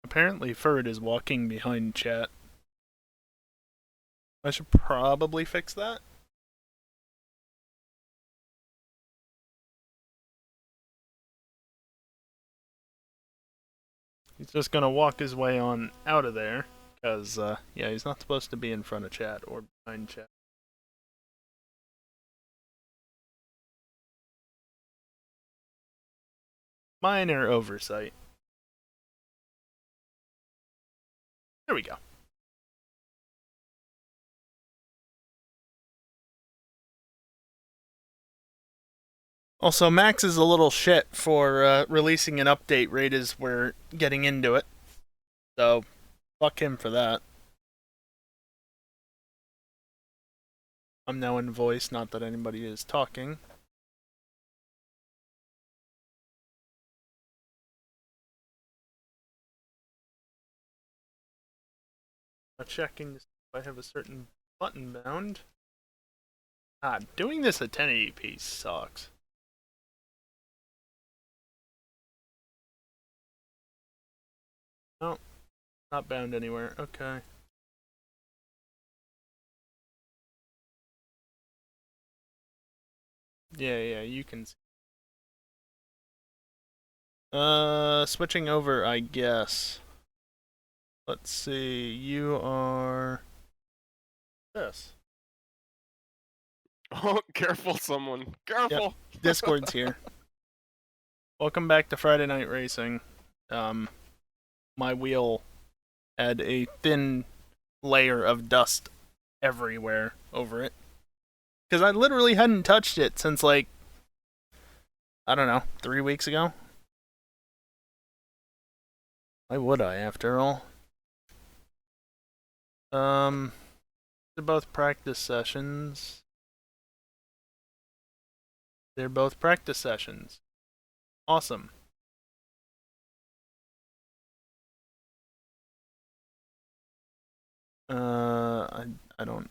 Apparently Ferd is walking behind chat. I should probably fix that. He's just gonna walk his way on out of there, because, yeah, he's not supposed to be in front of chat or behind chat. Minor oversight. There we go. Also, Max is a little shit for releasing an update right as we're getting into it. So, fuck him for that. I'm now in voice, not that anybody is talking. Checking if I have a certain button bound. Doing this at 1080p sucks. No, not bound anywhere. Okay. Yeah, you can see. Switching over, I guess. Let's see, you are... this. Oh, careful, someone. Careful! Yep. Discord's here. Welcome back to Friday Night Racing. My wheel had a thin layer of dust everywhere over it. Because I literally hadn't touched it since, like, I don't know, 3 weeks ago? Why would I, after all? They're both practice sessions. They're both practice sessions. Awesome. I don't...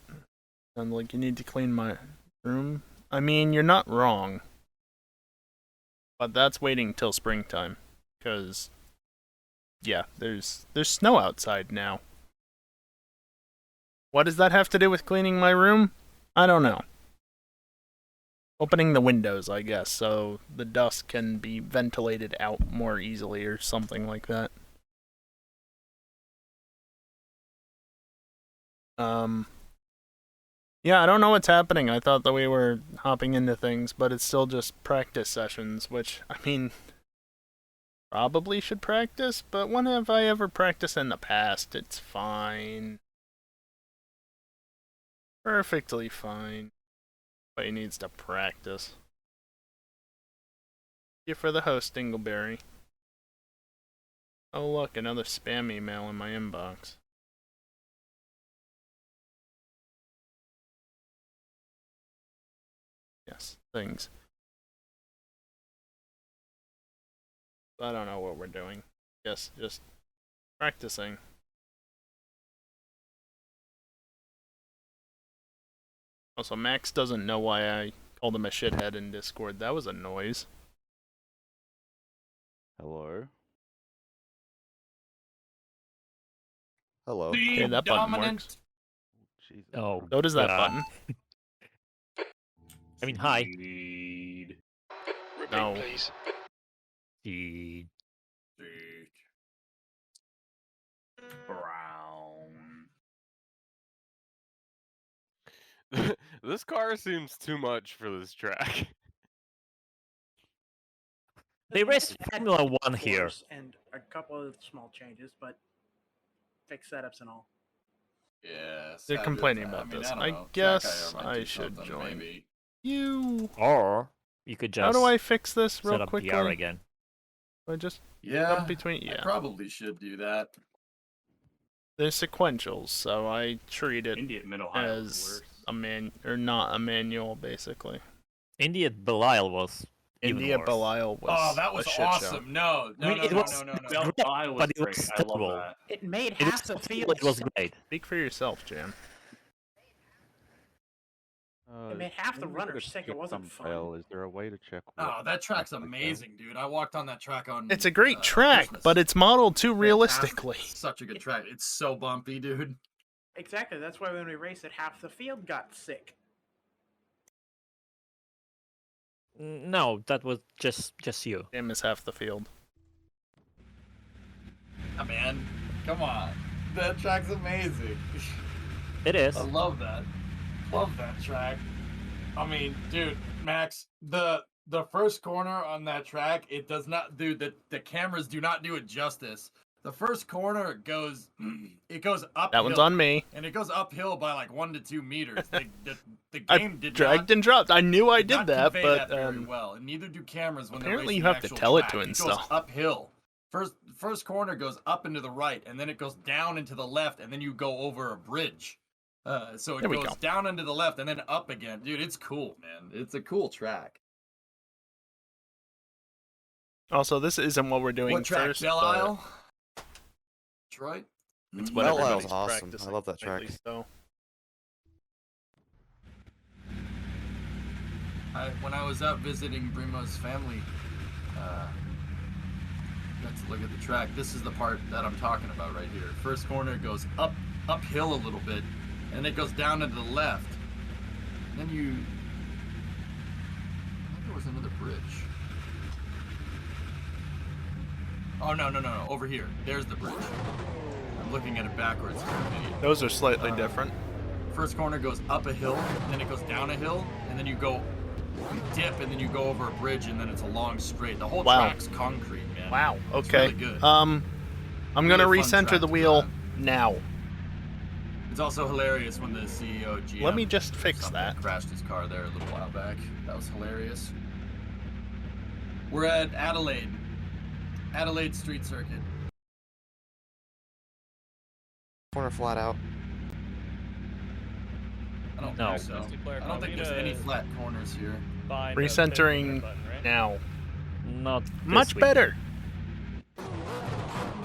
Sound like you need to clean my room. I mean, you're not wrong. But that's waiting till springtime. Because, yeah, there's snow outside now. What does that have to do with cleaning my room? I don't know. Opening the windows, I guess, so the dust can be ventilated out more easily or something like that. Yeah, I don't know what's happening. I thought that we were hopping into things, but it's still just practice sessions, which, I mean, probably should practice, but when have I ever practiced in the past? It's fine. Perfectly fine. But he needs to practice. Thank you for the host, Dingleberry. Oh look, another spam email in my inbox. Yes, things. I don't know what we're doing. Yes, just practicing. Also, Max doesn't know why I called him a shithead in Discord. That was a noise. Hello? Hello. Okay, that button works. Jesus. Oh, So does that button. I mean, hi. Repeat, No. please. Feed. Brown. This car seems too much for this track. They race Formula 1 here. And a couple of small changes, but fixed setups and all. Yeah, They're sad complaining as- about I mean, this. I, don't I know. guess Track I do should something, join. Maybe. You. Or you could just How do I fix this real set up quickly? PR again. Do I just Yeah, jump between? I Yeah. probably should do that. They're sequentials, so I treat it India Mid Ohio as a not a manual, basically. India Belial was even India worse. Belial was. Oh, that was a shit awesome! Show. No, I mean, it was no. great, Ohio was but it great. was I love terrible. that. It made It half the was, field. it was great. Speak for yourself, Jam. It mean, half the maybe we could runners think it skip wasn't some fun. file. Is there a way to check? Oh, what that track's tracks like that? amazing, dude. I walked on that track on. It's a great track, Christmas. but it's modeled too Fantastic. realistically. Such a good track. It's so bumpy, dude. Exactly. That's why when we raced it, half the field got sick. No, that was just you. Damn is half the field. Oh, man, come on. That track's amazing. It is. I love that. Love that track. I mean, dude, Max, the first corner on that track, it does not do the cameras do not do it justice. The first corner goes uphill. That one's on me. And it goes uphill by like 1 to 2 meters. The I game did dragged not, and dropped. I knew I did did not that, convey but that very well, and neither do cameras when apparently you they're have racing to the tell it actual to track. It goes install. uphill. First corner goes up and to the right, and then it goes down and to the left, and then you go over a bridge. So it There we goes go. down and to the left, and then up again. Dude, it's cool, man. It's a cool track. also this isn't what we're doing What track? first. Belle but Isle? Detroit? It's what Belle Isle's everybody's awesome. practicing I love that lately, track. So. When I was out visiting Brimo's family, got to look at the track. This is the part that I'm talking about right here. First corner goes uphill a little bit, and it goes down to the left. Then I think there was another bridge. Oh no, over here. There's the bridge. I'm looking at it backwards. I'm an idiot. Those are slightly different. First corner goes up a hill, and then it goes down a hill, and then you dip, and then you go over a bridge, and then it's a long straight. The whole Wow. track's concrete, man. Wow. It's Okay. really good. I'm gonna Really fun recenter track the to wheel drive. now. It's also hilarious when the CEO GM Let me just fix something that. crashed his car there a little while back. That was hilarious. We're at Adelaide Street Circuit. Corner flat out. I don't No. think so. I don't think there's any flat corners here. Recentering now. Not this Much week. better.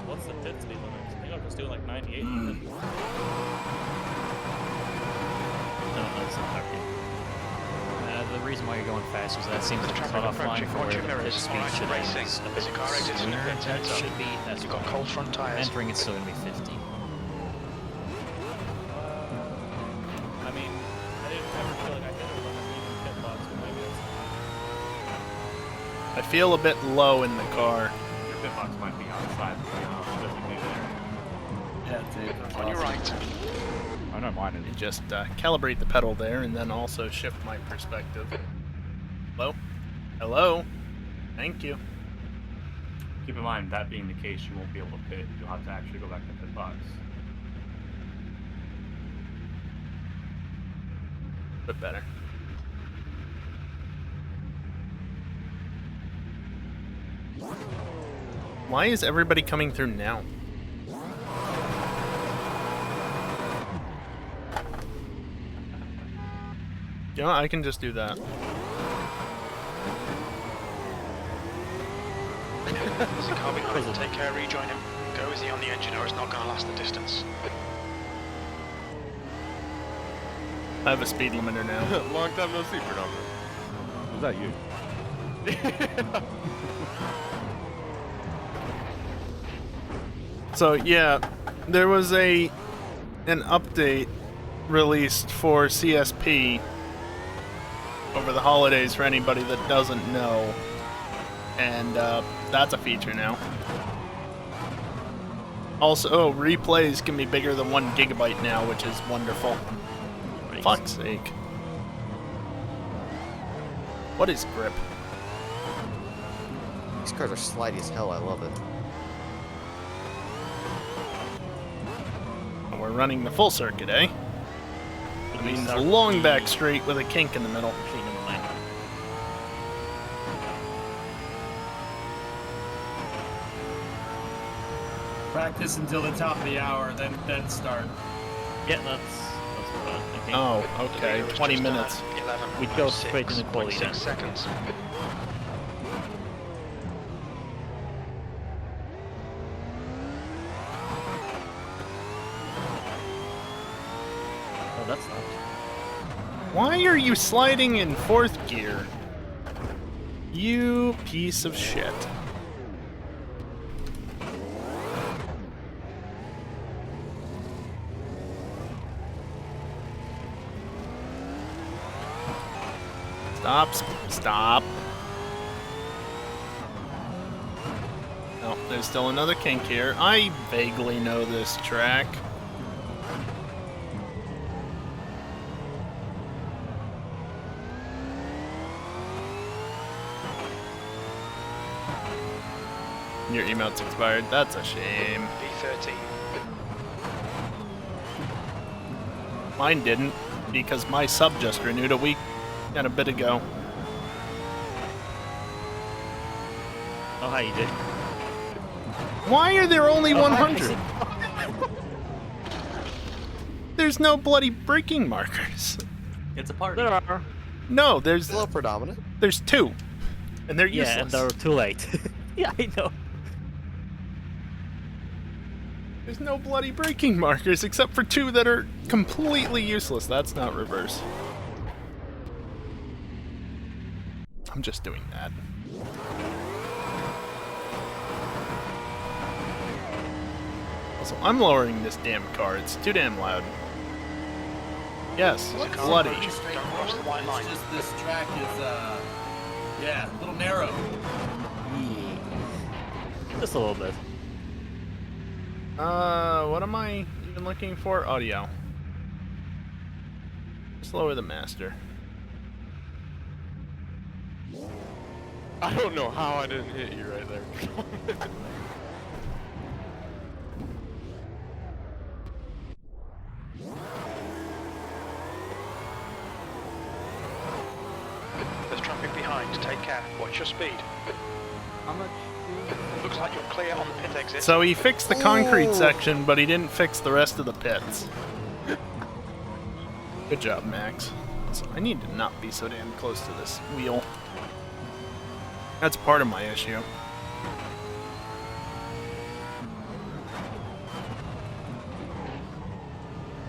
What's the pit speed limit? I think I'm just doing like 98. No, it's not 30. The reason why you're going fast is that seems to be cut off line for where the pit speed should end. It's a bit sooner than it should be. That's You've got why. cold front tyres. Entering it's still going to be 50. I mean, I didn't ever feel like I hit a limit leaving pit box, but maybe I that's feel a bit low in the car. Your pit box might be outside the designated area. Yeah, it's On your right. I don't mind You it. just calibrate the pedal there and then also shift my perspective. Hello? Hello? Thank you. Keep in mind, that being the case, you won't be able to pit. You'll have to actually go back to the pit box. Bit better. Why is everybody coming through now? You know what? I can just do that. There's a car behind. Take care, rejoin him. Go easy on the engine or it's not going to last the distance. I have a speed limiter now. Long time no see, Predominant. Was that you? So yeah, there was an update released for CSP over the holidays for anybody that doesn't know, and that's a feature now. Also, replays can be bigger than 1 gigabyte now, which is wonderful. Fuck's sake. What is grip? These cars are slidey as hell. I love it. And we're running the full circuit, eh? That means a long back straight with a kink in the middle. Practice until the top of the hour, then start. Yeah, that's what I'm thinking. Oh, okay. 20 minutes. 11. We'd go straight in the quali 6 then. seconds. Oh, that's not. Why are you sliding in 4th gear? You piece of shit. Stop. Oh, there's still another kink here. I vaguely know this track. Your emote's expired. That's a shame. V13. Mine didn't, because my sub just renewed a week and a bit ago. Oh, hi, you did. Why are there only Oh, 100? There's no bloody braking markers. It's a party. There are. No, there's Still predominant. 2, and they're useless. Yeah, and they're too late. Yeah, I know. There's no bloody braking markers except for 2 that are completely useless. That's not reverse. I'm just doing that. Also, I'm lowering this damn car. It's too damn loud. Yes, There's a car bloody. approaching. Don't cross the white line. It's just this track is, yeah, a little narrow. Just a little bit. What am I even looking for? Audio. Just lower the master. I don't know how I didn't hit you right there. There's traffic behind. Take care. Watch your speed. How much? Looks like you're clear on the pit exit. So he fixed the concrete section, but he didn't fix the rest of the pits. Good job, Max. So I need to not be so damn close to this wheel. That's part of my issue.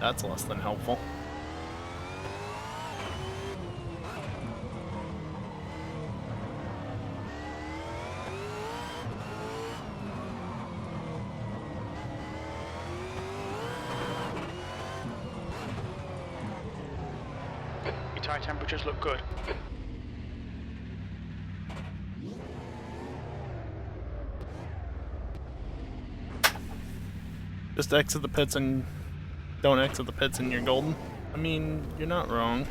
That's less than helpful. Your tyre temperatures look good. Just exit the pits and don't exit the pits and you're golden. I mean, you're not wrong.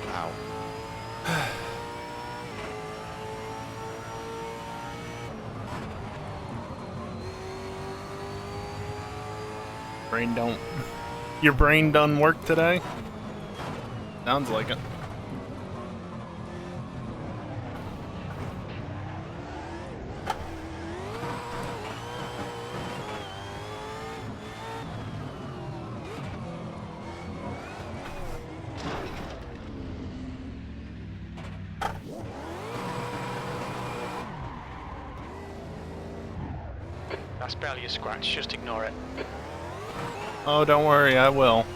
Ow. Brain don't. Your brain done work today? Sounds like it. That's barely a scratch. Just ignore it. Oh, don't worry, I will.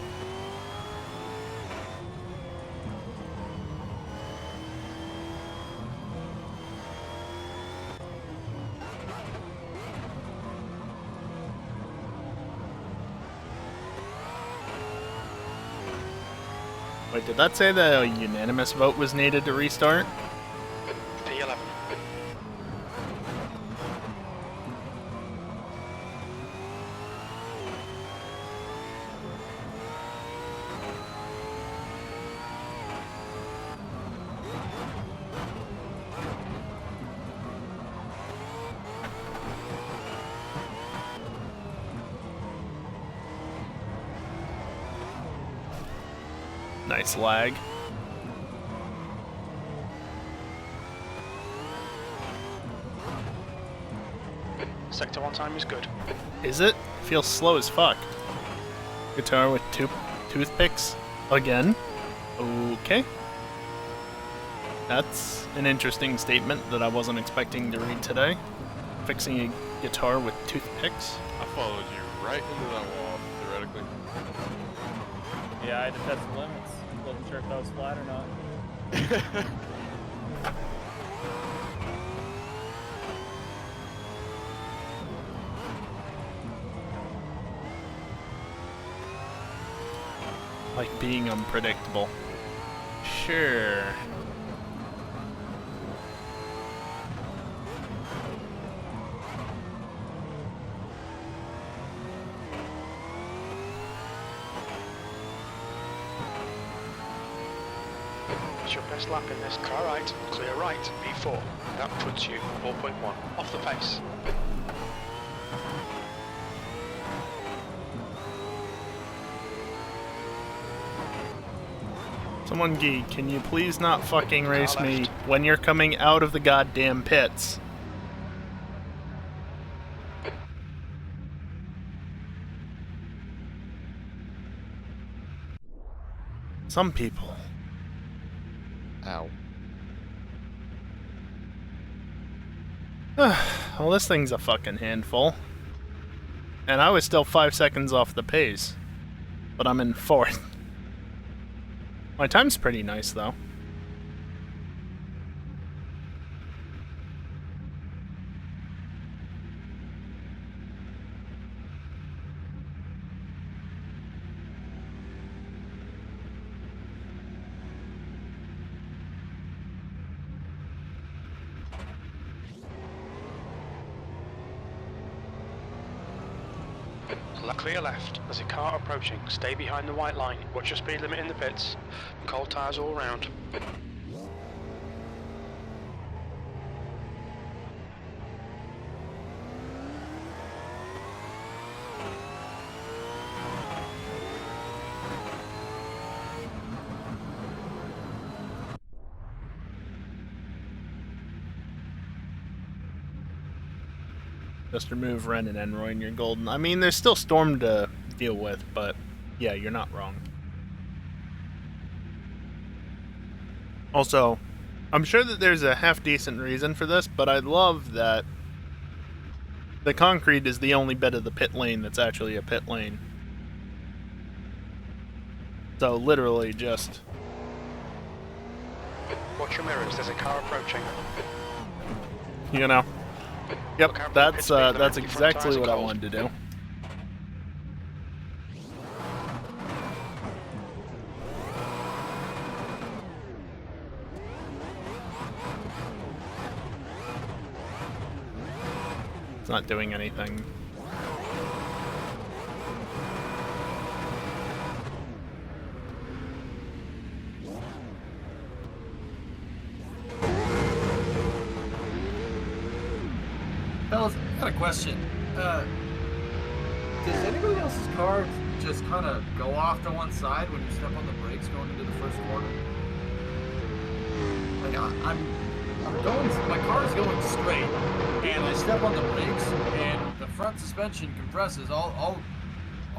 Wait, did that say that a unanimous vote was needed to restart? P11. Nice lag. Sector 1 time is good. Is it? Feels slow as fuck. Guitar with two toothpicks? Again? Okay. That's an interesting statement that I wasn't expecting to read today. Fixing a guitar with toothpicks. I followed you right into that wall, theoretically. Yeah, I had to test the limits. Wasn't sure if that was flat or not. Like being unpredictable. Sure. It's your best lap in this. Car right, clear right, B4. That puts you 4.1 off the pace. Someone geek, can you please not fucking race me when you're coming out of the goddamn pits? Some people. Ow. Well, this thing's a fucking handful. And I was still 5 seconds off the pace. But I'm in 4th. My time's pretty nice, though. Clear left. There's a car approaching. Stay behind the white line. Watch your speed limit in the pits. Cold tyres all round. Just remove Ren and Enroy and you're golden. I mean, there's still Storm to deal with, but yeah, you're not wrong. Also, I'm sure that there's a half-decent reason for this, but I love that the concrete is the only bit of the pit lane that's actually a pit lane. So, literally just... Watch your mirrors. There's a car approaching. You know. Yep, that's exactly what I wanted to do. It's not doing anything. Fellas, I got a question. Does anybody else's car just kind of go off to one side when you step on the brakes going into the first corner? Like I'm going, my car is going straight, and I step on the brakes, and the front suspension compresses. All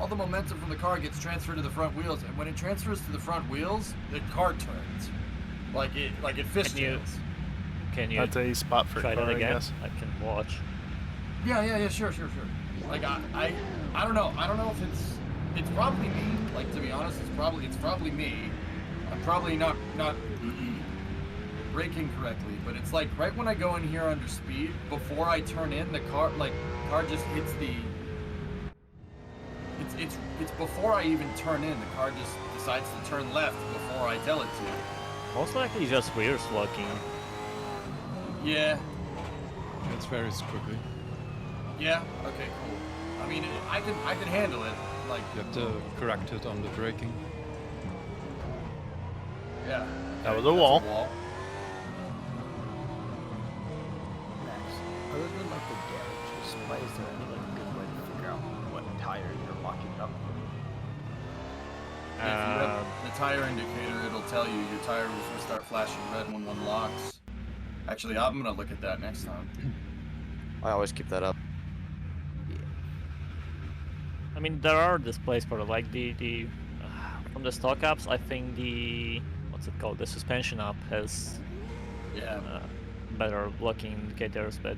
the momentum from the car gets transferred to the front wheels, and when it transfers to the front wheels, the car turns, like it fist jams. Can you That's a spot for try car, that again? I guess. I can watch. Yeah, sure. Like I don't know. I don't know if it's probably me. Like, to be honest, it's probably me. I'm probably not braking correctly, but it's like right when I go in here under speed, before I turn in, the car just hits the. It's before I even turn in. The car just decides to turn left before I tell it to. Most likely just rear slugging. Yeah. It's very quickly. Yeah. Okay. Cool. I mean, I can handle it. Like, You have to correct it on the braking. yeah. That was a wall. Max, other than like the damages, why is there any like good way to figure out what tire you're locking up? If you have the tire indicator, it'll tell you your tires will start flashing red when one locks. Actually, I'm gonna look at that next time. I always keep that up. I mean, there are displays for it, like the from the stock apps. I think the what's it called? The suspension app has Yeah. better looking indicators, but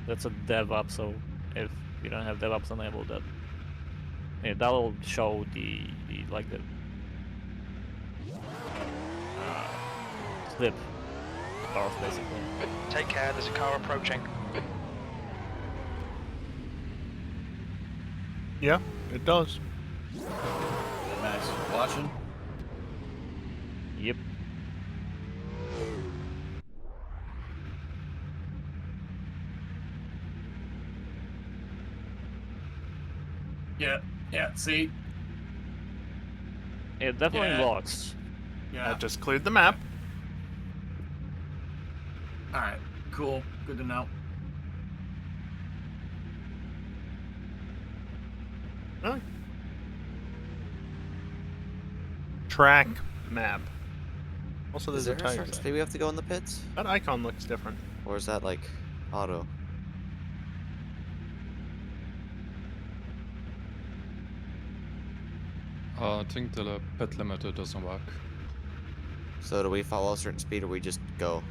that's a dev up, so if you don't have dev ups enabled, that will show the slip bars basically. Take care, there's a car approaching. Yeah, it does. Max, watching? Yep. Yeah, see? It definitely Yeah. locks. Yeah. I just cleared the map. Alright, cool. Good to know. Really? Track map. Also, Is there's there a a tire. certain speed we have to go in the pits? That icon looks different. Or is that like auto? I think the pit limiter doesn't work. So do we follow a certain speed or we just go?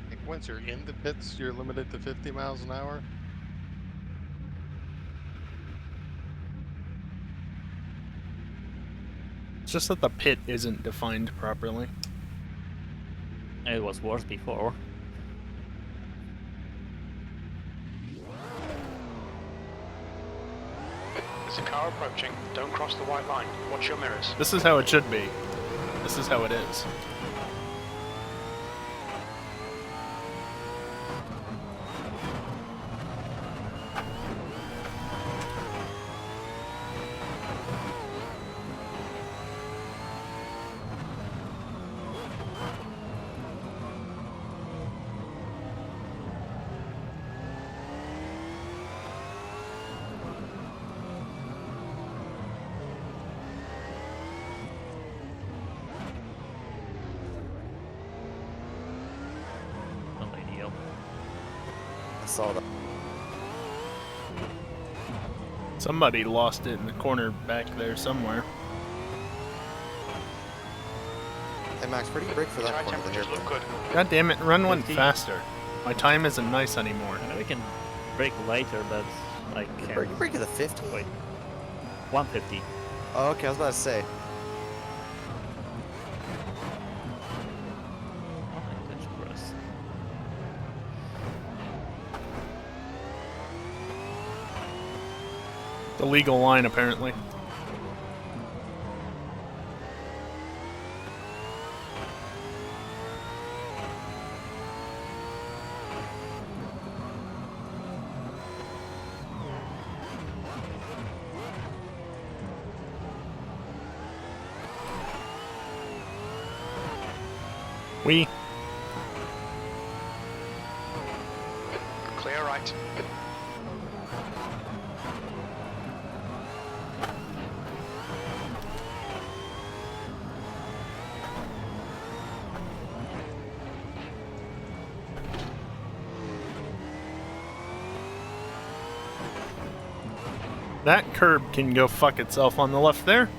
I think once you're in the pits, you're limited to 50 miles an hour. It's just that the pit isn't defined properly. It was worse before. There's a car approaching. Don't cross the white line. Watch your mirrors. This is how it should be. This is how it is. Not ideal. I saw that. Somebody lost it in the corner back there somewhere. Hey Max, where do you brake for that Tire corner of the temperatures look hairpin? good. God damn it, run one 50. faster. My time isn't nice anymore. I know we can break later, but I Where can't. you brake at the 50? Wait. 150. Oh, okay, I was about to say. The legal line, apparently. We. Clear right. That curb can go fuck itself on the left there.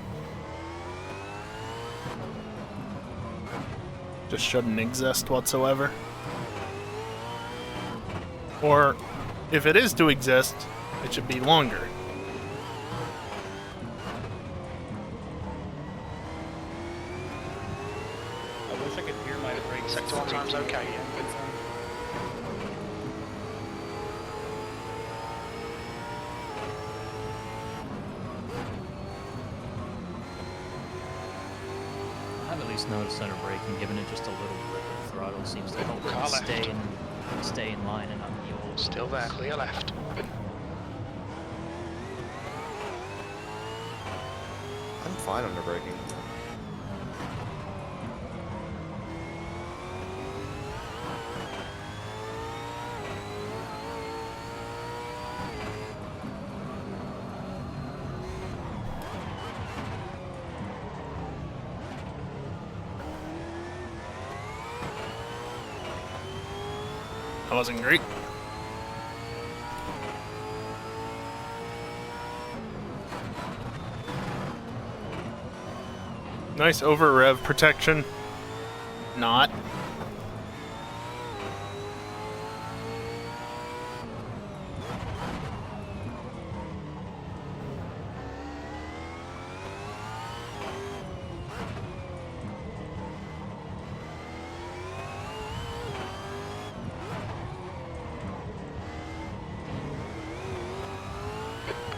Just shouldn't exist whatsoever. Or, if it is to exist, it should be longer. I wish I could hear my brakes. Sector one time's okay. I've at least noticed center braking, giving it just a little bit of throttle seems to help Car it left. stay in line and not mule. Still there, clear left. I'm fine under braking. That wasn't great. Nice over rev protection. Not.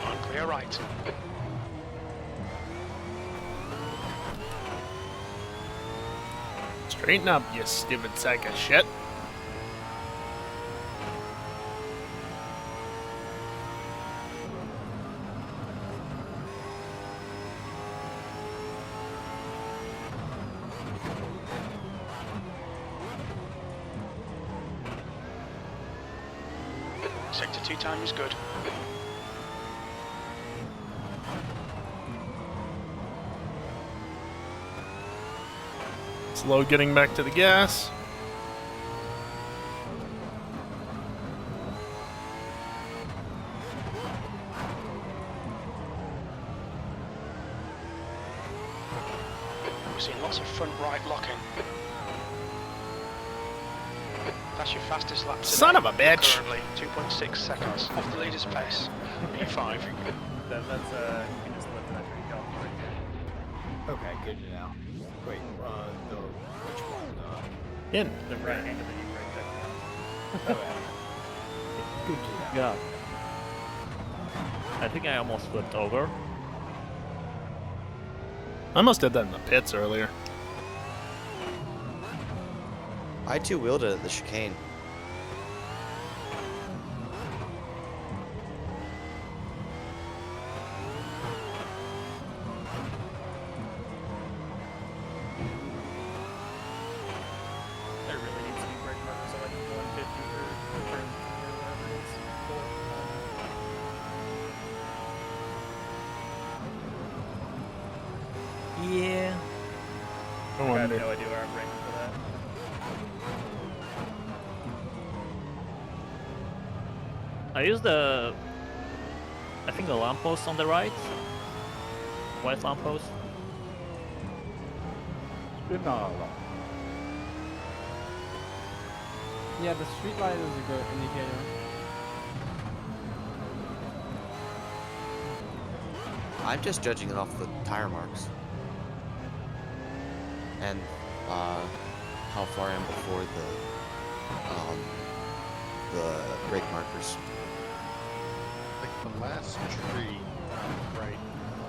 On clear right. Straighten up, you stupid sack of shit. Sector 2 time is good. Slow getting back to the gas. We're seeing lots of front right locking. That's your fastest lap today. Son of a bitch! Currently 2.6 seconds off the leader's pace. P5. That's you can just let that go right here. Okay, good to know. Wait, which one? In. The right hand and then you break that down. Good to know. Yeah. I think I almost flipped over. I almost did that in the pits earlier. I two-wheeled it at the chicane. There really needs to be brake markers at like 150 or turn or whatever it is. Yeah. I I have wonder. no idea where I'm braking for that. I use the... I think the lamppost on the right. White lamppost. Spin Yeah, the street light is a good indicator. I'm just judging it off the tire marks. And how far I am before the brake markers. Like the last tree, right,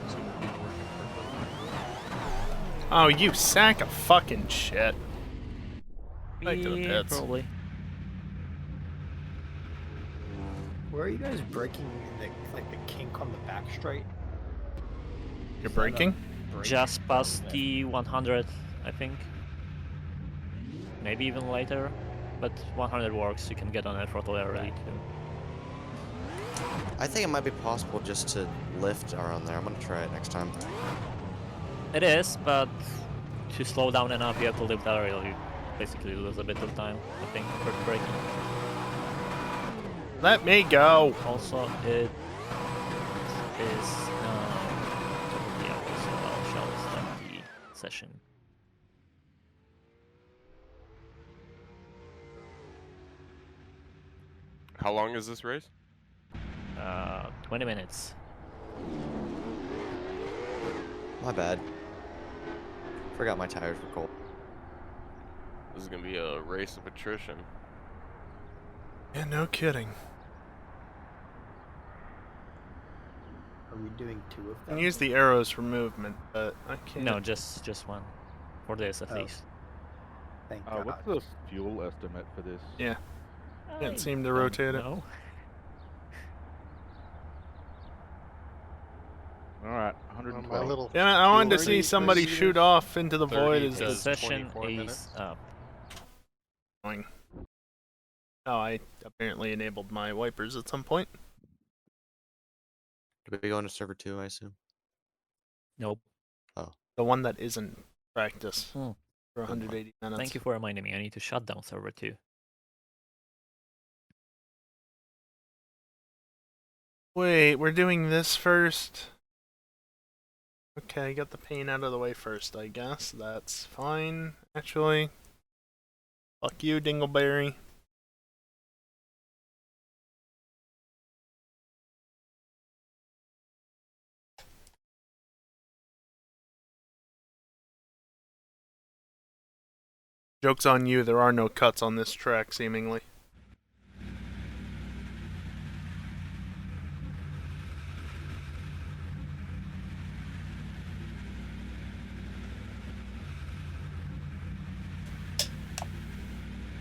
seemed to be working perfectly. Oh, you sack of fucking shit. Back to the Yeah, pits. probably. Where are you guys braking in the kink on the back straight? You're braking? Just past the 100, I think. Maybe even later. But 100 works, you can get on a throttle early too. I think it might be possible just to lift around there. I'm gonna try it next time. It is, but to slow down enough, you have to lift early. You basically lose a bit of time, I think, for braking. Let me go. Also, it is top of the hour, so I shall start the session. How long is this race? 20 minutes. My bad. Forgot my tires were cold. This is gonna be a race of attrition. Yeah, no kidding. Are we doing two of I them? can use the arrows for movement, but I can't. No, just one. For this at least. Thank God. what's the fuel estimate for this? Yeah. Can't I seem to don't rotate it. know. Alright, 112. Damn it, I wanted to see Fuel somebody liters, shoot off into the 30 void as to The the session 24 is minutes. up. going. Oh, I apparently enabled my wipers at some point. Do we go into server 2, I assume? Nope. The one that isn't practice Hmm. for 180 minutes. Thank you for reminding me. I need to shut down server 2. Wait, we're doing this first? Okay, got the pain out of the way first, I guess. That's fine, actually. Fuck you, Dingleberry. Joke's on you, there are no cuts on this track, seemingly.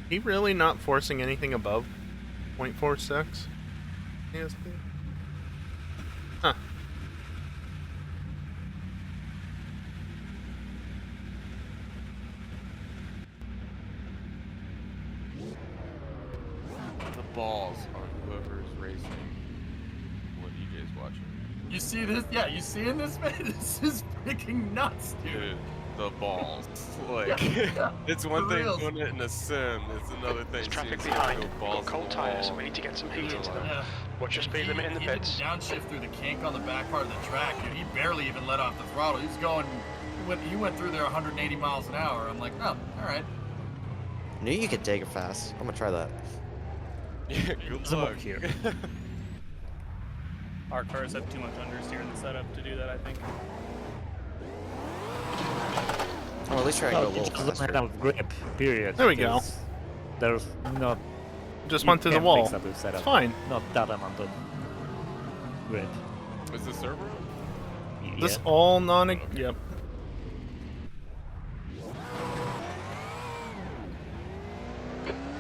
He really not forcing anything above 0.46? ESP? Huh. The balls on whoever's racing. What DJ's watching. You see this? Yeah, you seeing this, man? This is freaking nuts, dude. The balls. Like, it's one thing doing it in a sim, it's another thing. There's traffic seeing behind. real We've balls got cold tyres and we need to get some heat into them. Yeah. Watch your speed limit in the He did pits. the downshift through the kink on the back part of the track, dude. He barely even let off the throttle. He's going. He went through there 180 miles an hour. I'm like, oh, all right. Knew you could take it fast. I'm gonna try that. Yeah, good luck. Here. Our cars have too much understeer in the setup to do that, I think. Oh, at least try to go a little just faster. have grip, period. There we go. There's not... Just you went through the can wall. fix that with setup. It's fine. Not that amount of grip. Is the server up? This all Yep.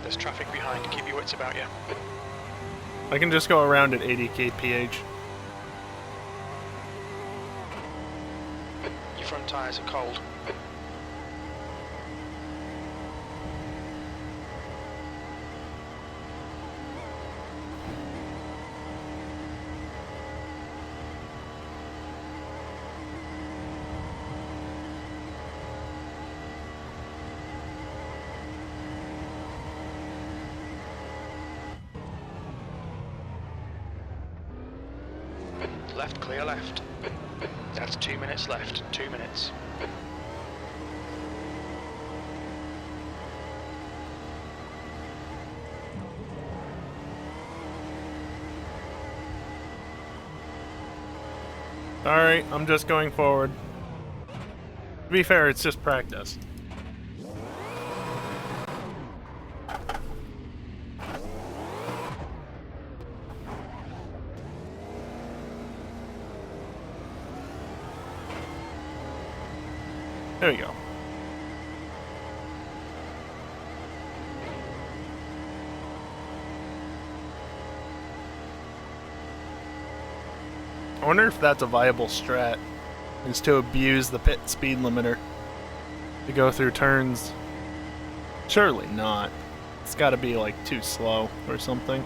There's traffic behind. Keep your wits about you. I can just go around at 80 kph. Your front tyres are cold. Left, clear left. That's 2 minutes left. 2 minutes. Alright, I'm just going forward. To be fair, it's just practice. There we go. I wonder if that's a viable strat, is to abuse the pit speed limiter to go through turns. Surely not. It's gotta be like too slow or something.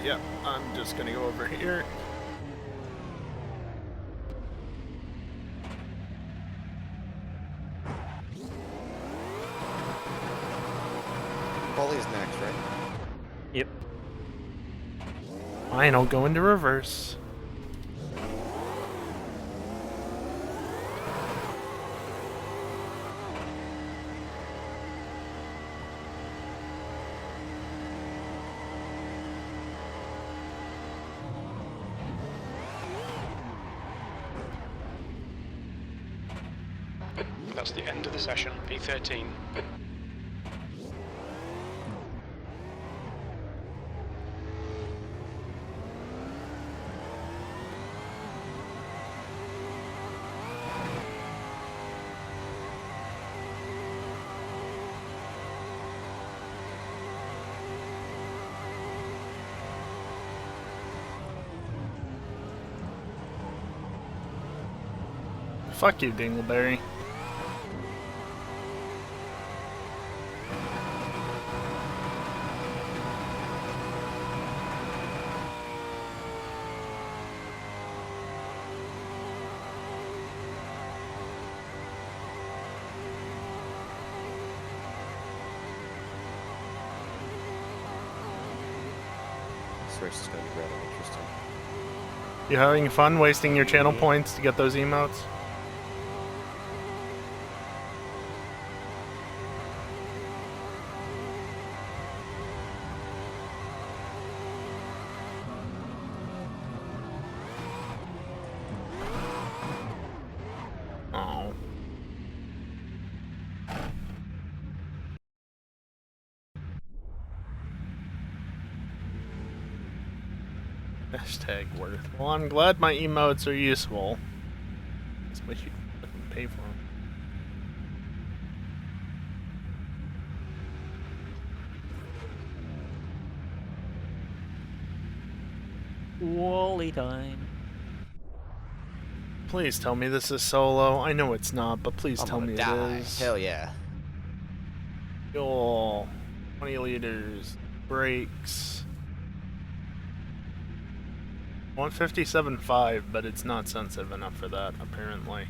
Yeah, I'm just gonna go over here. Polly's next, right? Yep. Fine, I'll go into reverse. That's the end of the session. P13. Fuck you, Dingleberry. race is going to be rather interesting. You having fun wasting your channel points to get those emotes? Oh. Hashtag worth. Well, I'm glad my emotes are useful. Just wish you'd fucking pay for them. Wally time. Please tell me this is solo. I know it's not, but please I'm tell gonna me die. it is. Hell yeah. Fuel. 20 liters. Brakes. 157.5, but it's not sensitive enough for that, apparently.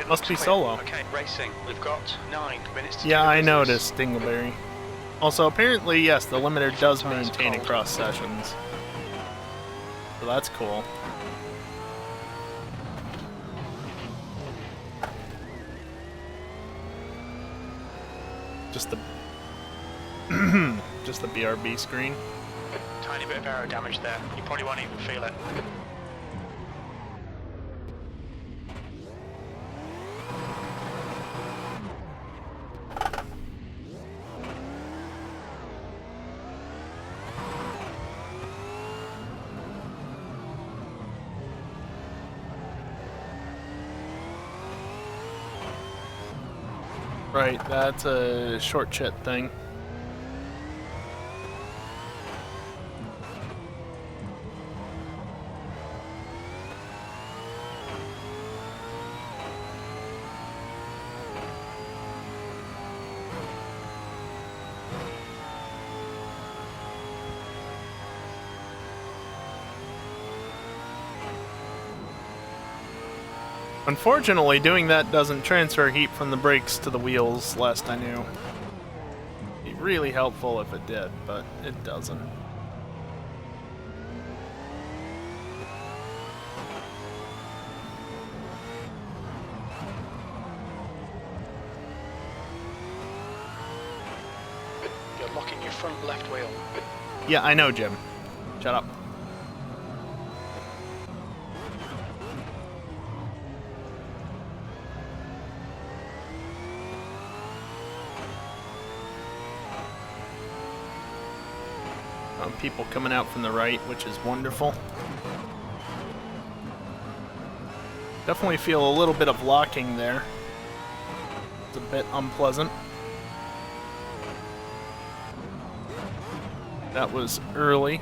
Must be solo. Okay, racing. We've got 9 minutes to Yeah, I noticed, Dingleberry. Also, apparently, yes, the limiter does maintain across sessions. So that's cool. Just the just the BRB screen. Tiny bit of aero damage there. You probably won't even feel it. Right, that's a short chit thing. Unfortunately, doing that doesn't transfer heat from the brakes to the wheels, last I knew. It'd be really helpful if it did, but it doesn't. You're locking your front left wheel. Yeah, I know, Jim. Shut up. People coming out from the right, which is wonderful. Definitely feel a little bit of locking there. It's a bit unpleasant. That was early.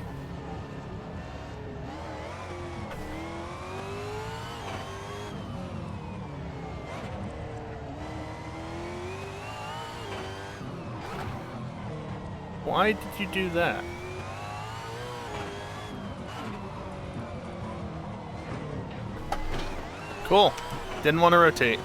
Why did you do that? Cool. Didn't want to rotate.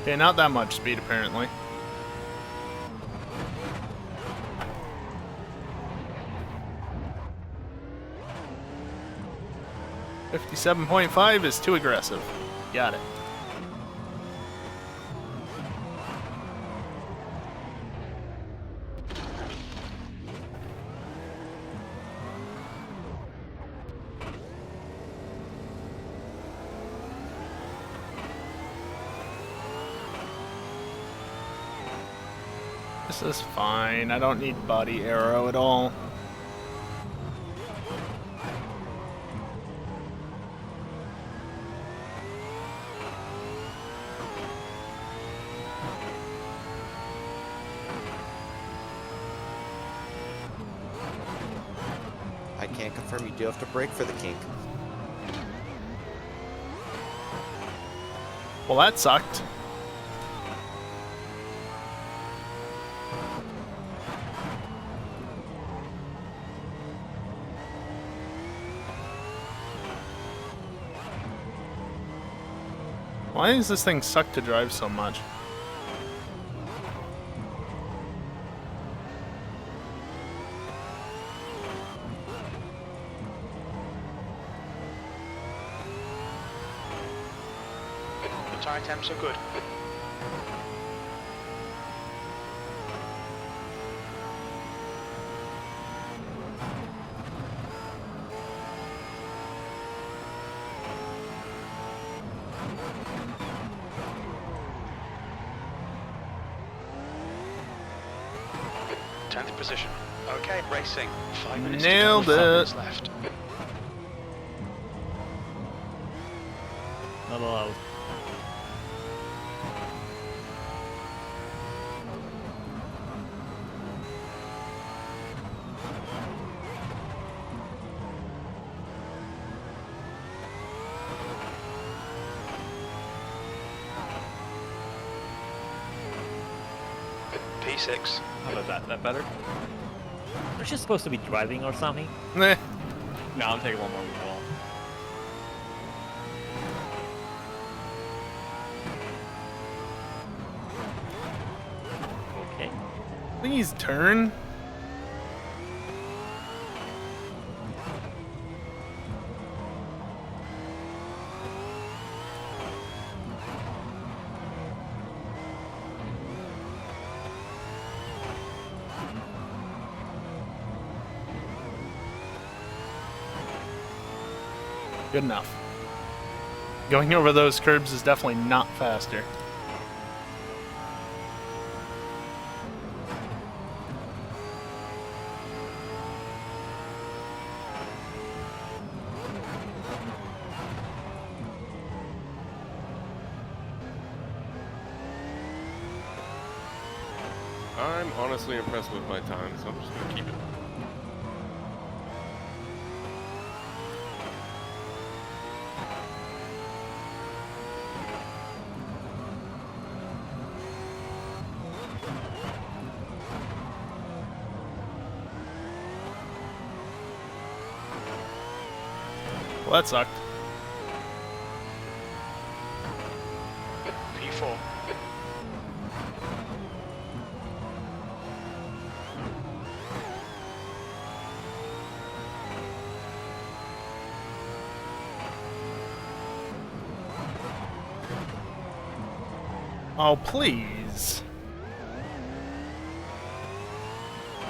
Okay, not that much speed apparently. $57.5 is too aggressive. Got it. This is fine. I don't need body arrow at all. I can't confirm, you do have to brake for the kink. Well, that sucked. Why does this thing suck to drive so much? The tyre temps are good. Tenth position. Okay, racing. 5 minutes Nailed to go. 5 it. minutes left. Not allowed. P6. How about that better? Aren't you supposed to be driving or something? Meh. No, I'm taking one more wall. Okay. Please turn. Good enough. Going over those curbs is definitely not faster. I'm honestly impressed with my time, so I'm just gonna keep it. Well, that sucked. P4. Oh, please.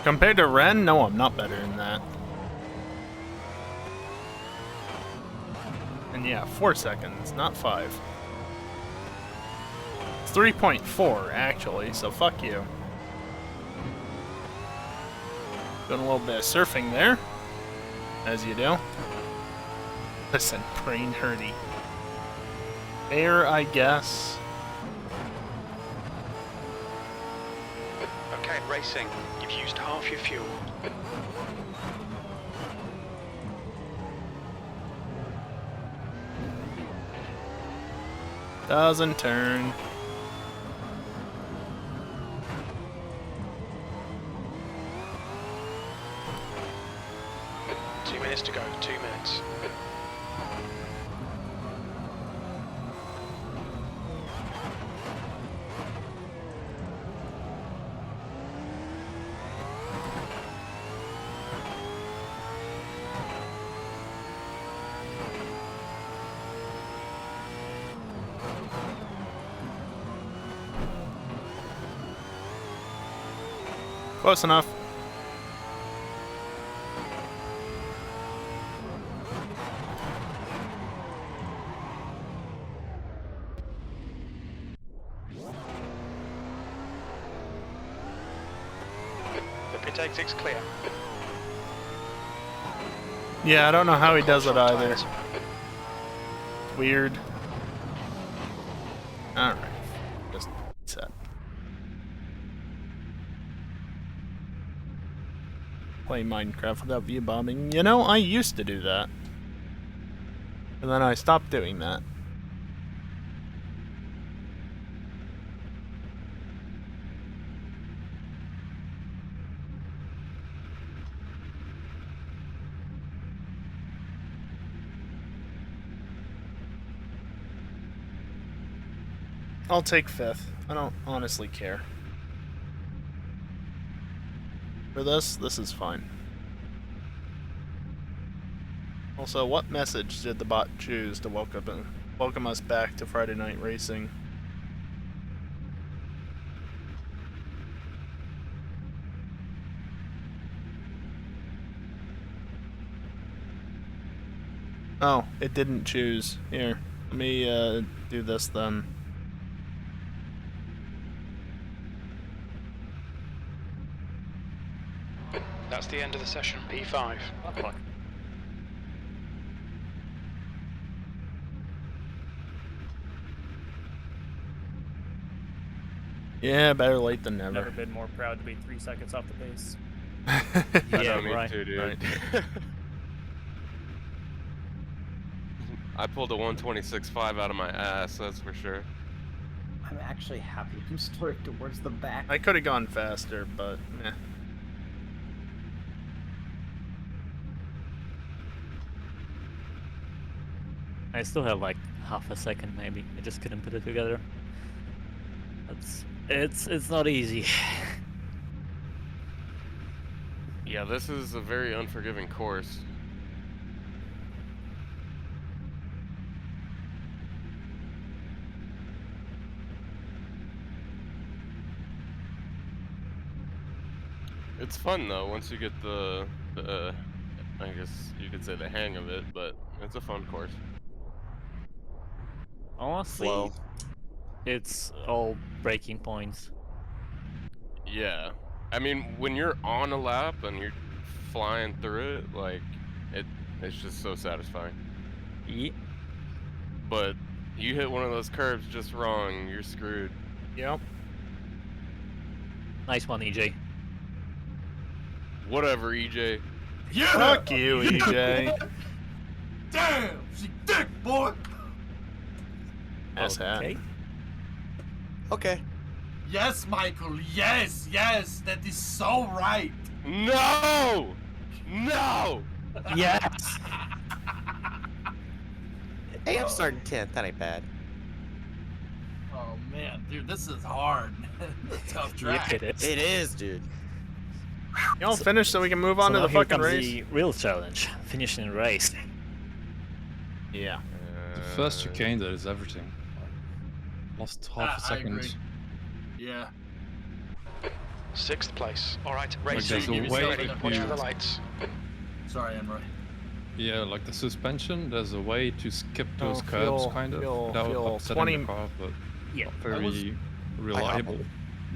Compared to Ren? No, I'm not better than that. And yeah, 4 seconds, not 5. It's 3.4, actually, so fuck you. Doing a little bit of surfing there. As you do. Listen, brain hurty. Fair, I guess. Okay, racing. You've used half your fuel. Doesn't turn. Two minutes to go. 2 minutes. Close enough. The pit exit's clear. Yeah, I don't know how he does it either. Tires. Weird. Alright. Just set. Play Minecraft without view bombing. You know, I used to do that. And then I stopped doing that. I'll take 5th. I don't honestly care. For this is fine. Also, what message did the bot choose to welcome us back to Friday Night Racing? Oh, it didn't choose. Here, let me do this then. That's the end of the session. P5. Yeah, better late than never. Never been more proud to be 3 seconds off the pace. Yeah, me too, dude. Right. I pulled a 126.5 out of my ass, that's for sure. I'm actually happy I'm stored towards the back. I could have gone faster, but meh. I still have like half a second maybe. I just couldn't put it together. It's not easy. Yeah, this is a very unforgiving course. It's fun though once you get the I guess you could say the hang of it, but it's a fun course. Honestly, Flow. it's all breaking points. Yeah. I mean, when you're on a lap and you're flying through it, like it's just so satisfying. Yeah. But you hit one of those curves just wrong, you're screwed. Yep. Nice one, EJ. Whatever, EJ. Yeah! Fuck you, EJ. Damn! She thick, boy! Ass hat. Okay. Okay. Yes, Michael, yes, yes! That is so right! No! No! Yes! Hey, I'm starting 10th. That ain't bad. Oh man, dude, this is hard. Tough track. Yeah, it is. It is, dude. Y'all finish so we can move on to now the here fucking comes race. the real challenge. Finishing the race. Yeah. The first chicane, that is everything. Lost half a I second. agree. Yeah. 6th place. Alright, Like race. there's a Give way yourself Ready, an watch for the to, lights. Sorry, Enroy. yeah, like the suspension, there's a way to skip those Oh, curbs, fuel, kind of, fuel, without fuel. upsetting 20 the car, but Yeah. not very reliable.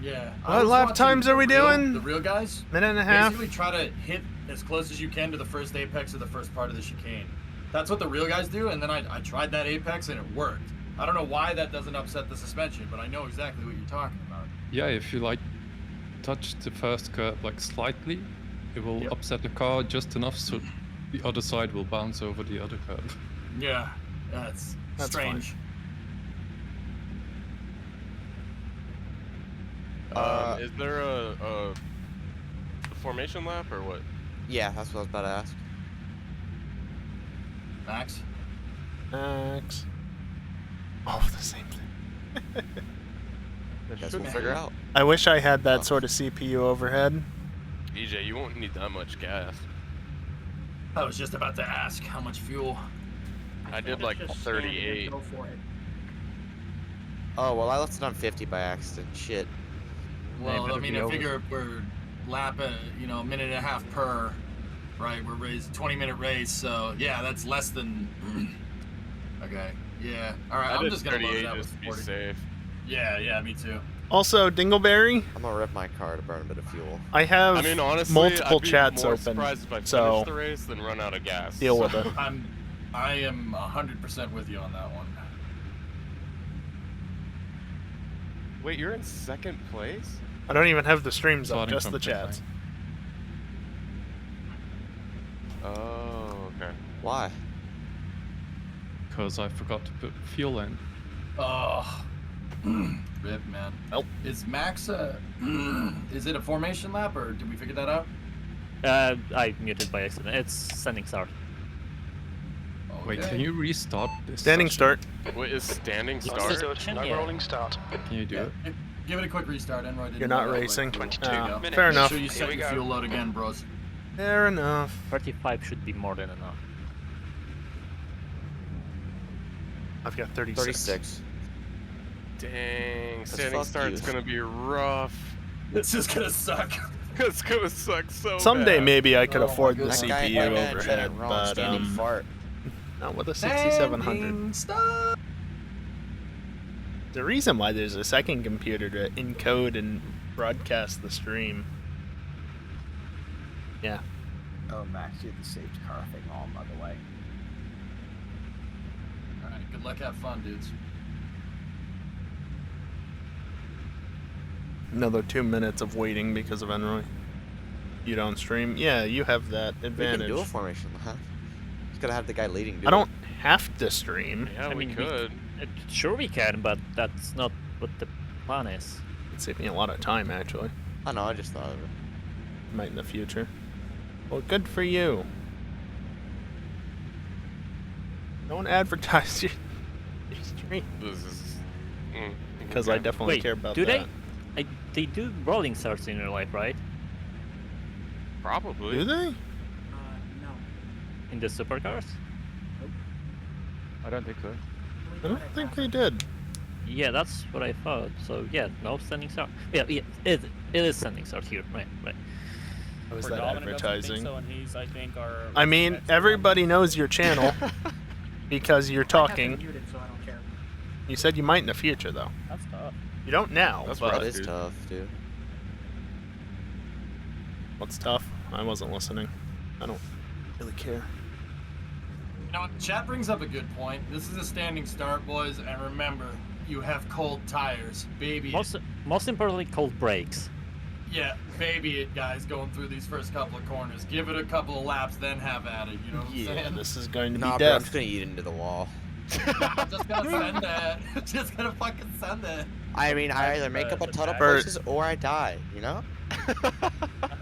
Yeah. What lap times are we doing? The real guys? Minute and a half. Basically try to hit as close as you can to the first apex of the first part of the chicane. That's what the real guys do, and then I tried that apex and it worked. I don't know why that doesn't upset the suspension, but I know exactly what you're talking about. Yeah, if you like touch the first curb like slightly, it will Yep. upset the car just enough so the other side will bounce over the other curb. Yeah, that's strange. Is there a formation lap or what? Yeah, that's what I was about to ask. Max? Max. Oh, the same thing. Guess we'll figure out. I wish I had that sort of CPU overhead. EJ, you won't need that much gas. I was just about to ask how much fuel. I did like Just stand and 38. Go for it. Oh, well, I left it on 50 by accident. Shit. Well, I better mean, be I over. figure we're lapping, a minute and a half per, right? We're 20-minute race, so yeah, that's less than. Okay, yeah. All right, I I'm did just gonna load 38 it up with just to be 40. safe. Yeah, me too. Also, Dingleberry, I'm gonna rip my car to burn a bit of fuel. I have I mean, honestly, multiple I'd be chats more open, surprised if I so finished the race than run out of gas. deal with it. I am 100% with you on that one. Wait, you're in second place? I don't even have the streams up, Starting just from the pit chats. lane. Oh, okay. Why? Because I forgot to put fuel in. Oh, rip, man. Nope. Is Max is it a formation lap or did we figure that out? I muted by accident. It's sending start. Wait, can you restart this? Standing start. What is standing Start. start? Good. No rolling start. Can you do it? Give it a quick restart, Enroy. You're not racing. 22 minutes. Fair enough. Make sure you set your fuel load again, bros. Fair enough. 35 should be more than enough. I've got 36. 36. Dang, That's standing fuck start's you. gonna be rough. This is gonna suck. It's gonna suck so Someday bad. maybe I could Oh my afford the goodness. That guy CPU had that overhead, jet wrong, but standing fart. not with a 6700. Stop. The reason why there's a second computer to encode and broadcast the stream. Yeah. Oh, Max, you have the saved car thing all by the way. Alright, good luck, have fun, dudes. Another 2 minutes of waiting because of Enroy. You don't stream? Yeah, you have that We advantage. can do a formation, huh? Just gotta have the guy leading do I don't have to stream. Yeah, I we mean, could. Sure we can, but that's not what the plan is. It'd save me a lot of time, actually. I know, I just thought of it. Might in the future. Well, good for you. Don't advertise your stream. This is. Because I definitely Wait, care about do that. they do rolling starts in real life, right? Probably. Do they? No. In the supercars? I don't think so. I don't think they did. Yeah, that's what I thought. So yeah, no standing start. Yeah, it is standing start here. Right. How is For that Dominic doesn't think advertising? so, and he's, I think, our I mean, expert everybody knows your channel because you're I have it talking. muted, so I don't care. You said you might in the future, though. on- That's tough. You don't now. That's but rough, That is dude. tough, dude. What's tough? I wasn't listening. I don't really care. You know, chat brings up a good point. This is a standing start, boys, and remember, you have cold tires. Baby it. Most importantly, cold brakes. Yeah, baby it, guys, going through these first couple of corners. Give it a couple of laps, then have at it, you know what I'm Yeah, saying? this is going to Nah, be bro, I'm death. just gonna eat into the wall. I'm just gonna send it. Just gonna fucking send it. I mean, I either make up a the ton of back. places or I die, you know? I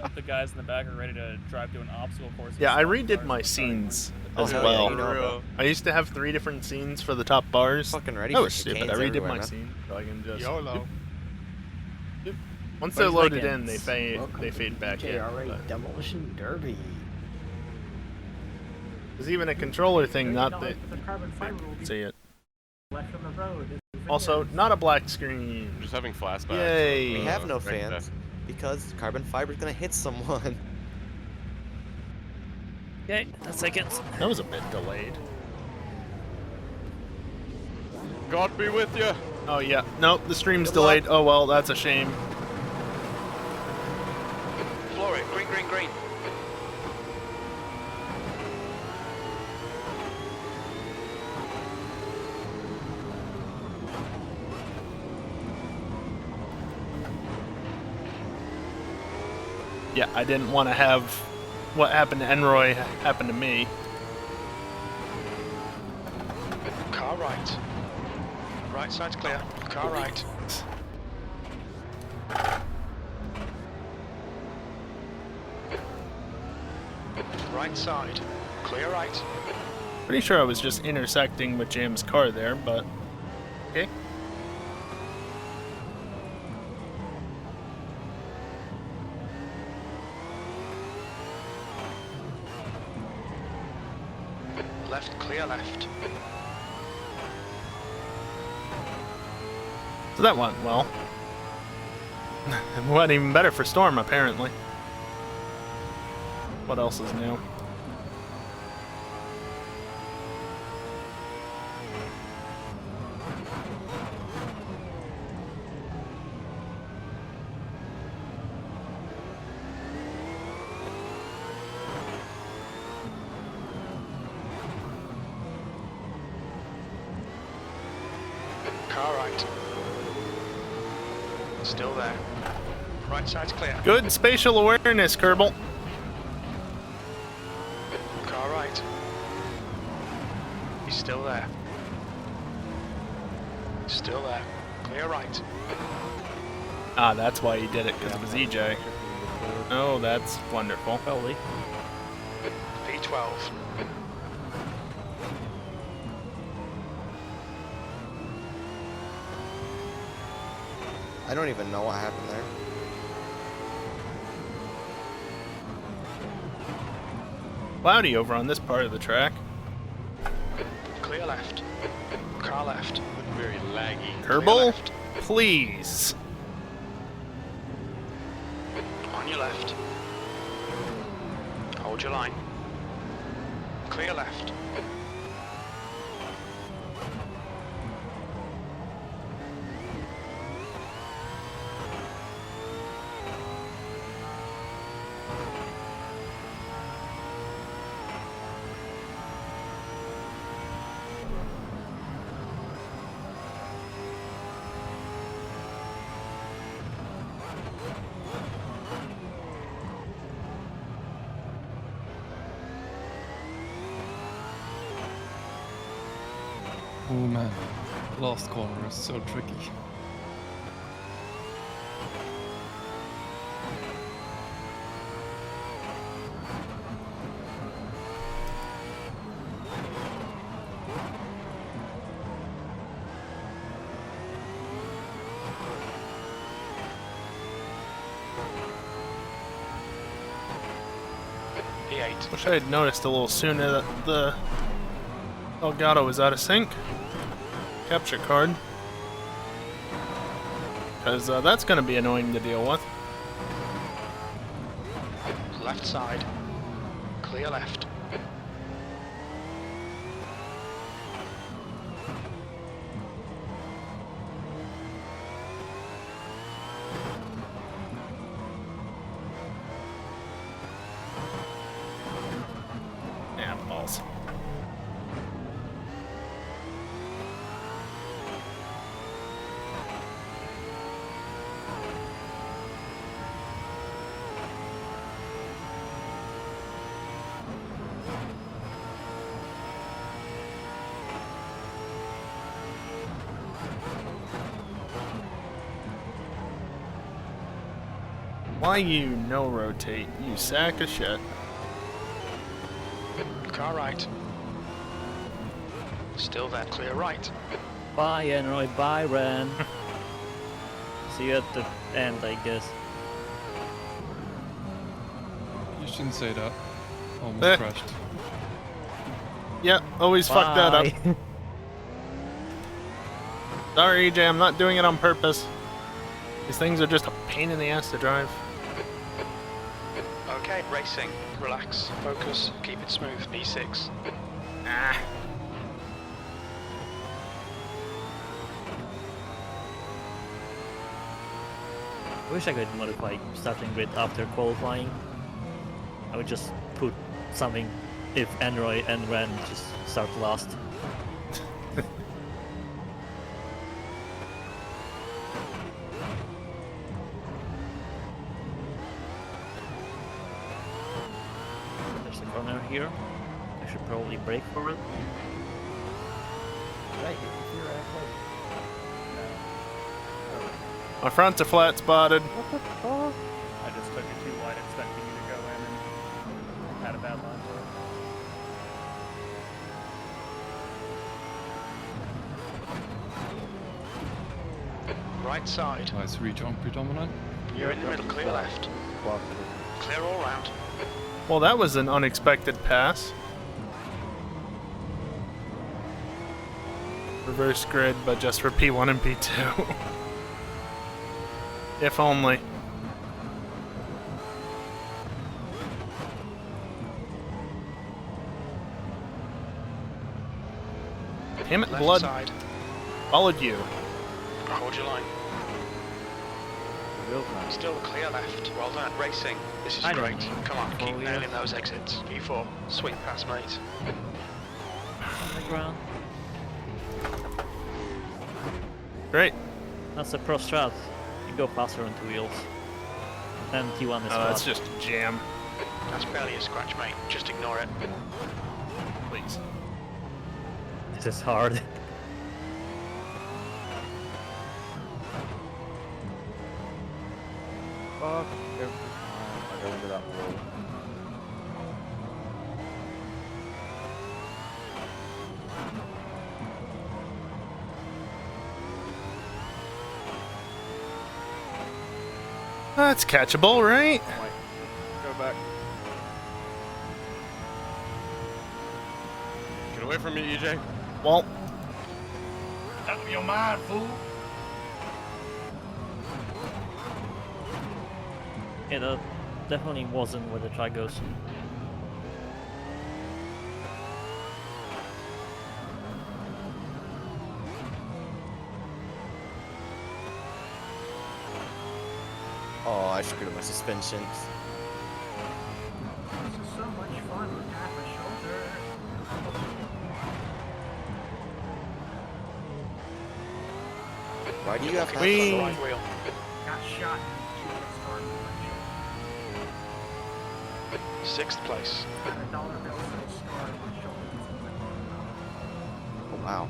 hope the guys in the back are ready to drive to an obstacle course. Yeah, I with redid cars my and start scenes going. as Oh, well. yeah, you know, bro. I used to have 3 different scenes for the top bars. Fucking ready That for was stupid. I chicanes redid everywhere, my man. scene so I can just. YOLO. Once Where's they're my loaded in, games? they fade back in. JRA but- Demolition Derby. There's even a controller thing, not No, the. the carbon fiber will be See it. left from the road. Also, not a black screen. I'm just having flashbacks. Yay. We have no right fans because carbon fiber's gonna hit someone. Okay, 10 seconds. That was a bit delayed. God be with you. Oh yeah. Nope, the stream's Good luck. delayed. Oh well, that's a shame. Floor it. Green, green, green. Yeah, I didn't want to have what happened to Enroy happen to me. Car right. Right side's clear. Car right. Right side. Clear right. Pretty sure I was just intersecting with James' car there, but okay. Left, clear left. So that went well. It went even better for Storm, apparently. What else is new? Car right. Still there. Right side's clear. Good spatial awareness, Kerbal. Car right. He's still there. Still there. Clear right. Ah, that's why he did it, because it was EJ. Oh, that's wonderful. Probably. P12. I don't even know what happened there. Cloudy over on this part of the track. Clear left. Car left. Very laggy. Kerbal, please. On your left. Hold your line. Clear left. Oh man, last corner is so tricky. P8. Wish I had noticed a little sooner that the Elgato was out of sync. Capture card. Because that's going to be annoying to deal with. Left side. Clear left. Yeah, balls. Why you no rotate, you sack of shit. Car right. Still there. Clear right. Bye, Enroy. Bye, Ren. See you at the end, I guess. You shouldn't say that. Almost crashed. Yep, always fuck that up. Sorry, EJ, I'm not doing it on purpose. These things are just a pain in the ass to drive. Okay, racing. Relax. Focus. Keep it smooth. B6. Ah. I wish I could modify starting grid after qualifying. I would just put something if Enroy and Ren just start last. There's a corner here. I should probably brake for it. Did I hit you theoretically? No. My front's a flat spotted. What the fuck? I just took it too wide, expecting you to go in and had a bad line for it. Right side. Nice reach on predominant. You're in the middle. Clear left. Clear all round. Well, that was an unexpected pass. Reverse grid, but just for P1 and P2. If only. Damn it, Left blood. side. Followed you. Hold your line. Still clear left. Well done. Racing. This is I great. know. Come on, keep Oh, nailing yeah. those exits. P4. Swing past, mate. On the ground. Great. That's a pro strat. You go faster on two wheels. And T1 is Oh, that's fast. just a jam. That's barely a scratch, mate. Just ignore it. Please. This is hard. Fuck every time I go into that wall. That's catchable, right? Go back. Get away from me, EJ. Well, Out of your mind, fool. Yeah, that definitely wasn't where the track goes. Oh, I screwed up my suspensions. This is so much fun with half a shoulder. Why do you have half Looking a for the shoulder? right wheel. Got shot in 2 minutes start with my 6th place. shoulder. Got a dollar bill for the start with my shoulder. Oh, wow.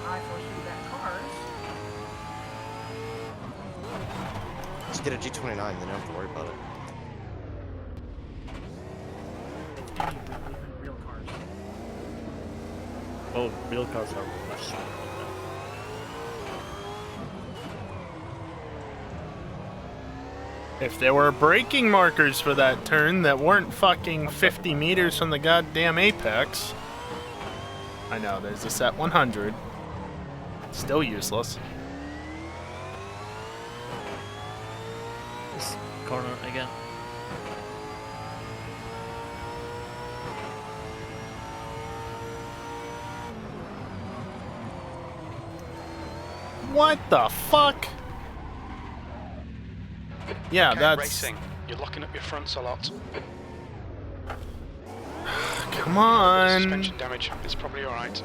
I foresee that cars. Just get a G29, then you don't have to worry about it. Even real cars. Oh, real cars are much stronger if there were braking markers for that turn that weren't fucking 50 meters from the goddamn apex. I know, there's a set 100. Still useless. This corner again. What the fuck? Yeah, Okay, that's... racing. You're locking up your fronts a lot. Come on. Suspension damage. It's probably alright.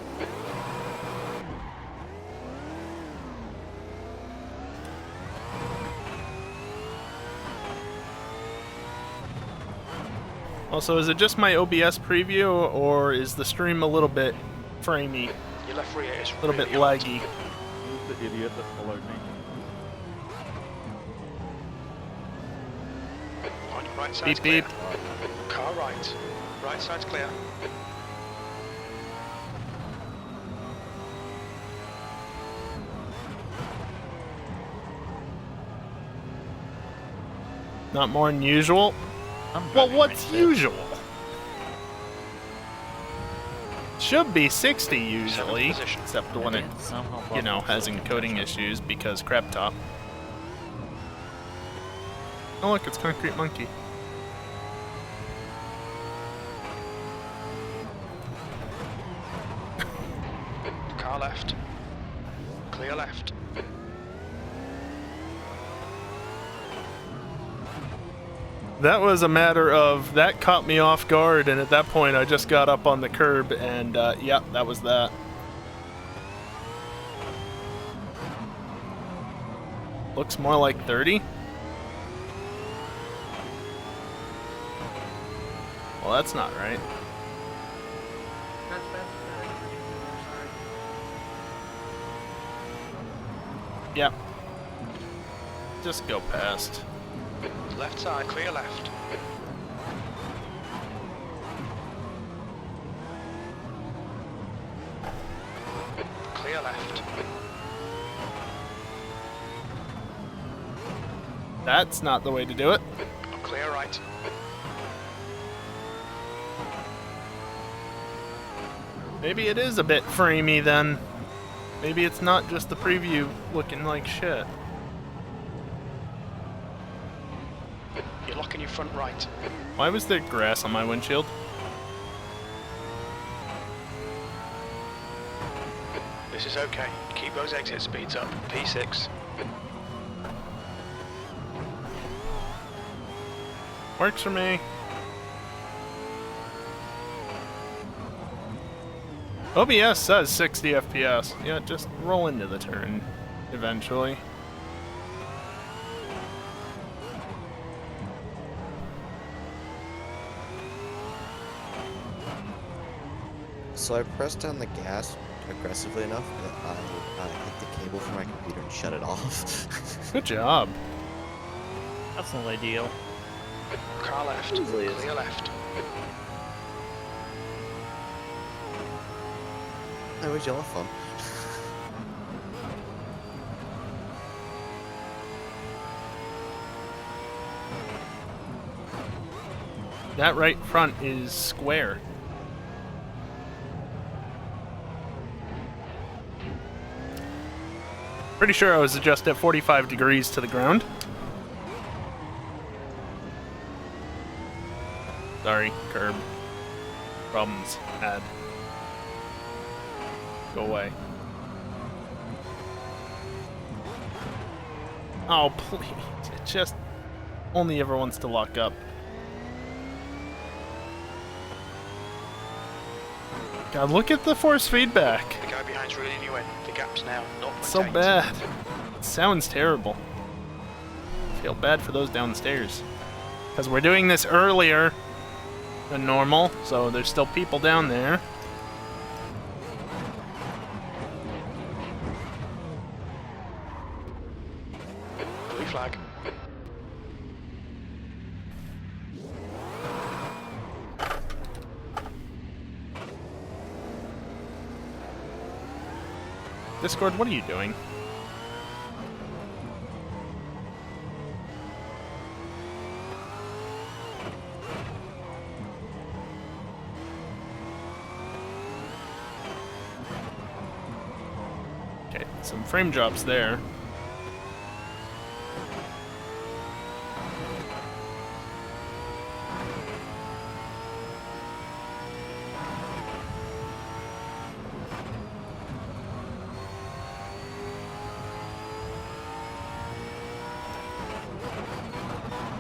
Also, is it just my OBS preview, or is the stream a little bit framey? Your left rear is A little bit really hot. laggy. Who's the idiot that followed me? On your right side's Beep, clear. beep. Car right. Right side's clear. Not more than usual? I'm Well, driving what's right usual? Should be 60 usually, position. except when it, Somehow you know, blocked has the encoding issues because crap top. Oh look, it's Concrete Monkey. Car left. Clear left. That was a matter of, that caught me off guard, and at that point I just got up on the curb, and yeah, that was that. Looks more like 30. Well, that's not right. That's bad. Yeah. Just go past. Left side, clear left. Clear left. That's not the way to do it. Clear right. Maybe it is a bit framey then. Maybe it's not just the preview looking like shit. You're locking your front right. Why was there grass on my windshield? This is okay. Keep those exit speeds up. P6. Works for me. OBS says 60 FPS. Yeah, just roll into the turn eventually. So I pressed down the gas aggressively enough that I hit the cable from my computer and shut it off. Good job. That's not ideal. Car left. Clear left. That was yellow fun. That right front is square. Pretty sure I was just at 45 degrees to the ground. Sorry, curb. Problems had. Go away. Oh, please. It just only ever wants to lock up. God, look at the force feedback. The guy behind's reeling you in. The gap's now 0.8. It's so bad. It sounds terrible. I feel bad for those downstairs. Because we're doing this earlier than normal, so there's still people down there. Blue flag. Discord, what are you doing? Okay, some frame drops there.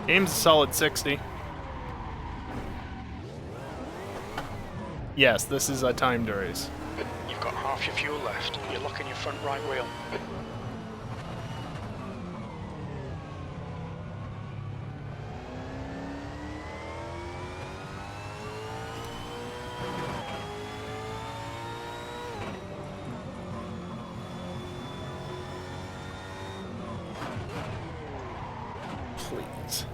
Game's a solid 60. Yes, this is a timed race. You've got half your fuel left. You're locking your front right wheel. Please.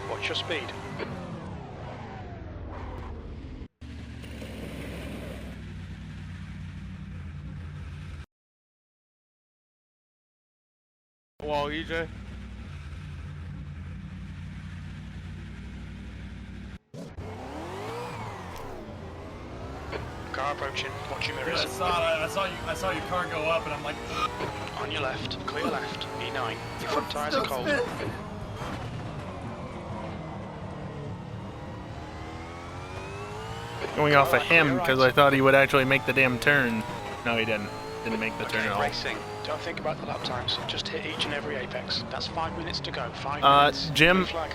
What's your speed? Wall, EJ. Car approaching. Watch your Dude, mirrors. I saw your car go up, and I'm like, On your left. Clear left. E9. Your front tyres are cold. Going off of him because I thought he would actually make the damn turn. No, he didn't. Didn't make the turn at all. Racing. Don't think about the lap times. Just hit each and every apex. That's 5 minutes to go. 5 minutes. Jim, Blue flag.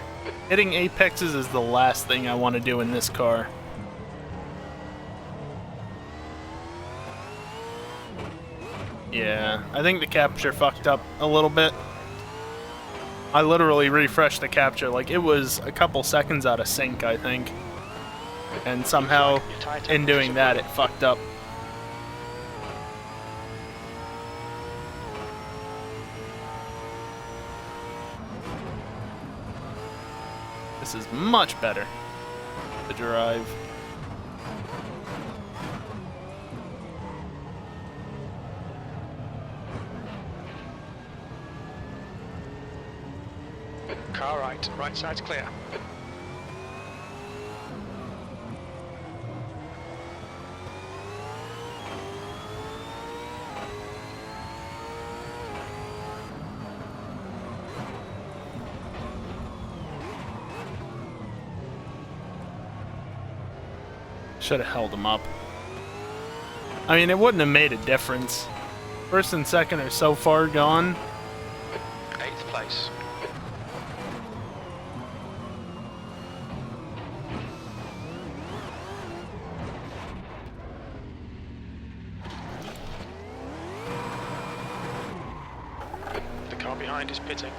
hitting apexes is the last thing I want to do in this car. Yeah, I think the capture fucked up a little bit. I literally refreshed the capture, like it was a couple seconds out of sync, I think. And somehow, in doing that, it fucked up. This is much better to drive. Car right. Right side's clear. Should have held him up. I mean, it wouldn't have made a difference. First and second are so far gone. 8th place. The car behind is pitting.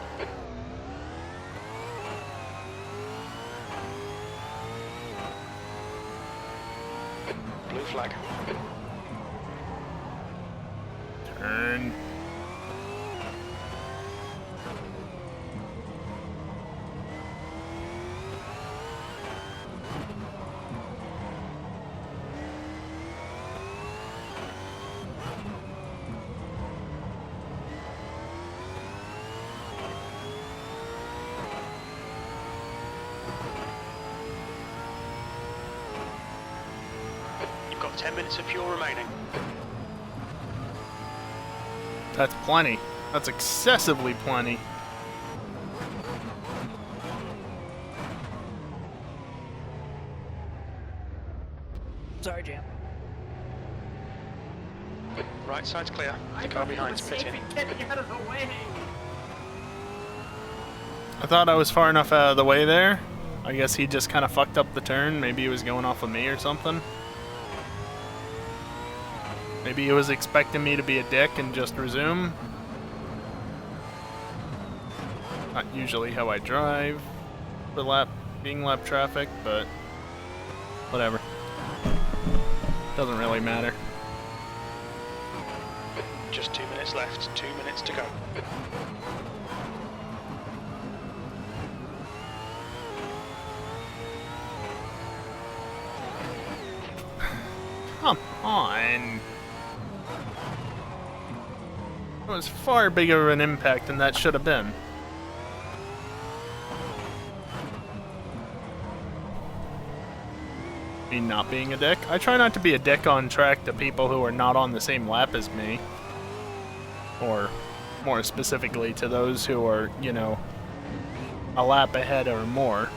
Blue flag. Turn. 10 minutes of fuel remaining. That's plenty. That's excessively plenty. Sorry, Jam. Right side's clear. The car behind's pitting. Get me out of the way! I thought I was far enough out of the way there. I guess he just kind of fucked up the turn. Maybe he was going off with me or something. Maybe he was expecting me to be a dick and just resume. Not usually how I drive for being lap traffic, but whatever. Doesn't really matter. Just 2 minutes left. 2 minutes to go. Come on. It was far bigger of an impact than that should have been. Me not being a dick? I try not to be a dick on track to people who are not on the same lap as me. Or, more specifically, to those who are, you know, a lap ahead or more.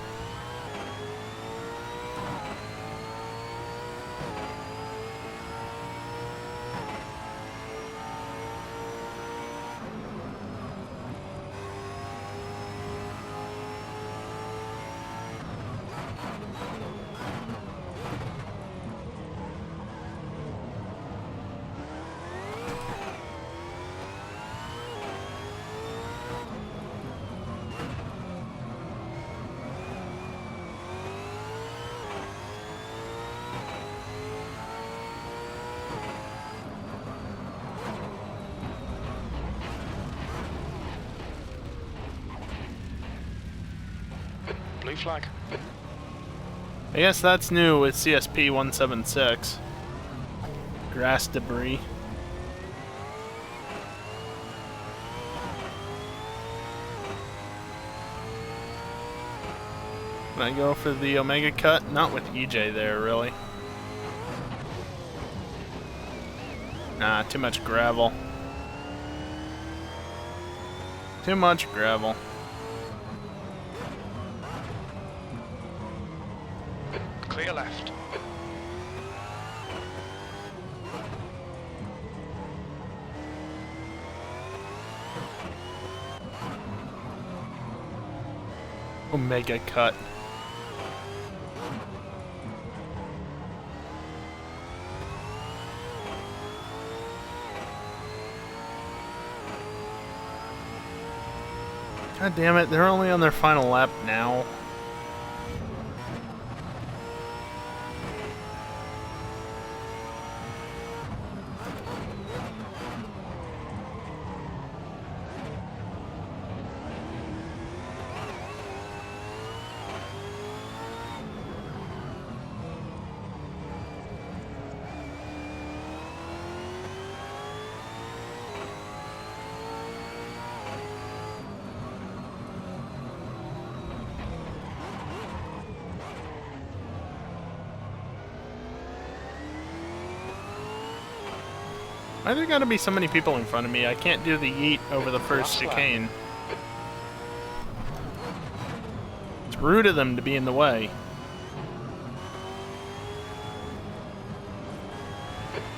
Blue flag. I guess that's new with CSP 176. Grass debris. Can I go for the Omega cut? Not with EJ there, really. Nah, too much gravel. Too much gravel. Clear left. Omega cut. God damn it, they're only on their final lap now. Why there gotta be so many people in front of me? I can't do the yeet over the first chicane. It's rude of them to be in the way.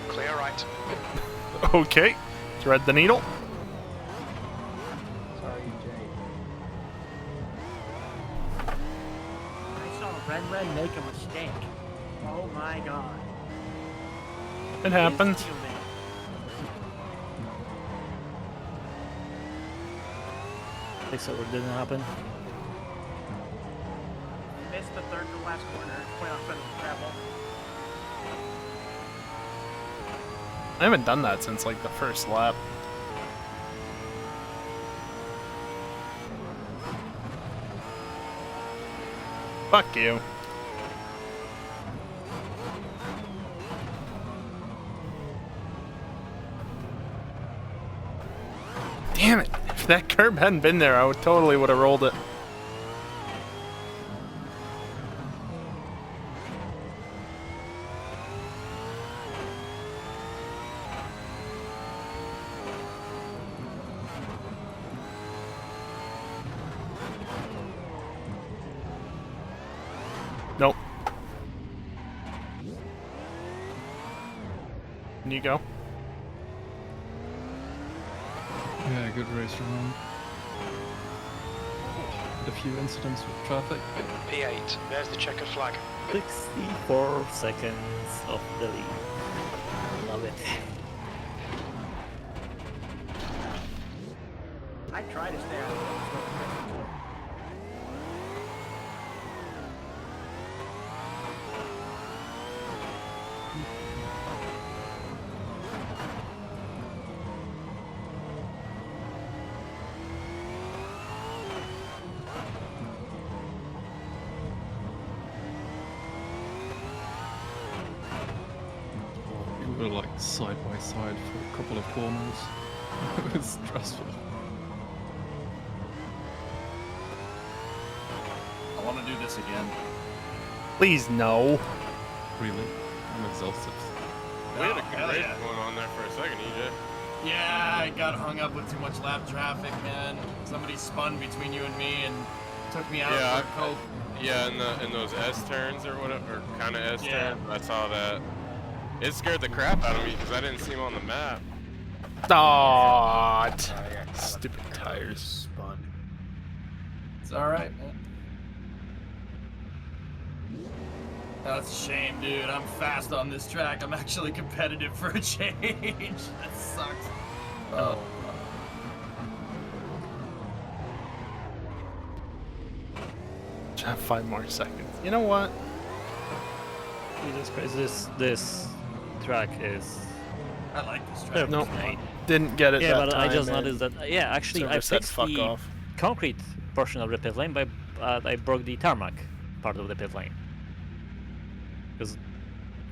Clear right. Okay, thread the needle. Sorry, Jay. I saw Red make a mistake. Oh my god. It happens. So it didn't happen. Missed the third to last corner. Went off in the gravel. I haven't done that since like the first lap. Fuck you. Damn it! If that curb hadn't been there, I totally would have rolled it. Can you go? Yeah, good race around. A few incidents with traffic. P8, there's the checkered flag. 64 seconds of the lead. Love it. I try to stay out of it. We were like side by side for a couple of corners. It was stressful. I want to do this again. Please, no. Really? I'm exhausted. We had a hell good race yeah. going on there for a second, EJ. Yeah, I got hung up with too much lap traffic, man. Somebody spun between you and me and took me out Yeah, for a coke. Yeah, in those S turns or whatever, or kind of S turns, I saw that. It scared the crap out of me because I didn't see him on the map. Aw, stupid tires. Spun. It's alright, man. That's a shame, dude. I'm fast on this track. I'm actually competitive for a change. That sucks. Oh. Just have 5 more seconds. You know what? Jesus Christ, this track is... I like this track. Nope. Didn't get it Yeah, that but time. I just noticed that... Yeah, actually, I Server said fixed fuck the off. concrete portion of the pit lane, but I broke the tarmac part of the pit lane. Because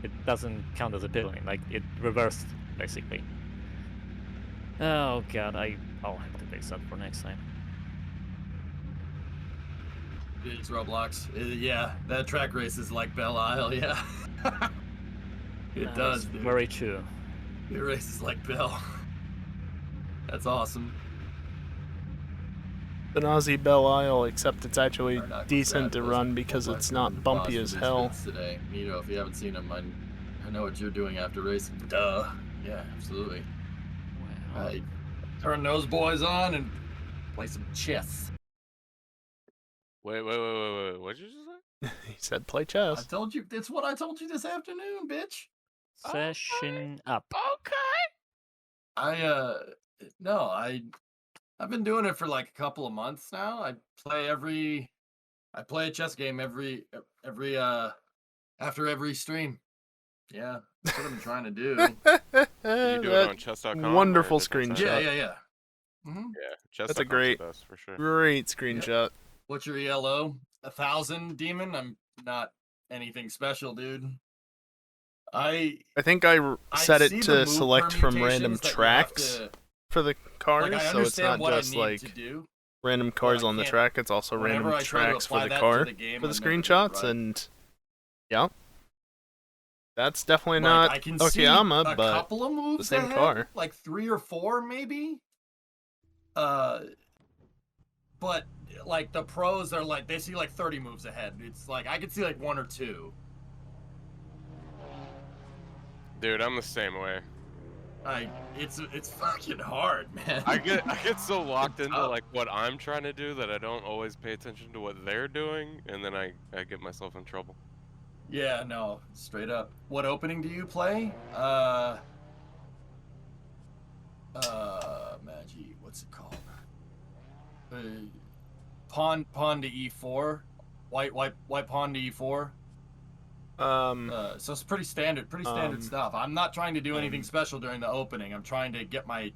it doesn't count as a pit lane, like, it reversed, basically. Oh god, I'll have to fix that for next time. It's Roblox. Yeah, that track race is like Belle Isle, yeah. It does, dude. Very true. It races like Belle. That's awesome. An Aussie Belle Isle, except it's actually decent to run because it's not bumpy as hell. Today, Nito, if you haven't seen them, I know what you're doing after racing. Duh. Yeah, absolutely. Wow. Right. Turn those boys on and play some chess. Wait, what'd you just say? He said play I chess. told you, it's what I told you this afternoon, bitch. Session up. Okay. I've been doing it for like a couple of months now. I play a chess game every after every stream. Yeah, that's what I've been trying to do. You do it on chess.com? Wonderful or different screenshot. site? Yeah. Mm-hmm. Yeah, chess.com's That's a great, the best for sure. great screenshot. What's your ELO? 1,000, Demon? I'm not anything special, dude. I think I set it to select from random tracks for the cars, like, so it's not just like random cars on the track, it's also random tracks for the car for the screenshots, and yeah. That's definitely not I can Okayama, see a but couple of moves the same ahead, car. like 3 or 4 maybe. But like the pros are like, they see like 30 moves ahead. It's like I could see like 1 or 2. Dude, I'm the same way. It's fucking hard, man. I get so locked into like what I'm trying to do that I don't always pay attention to what they're doing, and then I get myself in trouble. Yeah, no, straight up. What opening do you play? Magi, what's it called? Pawn to E4, white pawn to E4. So it's pretty standard stuff. I'm not trying to do anything special during the opening. I'm trying to get my.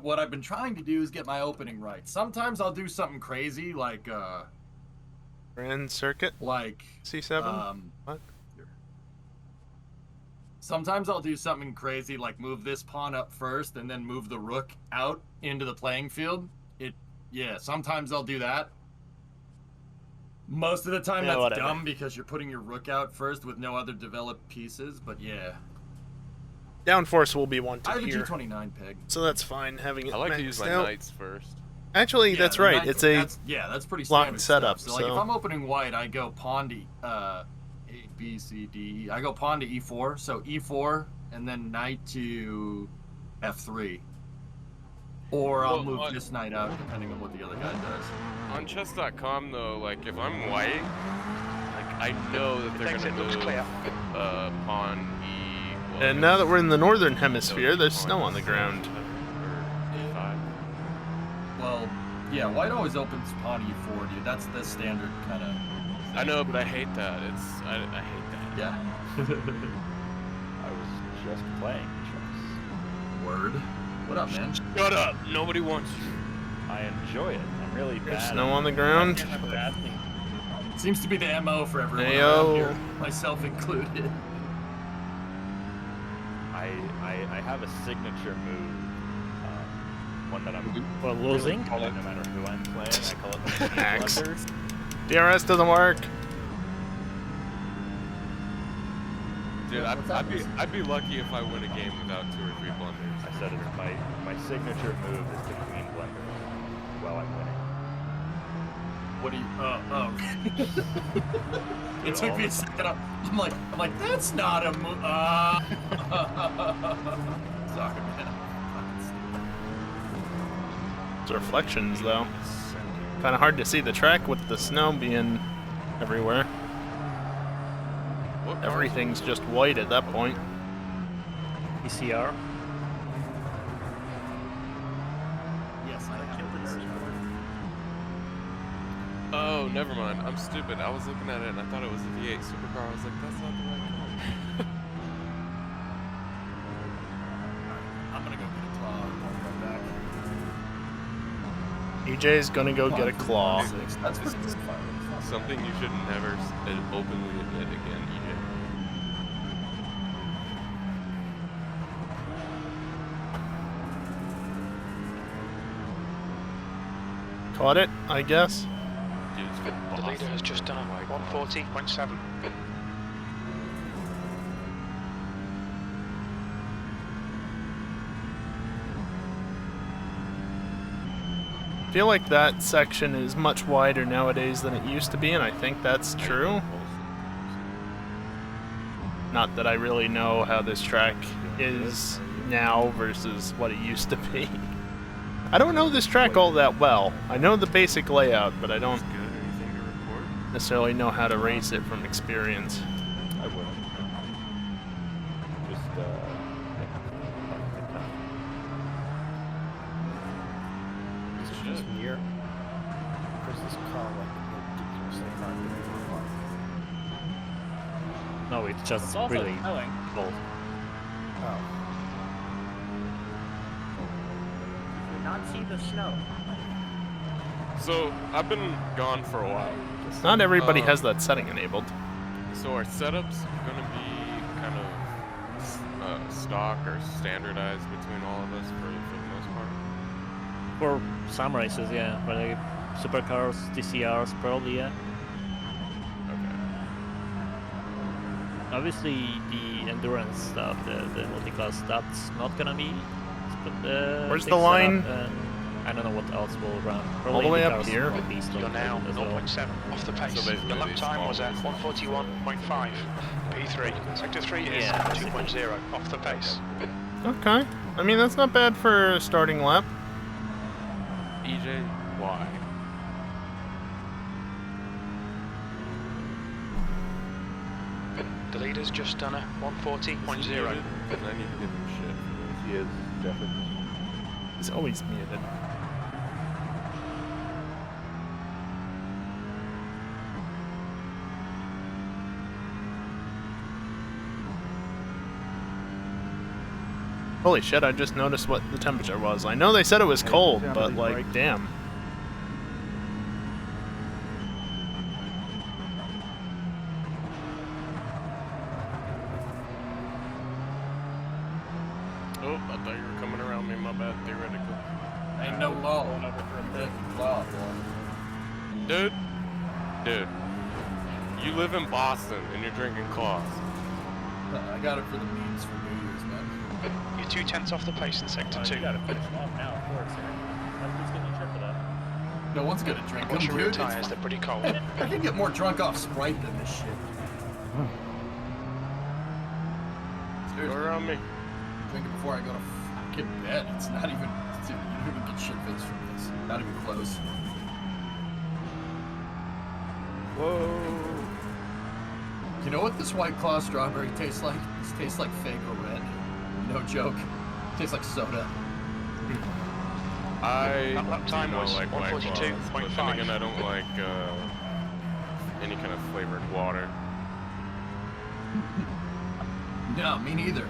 What I've been trying to do is get my opening right. Sometimes I'll do something crazy like Grand Circuit? Like C7? What? Sometimes I'll do something crazy like move this pawn up first and then move the rook out into the playing field. Yeah, sometimes I'll do that. Most of the time that's whatever. dumb because you're putting your rook out first with no other developed pieces, but yeah. Downforce will be one to I have a here. G29 peg. So that's fine having it I like to maxed use my out. knights first. Actually, Yeah, that's the right. knight- It's a that's pretty locked standard setup. stuff. So like if I'm opening white, I go pawn to A, B, C, D, E. I go pawn to E4. So E4, and then night to F3. Or I'll move this night out, depending on what the other guy does. On chess.com, though, like, if I'm white, like, I know that they're gonna move pawn E. And now that we're in the northern hemisphere, there's snow on the ground. Well, yeah, white always opens pawn E4, dude. That's the standard kind of. I know, but I hate that. I hate that. Yeah. I was just playing chess. Word. What up, man? Shut up! Nobody wants you. I enjoy it. I'm really There's bad. snow on the ground. Seems to be the MO for everyone Ayo. around here, myself included. I have a signature move. One that I'm for losing. Call it no matter who I'm playing. I call it the Axe. blunder. DRS doesn't work. Dude, I'd be lucky if I win a game without 2 or 3 blunders. I said it. My signature move is the queen blunder while I'm winning. What do you? It took me a second. I'm like, that's not a move. Sorry, man. It's reflections, though. Kind of hard to see the track with the snow being everywhere. Everything's just white at that point. ECR. Yes, I have this. Oh, never mind. I'm stupid. I was looking at it and I thought it was a V8 supercar. I was like, that's not the right car. I'm gonna go get a claw. I'll come back. EJ's gonna go get a claw. That's pretty good. Something you should never openly admit again, EJ. Caught it, I guess. The leader has just done a 140.7. I feel like that section is much wider nowadays than it used to be, and I think that's true. Not that I really know how this track is now versus what it used to be. I don't know this track all that well. I know the basic layout, but I don't necessarily know how to race it from experience. I will. Just Is it near? Or is this car like ridiculously hard to move apart? No, it's just It's also really snowing. cold. Oh. Do not see the snow. So, I've been gone for a while. Not everybody has that setting enabled. So our setup's gonna be kind of stock or standardized between all of us for the most part. For some races, yeah. For the supercars, DCRs, probably, yeah. Okay. Obviously, the endurance stuff, the multi-class, that's not gonna be. Where's the line? I don't know what else will run. All the way up cars here? will be still You're now as well. 0.7 off the pace. So basically Your lap these time was small at 141.5. P3. Sector 3 is Yeah, 2.0 off the pace. Okay. I mean, that's not bad for a starting lap. EJ, why? The leader's just done a 140.0. And I need to give him shit. he is definitely. He's always muted. Holy shit, I just noticed what the temperature was. I know they said it was cold, but like, damn. Oh, I thought you were coming around me, my bad, theoretically. Ain't no law. Law, Dude, you live in Boston and you're drinking claws. I got it for the memes for New Year's, man. You're 2/10 off the pace in Sector 2. You gotta finish them off now, of course. Everybody's getting a trip for that. No one's gonna drink Watch them, your rear dude. tyres, they're pretty cold. I can get more drunk off Sprite than this shit. seriously. Go around me. Drink it before I go to fucking bed. It's not even. Dude, you don't even get shit faced from this. Not even close. Whoa. You know what this White Claw strawberry tastes like? This tastes like Faygo Red. No joke. It tastes like soda. I time do not was like White Claws, but then 142.5. again, I don't like any kind of flavored water. No, me neither.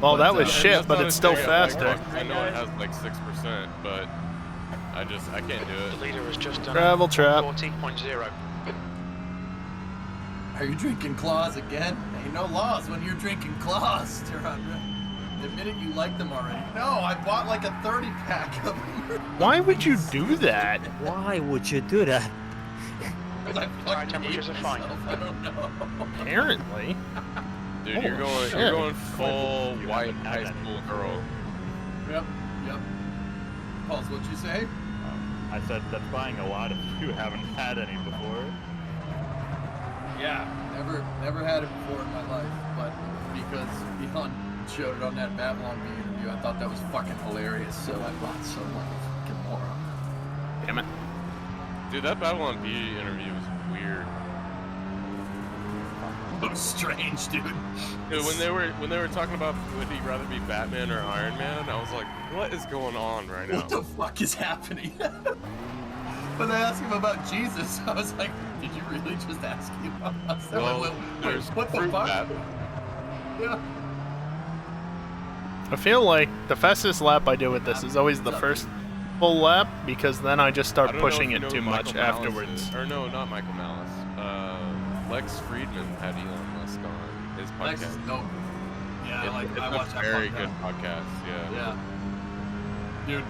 Well, that was And shit, that's but not it's a still dig at White faster. Claw, 'cause I know it has like 6%, but I can't do it. The leader has just done Travel trap. 40.0. Are you drinking claws again? Ain't no laws when you're drinking claws, Tyrandra. Admit it, you like them already. No, I bought like a 30-pack of them. Why would you do that? Why would you do that? Tire temperatures are fine. I don't know. Apparently. Dude, you're Holy going shit. full white high school girl. Yep. Pulse, what'd you say? I said that's buying a lot if you haven't had any before. Yeah, never had it before in my life, but because Elon showed it on that Babylon Bee interview, I thought that was fucking hilarious, so I bought some like a fucking moron. Damn it. Dude, that Babylon B interview was weird. It was strange, dude. Dude, when they were talking about would he rather be Batman or Iron Man, I was like, what is going on right now? What the fuck is happening? When they asked him about Jesus, I was like, did you really just ask him about us? Well, Wait, there's what the fruit fuck? bat. Yeah. I feel like the fastest lap I do with this is always the first full lap, because then I just I start don't know pushing if you it know too who much Michael Malice afterwards. is. Or no, not Michael Malice. Lex Friedman had Elon Musk on his Lex podcast. is dope. Yeah, It's I watched a that very podcast. good podcast. Yeah. Yeah. Dude,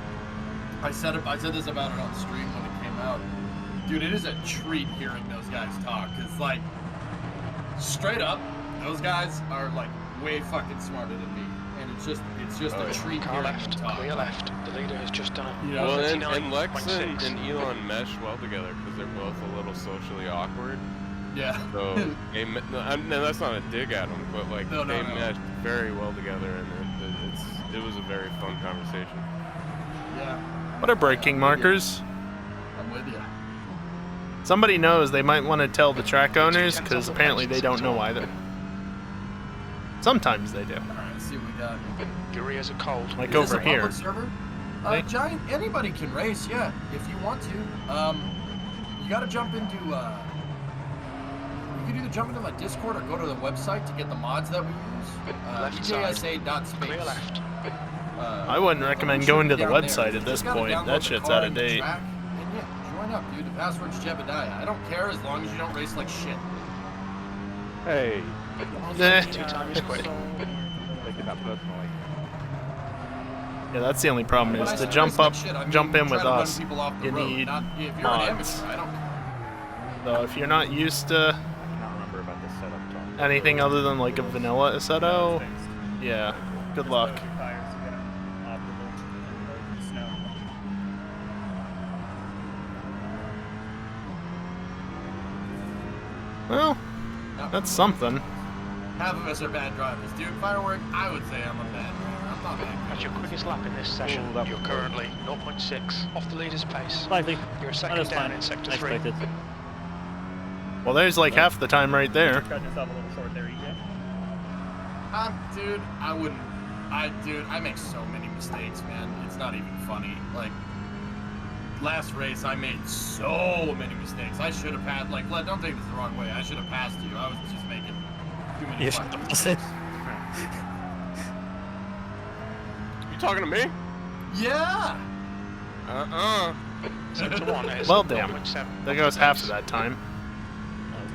I said this about it on stream when it came out. Dude, it is a treat hearing those guys talk, cause like, straight up, those guys are like way fucking smarter than me, and it's just a treat Car hearing left, them talk. clear left. The leader has just done You know, Well, and Lex 39.6. and Elon mesh well together because they're both a little socially awkward. Yeah. So no, that's not a dig at them, but like No, they no. mesh very well together, and it was a very fun conversation. Yeah. What are braking markers? I'm with you. Somebody knows, they might want to tell the track owners, because apparently they don't know either. Sometimes they do. Alright, let's see what we got. Your ears are cold. Like Is this over a here. public server? Hey. Giant, anybody can race, yeah, if you want to. You gotta jump into, you can either jump into my Discord or go to the website to get the mods that we use. Left side. EJSA.space. Clear left. I wouldn't recommend going to the down there. website at You this just gotta point. download That the shit's car out of and the date. track, and yeah, join up, dude. The password's Jebediah. I don't care as long as you don't race like shit. Hey. Eh. 2 times quick. Take it not personally. Yeah, that's the only problem When is I to say jump race like up, shit, I mean jump in try with to run us. people off the You road, need not, if you're an mods. amateur, I don't care. So if you're not used to I cannot remember about this setup talk. anything other than like a vanilla Assetto, yeah, good luck. Well, that's something. Half of us are bad drivers, dude. Firework, I would say I'm a bad driver. I'm not that At your quickest lap in this session, Oh, that you're was currently 0.6 off the leader's pace. Slightly. You're a That second is down fine. in sector I 3. expected. Well, there's like half the time right there. Cut yourself a little short there, EJ. Dude, I wouldn't. I make so many mistakes, man. It's not even funny. Like, last race, I made so many mistakes. I should have passed. Like, don't take this the wrong way. I should have passed you. I was just making too many You fucking should mistakes. You talking to me? Yeah. Sector 1 is Well, damn. 0.7 There off goes the half pace. of that time.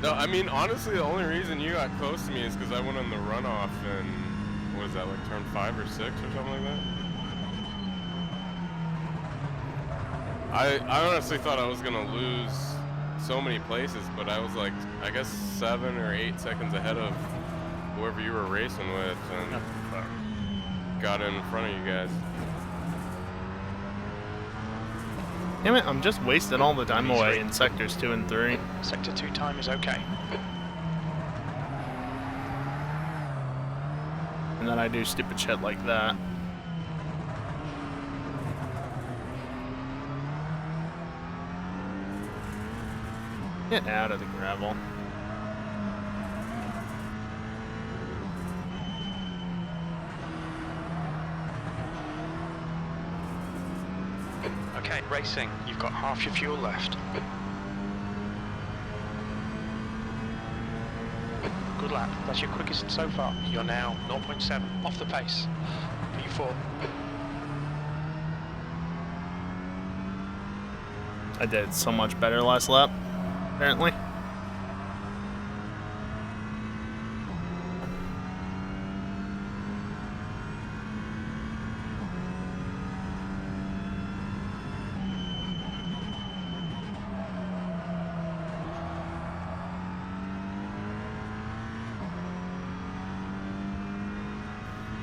No, I mean honestly, the only reason you got close to me is because I went on the runoff in what is that, like turn 5 or 6 or something like that. I honestly thought I was gonna lose so many places, but I was like, I guess 7 or 8 seconds ahead of whoever you were racing with, and got in front of you guys. Damn it, I'm just wasting all the time away in sectors 2 and 3. Sector 2 time is okay. And then I do stupid shit like that. Get out of the gravel. Okay, racing. You've got half your fuel left. Good lap. That's your quickest so far. You're now 0.7 off the pace. V4. I did so much better last lap, apparently.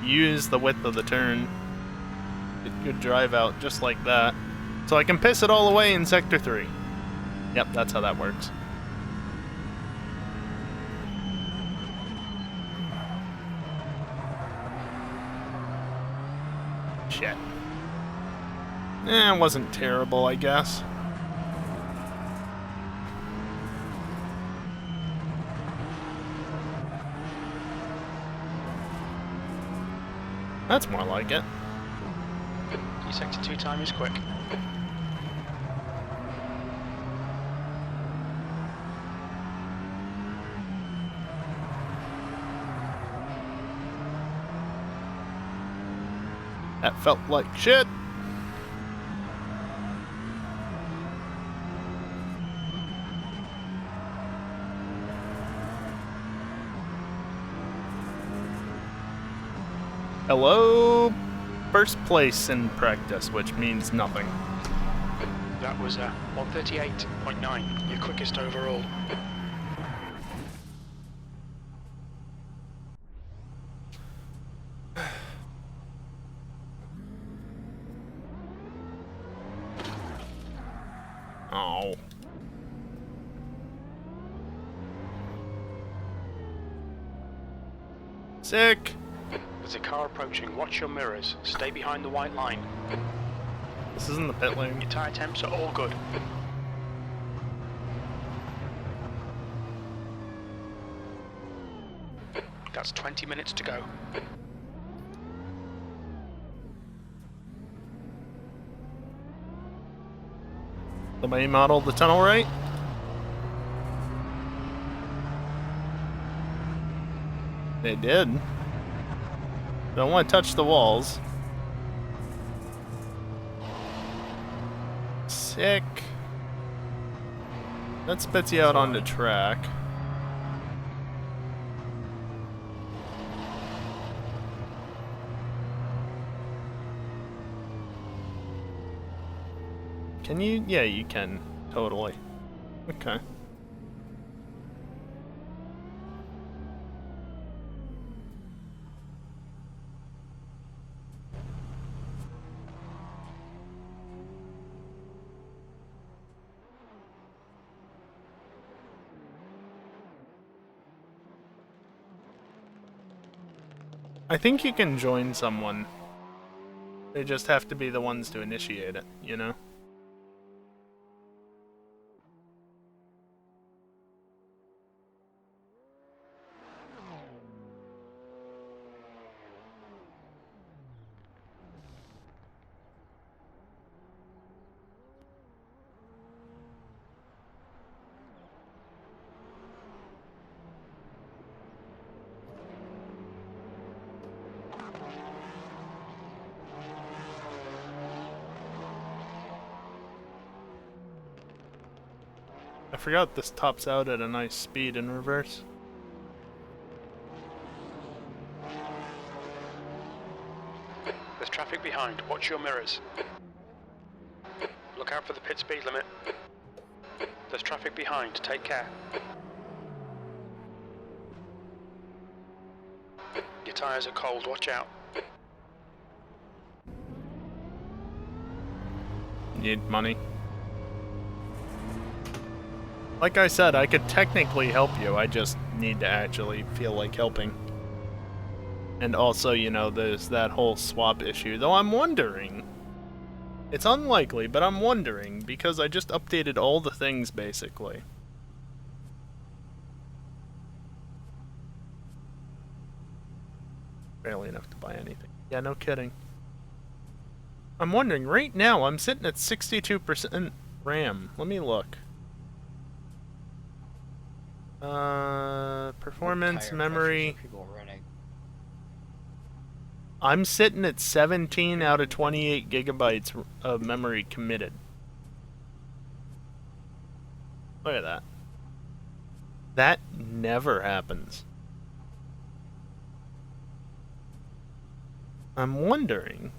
Use the width of the turn. Good drive out just like that. So I can piss it all away in Sector 3. Yep, that's how that works. Shit. It wasn't terrible, I guess. That's more like it. Your Sector 2 time is quick. That felt like shit. Hello, first place in practice, which means nothing. That was 138.9, your quickest overall. Oh. Sick. There's a car approaching. Watch your mirrors. Stay behind the white line. This isn't the pit lane. Your tyre temps are all good. That's 20 minutes to go. Somebody modeled the tunnel right? They did. Don't want to touch the walls. Sick. That spits you out onto track. Can you? Yeah, you can. Totally. Okay. I think you can join someone. They just have to be the ones to initiate it, you know? I forgot this tops out at a nice speed in reverse. There's traffic behind. Watch your mirrors. Look out for the pit speed limit. There's traffic behind. Take care. Your tyres are cold. Watch out. Need money. Like I said, I could technically help you, I just need to actually feel like helping. And also, you know, there's that whole swap issue. Though I'm wondering... It's unlikely, but I'm wondering, because I just updated all the things, basically. Barely enough to buy anything. Yeah, no kidding. I'm wondering, right now, I'm sitting at 62% RAM. Let me look. Performance, memory... I'm sitting at 17 out of 28 gigabytes of memory committed. Look at that. That never happens. I'm wondering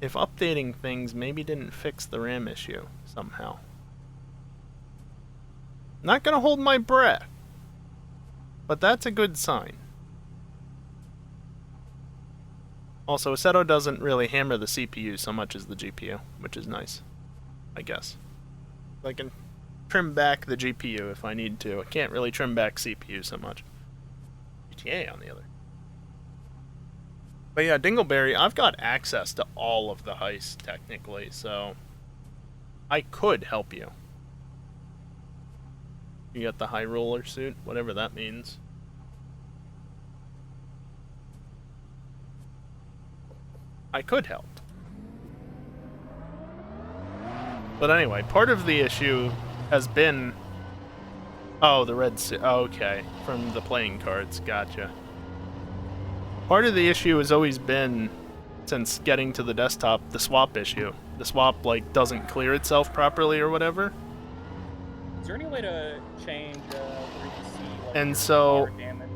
if updating things maybe didn't fix the RAM issue somehow. Not gonna hold my breath, but that's a good sign. Also, Assetto doesn't really hammer the CPU so much as the GPU, which is nice, I guess. I can trim back the GPU if I need to. I can't really trim back CPU so much. GTA, on the other. But yeah, Dingleberry, I've got access to all of the heists, technically, so I could help you. You got the High Roller suit, whatever that means. I could help. But anyway, part of the issue has been... Oh, the red suit. Oh, okay. From the playing cards. Gotcha. Part of the issue has always been, since getting to the desktop, the swap issue. The swap, like, doesn't clear itself properly or whatever. Is there any way to change where you can see, like, And your so, car damage?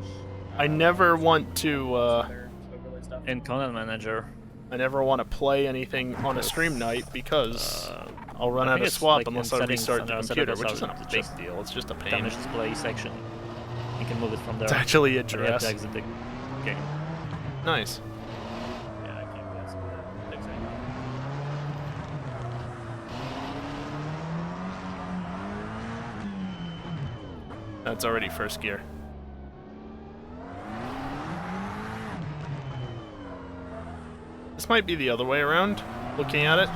I never want to, Overlay stuff? In Content Manager. I never want to play anything on a stream night because I'll run I out think of it's swap like unless in I settings restart the under computer, settings, which isn't a it's big just deal. It's just a pain. Damage display section. You can move it from there. It's actually but you have to address. exit the game. Nice. Yeah, I can't be asked to fix anything. That's already first gear. This might be the other way around, looking at it.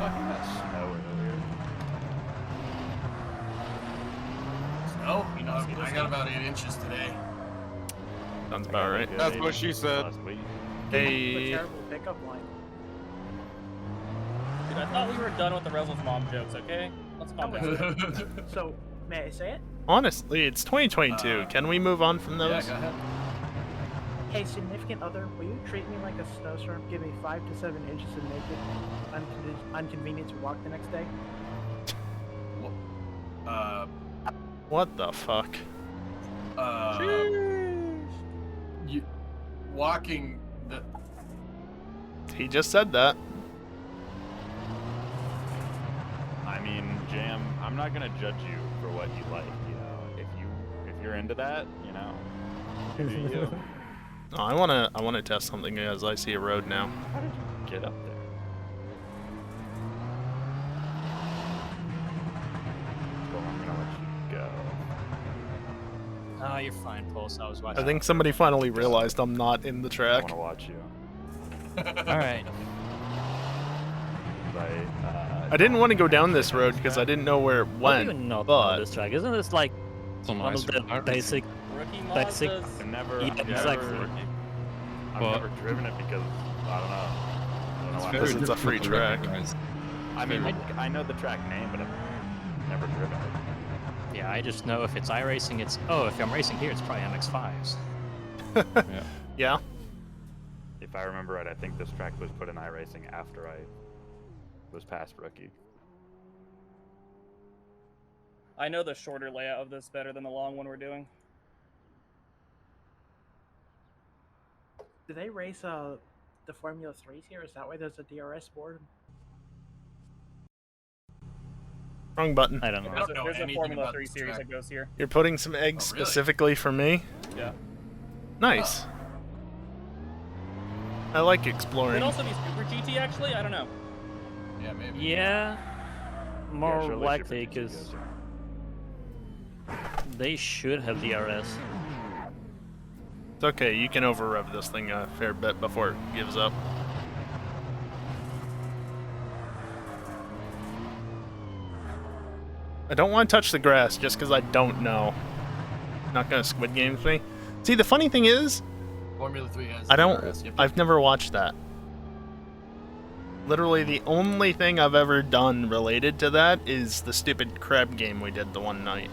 Snow? I got about 8 inches today. Sounds about right. That's what she said. Hey. Terrible pickup line. Dude, I thought we were done with the Rebels mom jokes, okay? Let's calm down. So, may I say it? Honestly, it's 2022. Can we move on from those? Yeah, go ahead. Hey, significant other, will you treat me like a snowstorm? Give me 5 to 7 inches and make it inconvenient to walk the next day? What the fuck? You walking the... He just said that. I mean, Jam, I'm not gonna judge you for what you like. You know, if you're into that, you know, do you. Oh, I wanna test something as I see a road now. How did you get up there? Well, I'm gonna let you go. Oh, you're fine, Pulse. I was watching. I think somebody finally realized I'm not in the track. I want to watch you. All right. I didn't want to go down this road because I didn't know where it How do you went, not know but... this track? Isn't this like one of the basic... basic... I've never, Yeah, I've exactly. never driven it because, I don't know. I don't know why. Because it's a free track. I mean, I know the track name, but I've never driven it. Yeah, I just know if it's iRacing, it's... Oh, if I'm racing here, it's probably MX-5s. Yeah. Yeah? If I remember right, I think this track was put in iRacing after I was past rookie. I know the shorter layout of this better than the long one we're doing. Do they race the Formula 3s here? Is that why there's a DRS board? Wrong button. I don't know. There's a Formula 3 series that goes here. You're putting some eggs Oh, really? specifically for me? Yeah. Nice. I like exploring. Could also be Super GT, actually? I don't know. Yeah, maybe. Yeah, more surely likely Super GT because goes they should have DRS. It's okay, you can over-rev this thing a fair bit before it gives up. I don't want to touch the grass just because I don't know. Not gonna Squid Games me. See, the funny thing is, Formula 3 has I don't. DRS, yep. I've never watched that. Literally, the only thing I've ever done related to that is the stupid crab game we did the one night.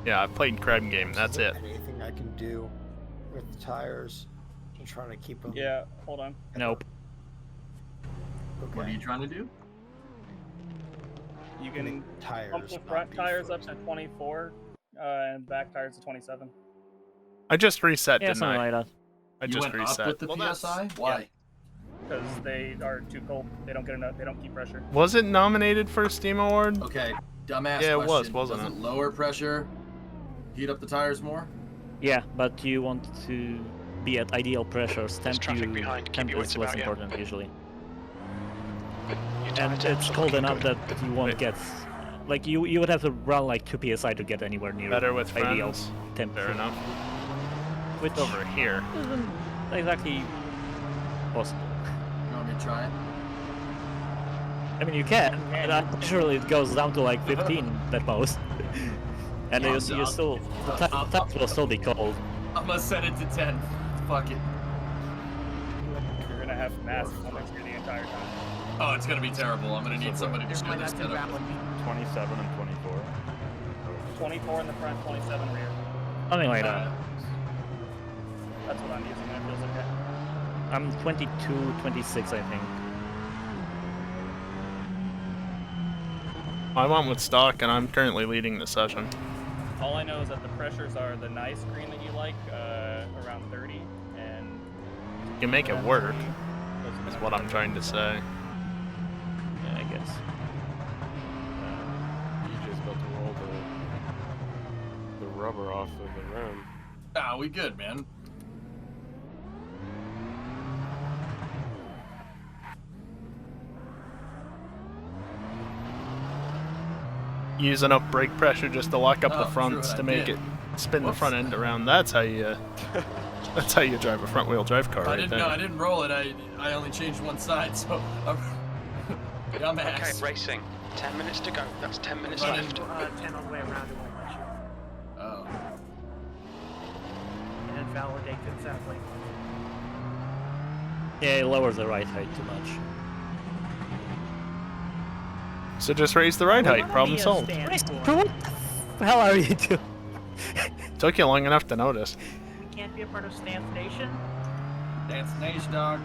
Yeah, I've played crab game. That's it. Anything I can do with the tires and trying to keep them. Yeah, hold on. Nope. Okay. What are you trying to do? You can pump tires, the not front be tires up to 24 and back tires to 27. I just reset, Yeah, didn't something I? like that. I You just went reset. up with the PSI? Why? Because they are too cold. They don't get enough. They don't keep pressure. Was it nominated for a Steam Award? Okay, dumbass Yeah, it question. was, wasn't Does it? it lower pressure? Heat up the tires more? Yeah, but you want to be at ideal pressures. Temp, traffic behind. Keep temp your is wits less about you. important usually. Your tyre And temps it's are cold looking enough good. that you won't get... Like, you would have to run like 2 PSI to get anywhere near Better with ideal friends. temp. Fair enough. Which Over here. isn't exactly possible. You want me to try it? I mean, you can, but I'm sure it goes down to like 15 at most. And Yeah, you so still... The tires will still be cold. I'm gonna set it to 10. Fuck it. You're gonna have massive limits here the entire time. Oh, it's gonna be terrible. I'm gonna need somebody to screw this shit up. 27 and 24. 24 in the front, 27 rear. Something like that. That's what I'm using, and it feels okay. I'm 22, 26, I think. I went with stock, and I'm currently leading the session. All I know is that the pressures are the nice screen that you like, around 30, and You can make it work, is what I'm trying to say. Yeah, I guess. EJ's about to roll the rubber off of the rim. Nah, we good, man. Using up brake pressure just to lock up Oh, the true, fronts I to make did. it spin Whoops. the front end around. That's how you. That's how you drive a front-wheel drive car. I Right didn't there. know. I didn't roll it. I only changed one side, so I'm dumbass. Okay, racing. 10 minutes to go. That's 10 minutes But left. 10 all the way around, it won't let you. Oh. And invalidate it, sadly. Yeah, it lowers the ride height too much. So just raise the ride height. Problem solved. What the hell are you doing? Took you long enough to notice. You can't be a part of Stance Nation. Dance Nation, dog.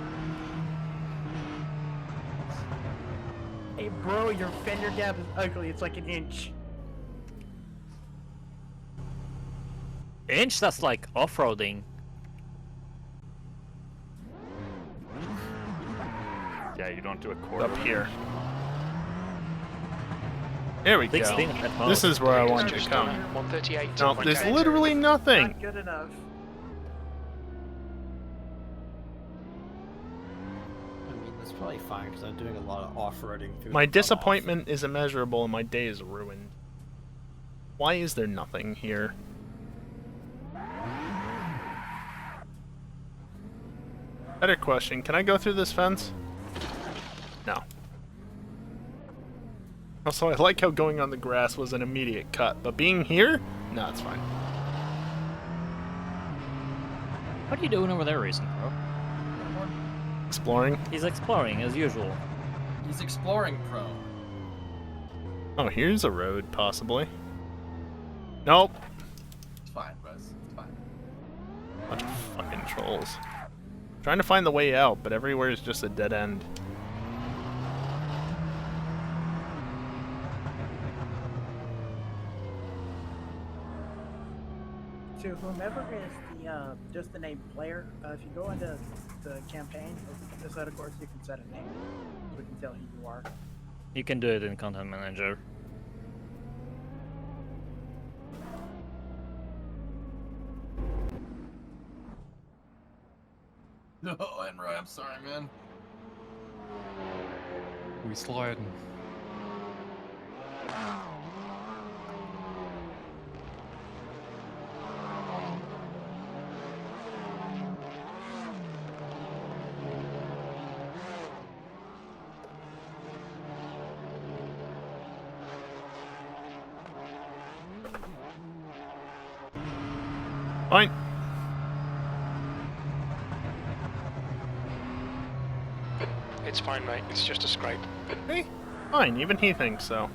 Hey, bro, your fender gap is ugly. It's like an inch. Inch? That's like off-roading. Yeah, you don't do a quarter. Up here. Here we go. 16 at most. This is where I wanted to Just come. 138. No, there's literally nothing. Not good enough. I mean, that's probably fine because I'm doing a lot of off-roading through My the runoff. disappointment is immeasurable and my day is ruined. Why is there nothing here? Better question, can I go through this fence? No. Also, I like how going on the grass was an immediate cut, but being here? No, it's fine. What are you doing over there racing, bro? Exploring? He's exploring, as usual. He's exploring pro. Oh, here's a road, possibly. Nope. It's fine, Buzz. It's fine. Bunch of fucking trolls. Trying to find the way out, but everywhere is just a dead end. To whomever is the just the named player, if you go into the campaign, this side of course you can set a name, so we can tell who you are. You can do it in Content Manager. No, Enroy, I'm sorry, man. We sliding. Fine. It's fine, mate. It's just a scrape. Hey, fine. Even he thinks so.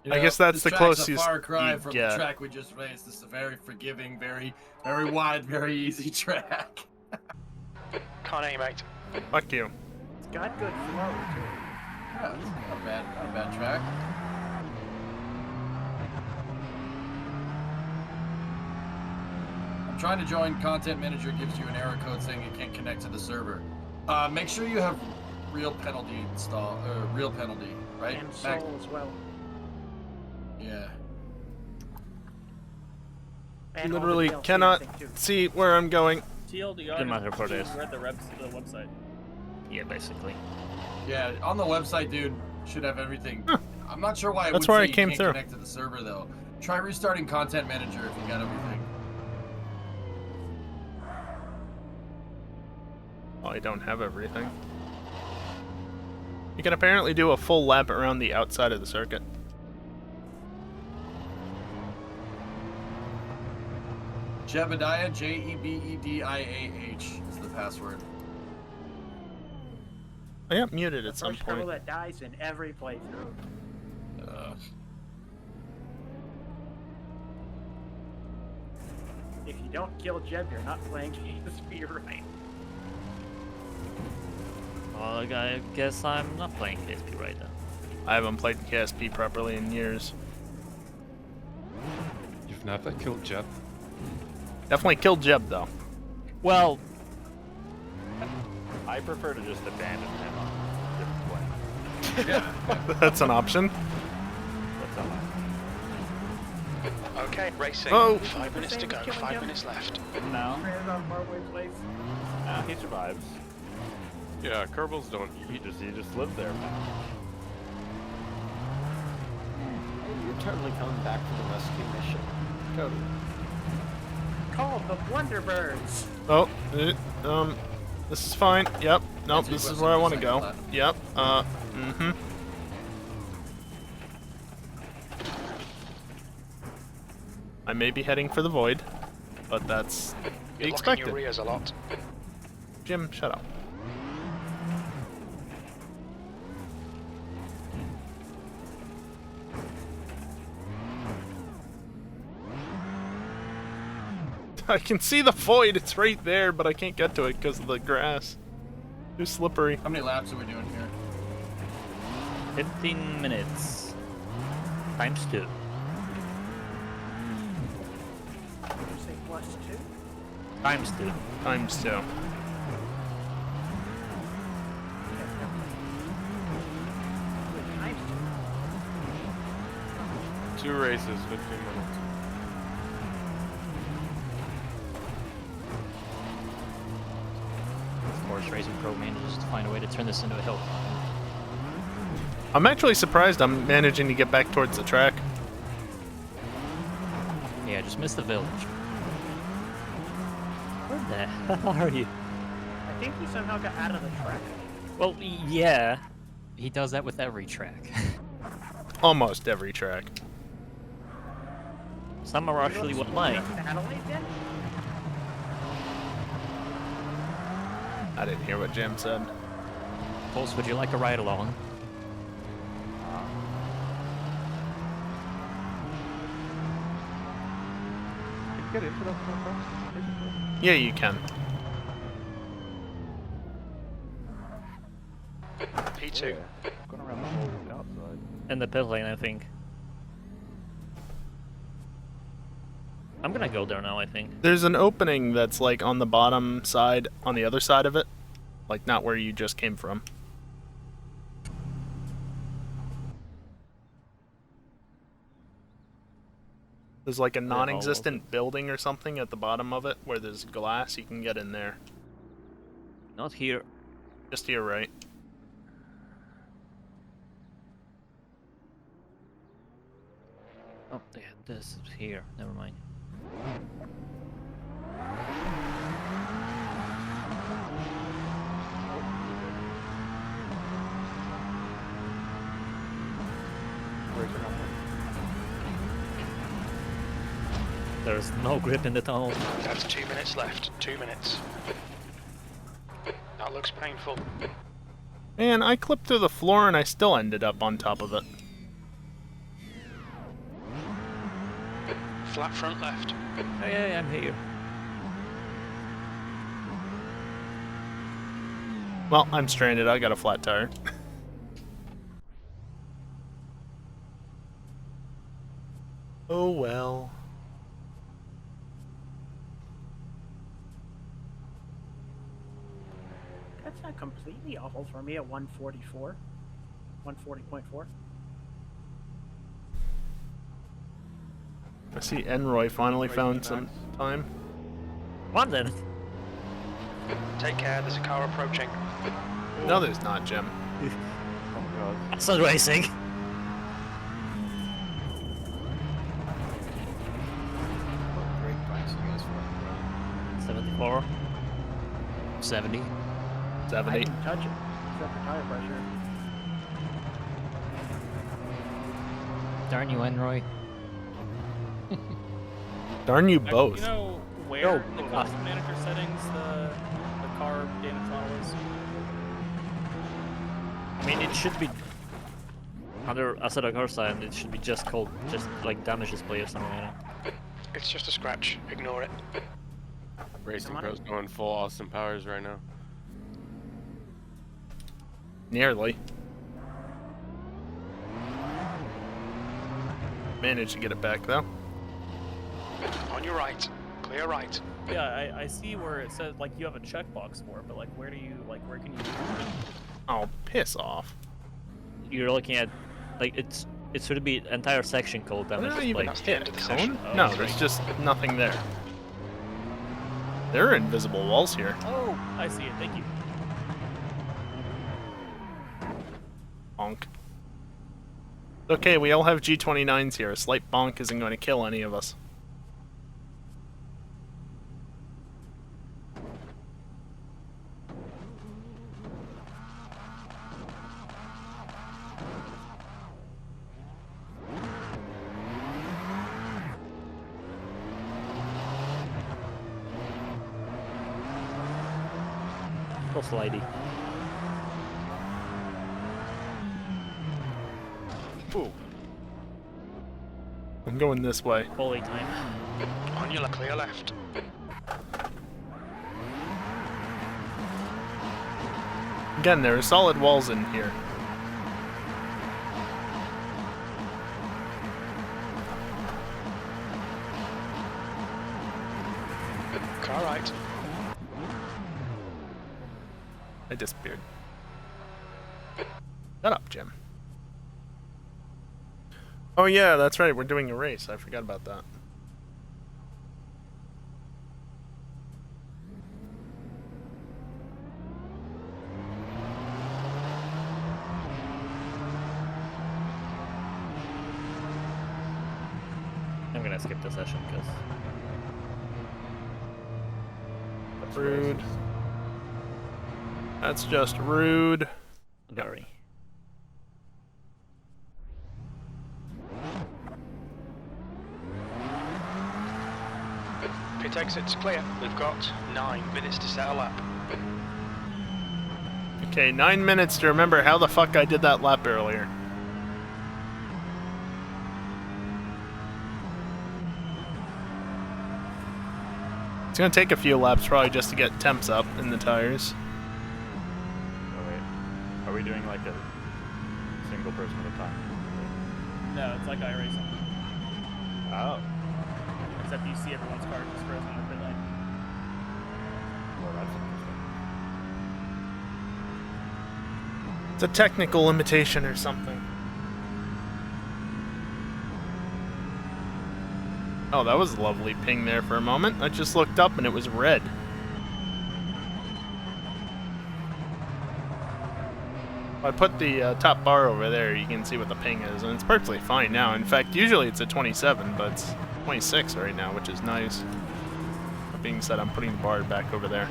I guess that's the closest This track's a far cry you from get. the track we just raced. This is a very forgiving, very wide, very easy track. Can't aim, mate. Fuck you. It's got good flow too. Yeah, it's not a bad track. I'm trying to join. Content Manager gives you an error code saying it can't connect to the server. Make sure you have real penalty real penalty, right? And soul as well. Yeah. And all the Literally DLC, I cannot think, too. see where I'm going. TLDR, Didn't matter for this. we're at the website. Yeah, basically. Yeah, on the website, dude, should have everything. Huh. I'm not sure why it That's would where say I you came can't through. connect to the server though. Try restarting Content Manager if you got everything. Oh, I don't have everything. You can apparently do a full lap around the outside of the circuit. Jebediah, Jebediah is the password. I got muted The at some first girl point. that dies in every playthrough. If you don't kill Jeb, you're not playing KSP right. Well, I guess I'm not playing KSP right now. I haven't played KSP properly in years. You've never killed Jeb? Definitely killed Jeb though. Well, I prefer to just abandon him on a different way. That's an option. That's all Okay, racing. Oh. 5 minutes to go. 5 minutes left. No. Stranded on Marway Place. He survives. Yeah, Kerbals don't eat. He just lives there, man. You're totally coming back for the rescue mission. Totally. Called the Blunderbirds. Oh, this is fine. Yep. Nope, this is where I want to go. Yep. I may be heading for the void, but that's You're locking expected. your rears a lot. Jim, shut up. I can see the void, it's right there, but I can't get to it because of the grass. Too slippery. How many laps are we doing here? 15 minutes. Times 2. Did you say +2? Times 2. Times 2. Times 2 races, 15 minutes. Force Racing Pro manages to find a way to turn this into a hill climb. I'm actually surprised I'm managing to get back towards the track. Yeah, just missed the village. Where the hell are you? I think he somehow got out of the track. Well, yeah. He does that with every track. Almost every track. Some are actually what mine. Adelaide then? I didn't hear what Jim said. Pulse, would you like a ride along? Get into the front. Yeah, you can. P2. Going around the whole outside. In the pit lane, I think. I'm gonna go there now, I think. There's an opening that's like on the bottom side, on the other side of it. Like not where you just came from. There's like a non-existent building or something at the bottom of it where there's glass. You can get in there. Not here. Just to your right. Oh, they had this here. Never mind. There's no grip in the tunnel. That's 2 minutes left. 2 minutes. That looks painful. Man, I clipped through the floor and I still ended up on top of it. Flat front left. Hey, I'm here. Well, I'm stranded. I got a flat tire. Oh well. That's not completely awful for me at 144. 140.4. I see Enroy finally found some time. London. Take care, there's a car approaching. No, there's not, Jim. That's not racing. What brake price you guys for? 74. 70. I 70. didn't touch it, except for tire pressure. Darn you, Enroy. Darn you Actually, both. You know where in the custom manager settings the car damage model is? I mean, it should be under asset of car side. It should be just called like damage display or something. You know? It's just a scratch. Ignore it. Racing Pro's going full Austin Powers right now. Nearly. Managed to get it back though. On your right. Clear right. Yeah, I see where it says like you have a checkbox for it, but like where can you use it? Oh, piss off. You're looking at like it should be entire section called damage Did I display. even hit a cone? Oh, No, that's there's right. just nothing there. There are invisible walls here. Oh, I see it. Thank you. Bonk. Okay, we all have G29s here. A slight bonk isn't going to kill any of us. So slidey. Ooh. I'm going this way. Holy time. On your clear left. Again, there are solid walls in here. Car right. I disappeared. Shut up, Jim. Oh yeah, that's right, we're doing a race. I forgot about that. I'm gonna skip the session because Rude. That's just rude. very. Pit exit's clear. We've got 9 minutes to set a lap. Okay, 9 minutes to remember how the fuck I did that lap earlier. It's gonna take a few laps probably just to get temps up in the tires. Oh wait, are we doing like a single person at a time? No, it's like iRacing. Oh, Except you see everyone's car just frozen in the pit lane. well that's interesting. It's a technical limitation or something. Oh, that was a lovely ping there for a moment. I just looked up and it was red. I put the top bar over there, you can see what the ping is, and it's perfectly fine now. In fact, usually it's a 27, but it's 26 right now, which is nice. That being said, I'm putting the bar back over there.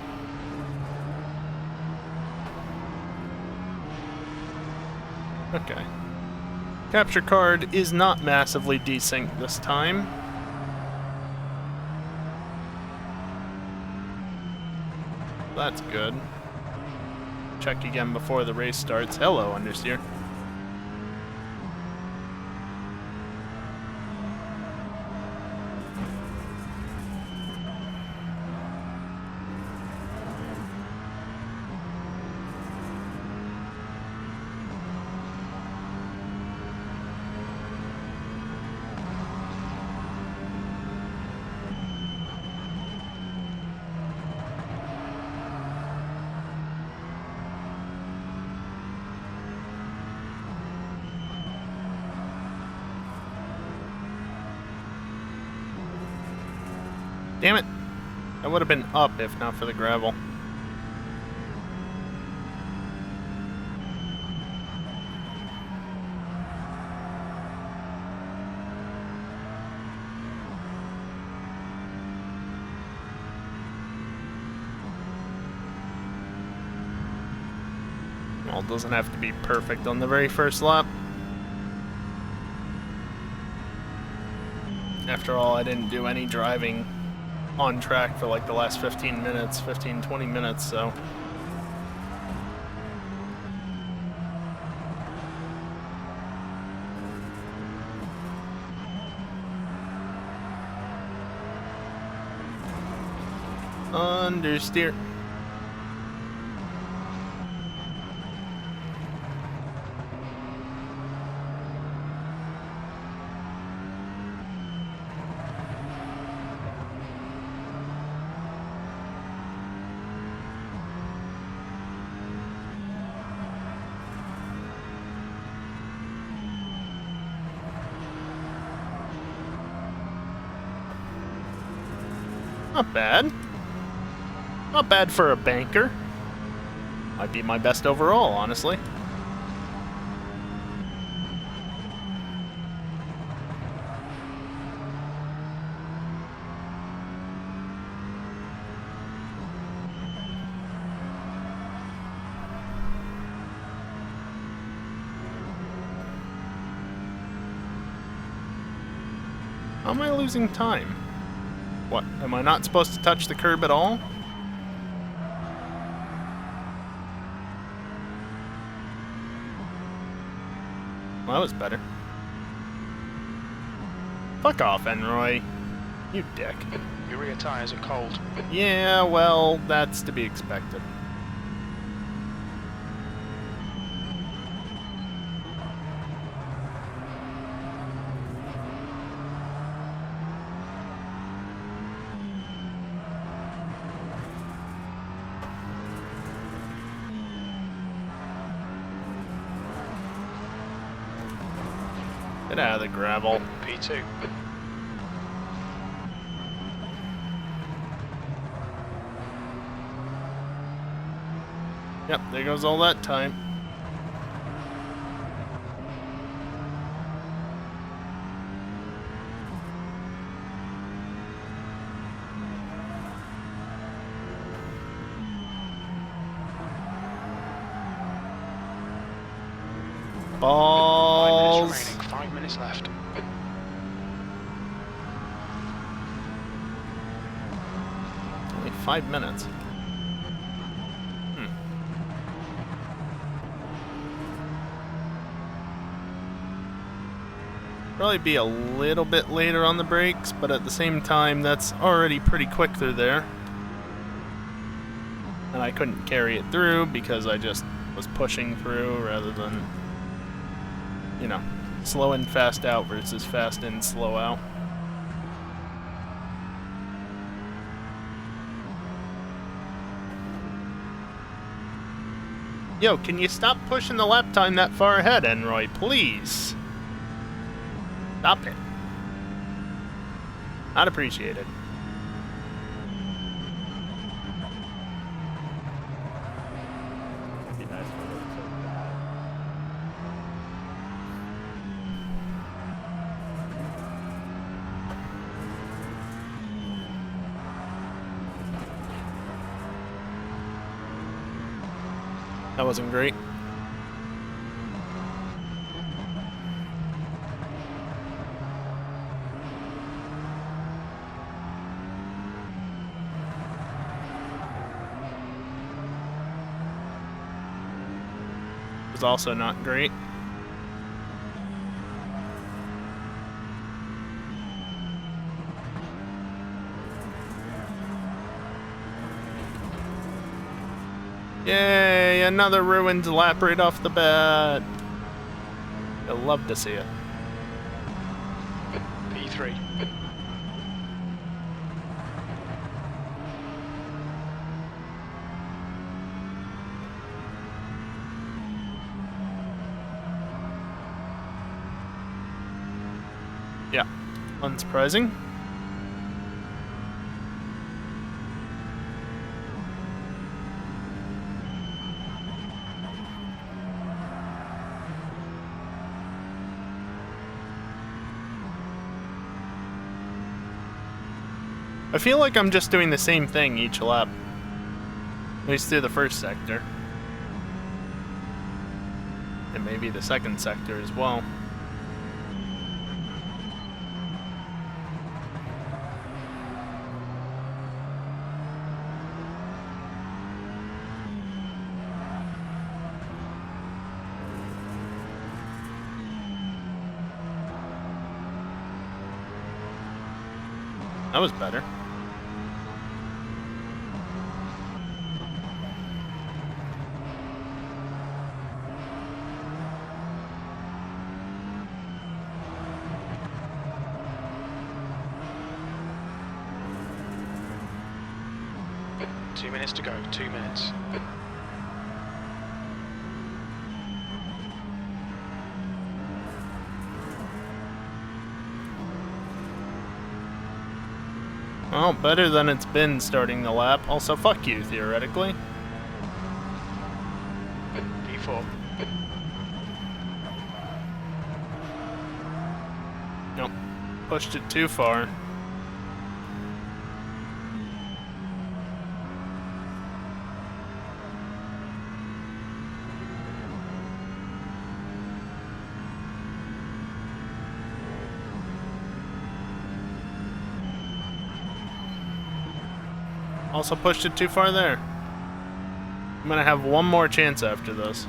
Okay. Capture card is not massively desynced this time. That's good. Check again before the race starts. Hello, Understeer. Damn it! I would have been up if not for the gravel. Well, it doesn't have to be perfect on the very first lap. After all, I didn't do any driving on track for like the last 15 minutes, 20 minutes, so. Understeer. Not bad. Not bad for a banker. Might be my best overall, honestly. How am I losing time? What, am I not supposed to touch the curb at all? Well, that was better. Fuck off, Enroy. You dick. Your rear tyres are cold. Yeah, well, that's to be expected. Get out of the gravel. P2. Yep, there goes all that time. Balls. 5 minutes remaining, 5 minutes left. Only 5 minutes. Probably be a little bit later on the brakes, but at the same time, that's already pretty quick through there. And I couldn't carry it through because I just was pushing through rather than, you know, slow in, fast out versus fast in, slow out. Yo, can you stop pushing the lap time that far ahead, Enroy, please? Stop it. Not appreciated. It'd be nice if it wasn't so bad. That wasn't great. Was also not great. Yay, another ruined lap right off the bat. You'll love to see it. P3. Yeah, unsurprising. I feel like I'm just doing the same thing each lap. At least through the first sector. And maybe the second sector as well. That was better. Two minutes to go, 2 minutes. Well, better than it's been starting the lap. Also, fuck you, theoretically. P4. Nope. Pushed it too far. Also pushed it too far there. I'm gonna have one more chance after this.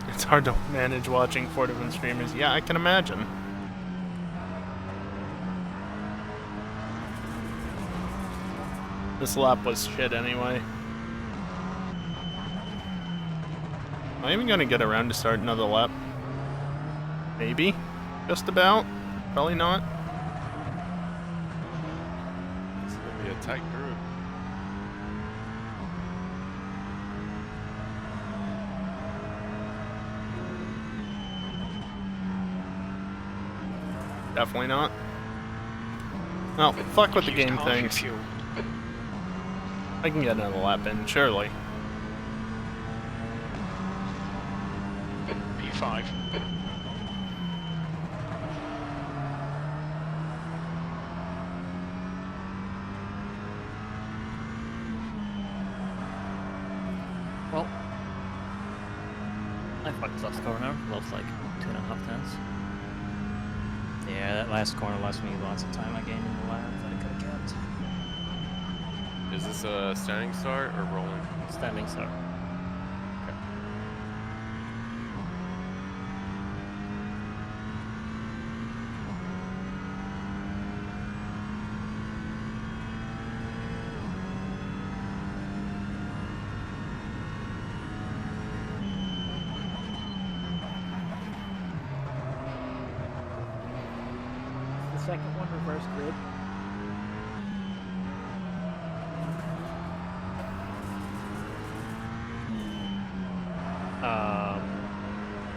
It's hard to manage watching 4 different streamers. Yeah, I can imagine. This lap was shit anyway. Am I even gonna get around to start another lap? Maybe? Just about? Probably not. It's gonna be a tight group. Definitely not. Well, fuck what the Used game half your thinks. fuel. I can get another lap in, surely. P5. Well, I fucked last corner. Lost like 2.5 tenths. Yeah, that last corner lost me lots of time I gained in the lap that I could have kept. Is this a standing start or rolling? Standing start. The second one, reverse grid.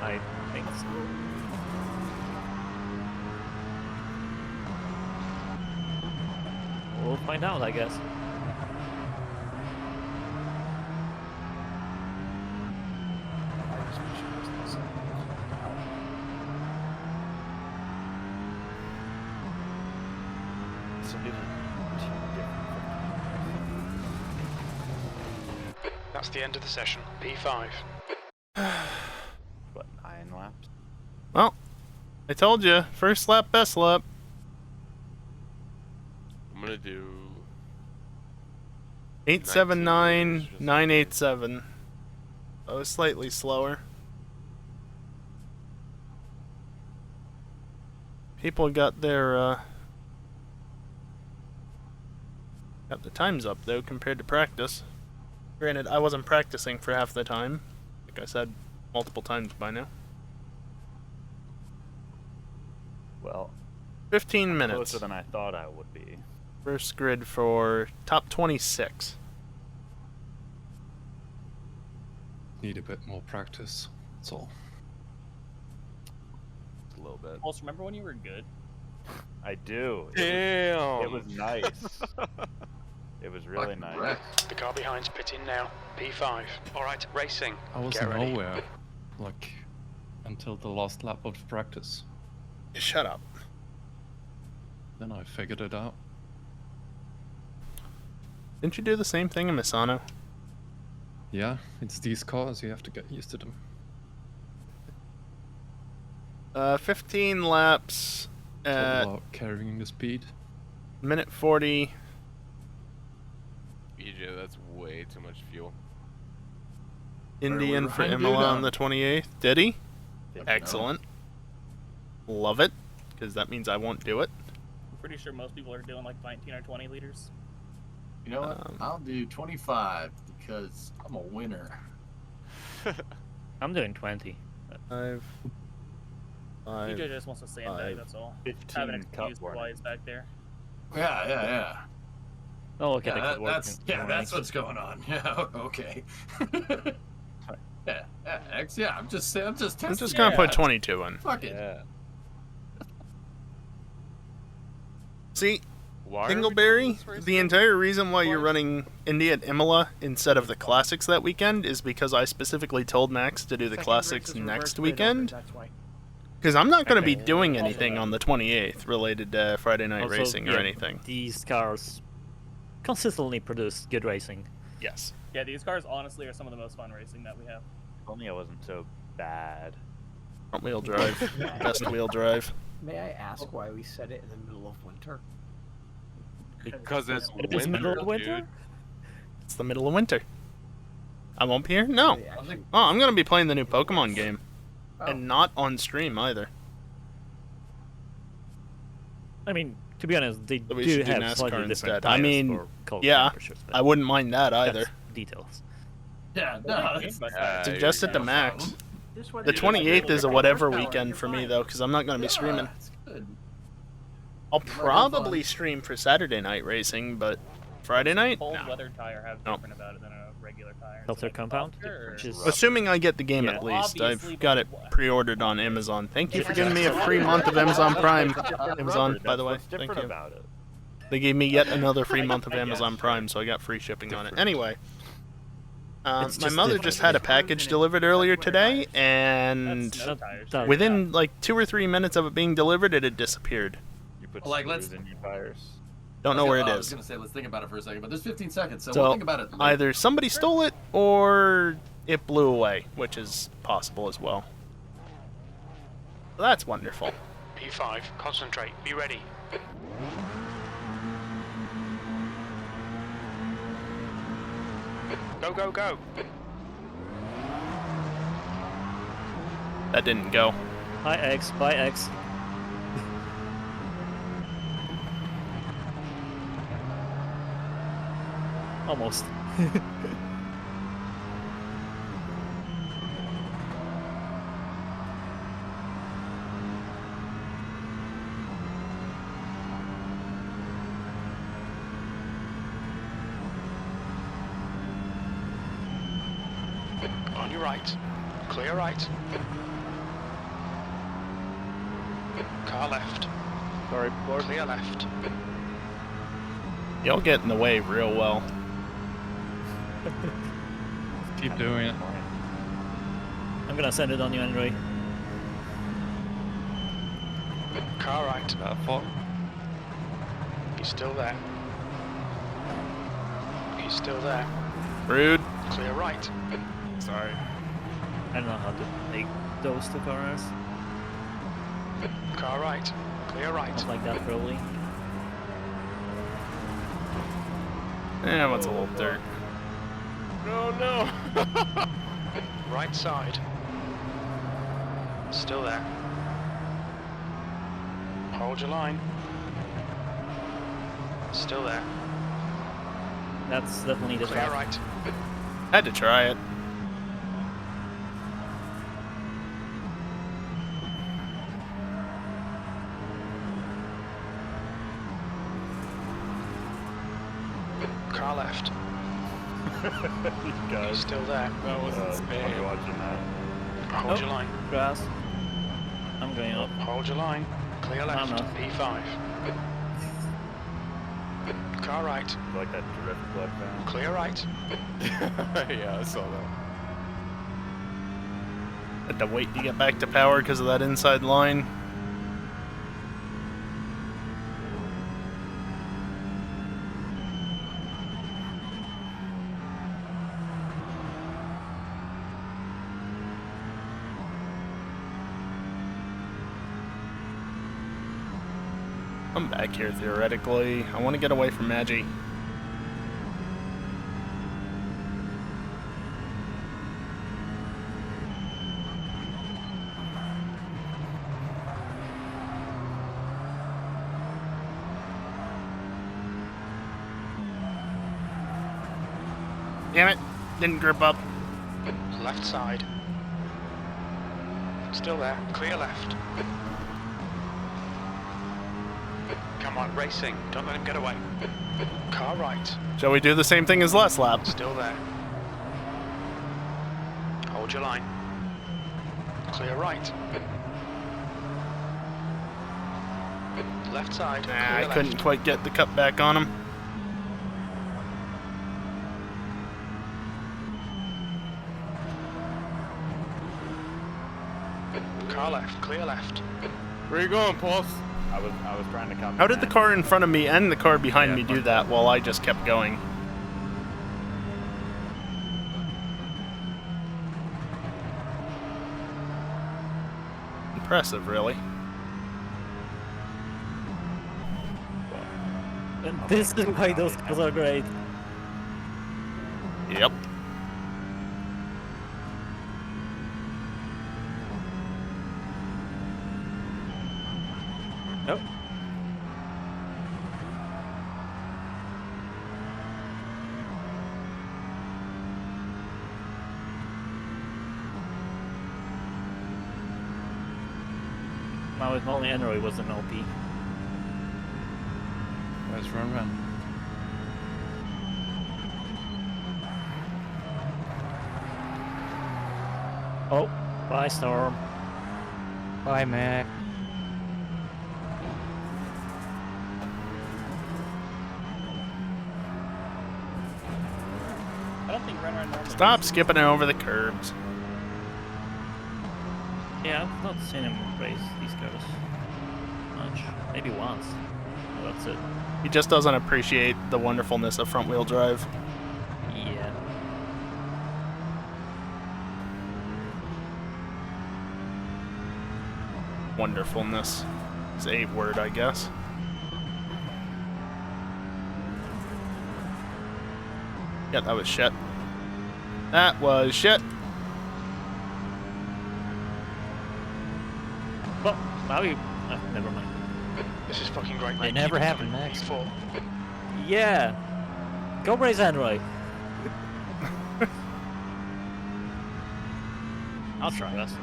I think so. we'll find out, I guess. So these are two different. That's the end of the session. P5. What, 9 laps? Well, I told you, first lap, best lap. I'm gonna do 879, 987. Oh, slightly slower. People got their got the times up though compared to practice. Granted, I wasn't practicing for half the time, like I said multiple times by now. Well, 15 minutes. closer than I thought I would be. First grid for top 26. Need a bit more practice. That's all. A little bit. Also, remember when you were good? I do. Damn. It was nice. It was really nice. The car behind's pitting now. P5. Alright, racing. I was Get ready. nowhere, like, until the last lap of practice. Shut up. Then I figured it out. Didn't you do the same thing in Misano? Yeah, it's these cars, you have to get used to them. 15 laps It's all at about carrying the speed. minute 40. EJ, that's way too much fuel. Indian for Ryan Imola Duda. on the 28th. Did he? Did Excellent. Love it, because that means I won't do it. I'm pretty sure most people are doing like 19 or 20 liters. You know what? I'll do 25 because I'm a winner. I'm doing 20. 5. DJ just wants to sandbag, 5. that's all. 15 Have an cup excuse for why he's back there. Yeah. Oh, okay. Yeah, that's what's going on. Yeah, okay. yeah, X. Yeah, I'm just testing. I'm just gonna put 22 in. Fuck it. Yeah. See, Why are we doing Dingleberry, this race the again? entire reason why you're running Indy at Imola instead of the Classics that weekend is because I specifically told Max to do the Second Classics race is next reverse grid order, weekend. That's why. Because I'm not going to be Okay. doing Also anything that. on the 28th related to Friday Night Also, Racing or yeah, anything. These cars consistently produce good racing. Yes. Yeah, these cars honestly are some of the most fun racing that we have. If only I wasn't so bad. Front wheel drive. Best wheel drive. May I ask why we set it in the middle of winter? Because it's It is middle of winter? dude. It's the middle of winter. I won't be here? No. They actually- Oh, I'm going to be playing the new Pokemon game. Oh. And not on stream either. I mean, to be honest, they So we do should do have NASCAR slightly different instead. tires I mean, for cold yeah, temperatures, but I wouldn't mind that either. that's details. Yeah, no, that's Suggest it to Max. This one The is 28th is a full whatever horsepower, weekend you're for me, fine. though, because I'm not going to be streaming. That's good. I'll might have probably fun. stream for Saturday night racing, but Friday night? Cold No. weather tire have No. different about it than a regular tire. Filter like compound, softer which or- is Assuming I get the game Yeah. at least. Obviously, I've got it but- pre-ordered on Amazon. Thank you Yeah, for giving me a free month of Amazon Prime. Amazon, by the way. What's Thank different you. about it? They gave me yet another free month of I guess, Amazon sure. Prime, so I got free shipping on it. Anyway, It's my just mother different. just had a package delivered earlier today, and That's no tires. that- within like 2 or 3 minutes of it being delivered, it had disappeared. You put Like, screws let's- in your tires. Don't know where it I was is. gonna say let's think about it for a second, but there's 15 seconds, so, So, we'll think about it. later. Either somebody stole it or it blew away, which is possible as well. So that's wonderful. P5. Concentrate. Be ready. Go, go, go. That didn't go. Hi X, bye X. Almost. On your right. Clear right. Car left. Sorry, Lord. Clear left. Y'all get in the way real well. Keep doing it. I'm gonna send it on you anyway. Car right. That fault. He's still there. He's still there. Rude. Clear right. Sorry. I don't know how to make those two corners. Car right. Clear right. Not like that, probably. What's a little dirt? No, no. Right side. Still there. Hold your line. Still there. That's definitely the Clear trap. right. Had to try it. Car left. You guys. He's still there. That was I'll insane. be watching that. Hold Oh. your line. Grass. I'm going up. Hold your line. Clear left. not. E5. Car right. Like that drift blood fan. Clear right. Yeah, I saw that. Had to wait to get back to power because of that inside line. I'm back here theoretically. I want to get away from Magi. Damn it, didn't grip up. Left side. Still there. Clear left. Come on, racing. Don't let him get away. Car right. Shall we do the same thing as last lap? Still there. Hold your line. Clear right. Left side. Nah, Clear I left. couldn't quite get the cut back on him. Car left. Clear left. Where you going, Pulse? I was trying to come. How did the car in front of me and the car behind Yeah, me do fuck that while I just kept going? Impressive, really. And this is why those cars are great. Yep. Nope. Now if only Enroy was an LP. Where's Run? Oh, bye Storm. Bye, Mac. I don't think Renner normally. Stop skipping over the curbs. Yeah, I've not seen him race these cars much. Maybe once. Well, that's it. He just doesn't appreciate the wonderfulness of front-wheel drive. Yeah. Wonderfulness is a word, I guess. Yeah, that was shit. That was shit. Well, now you... never mind. This is fucking great, mate. It never Keep happened coming. next. E4. Yeah! Go race Enroy! I'll try this.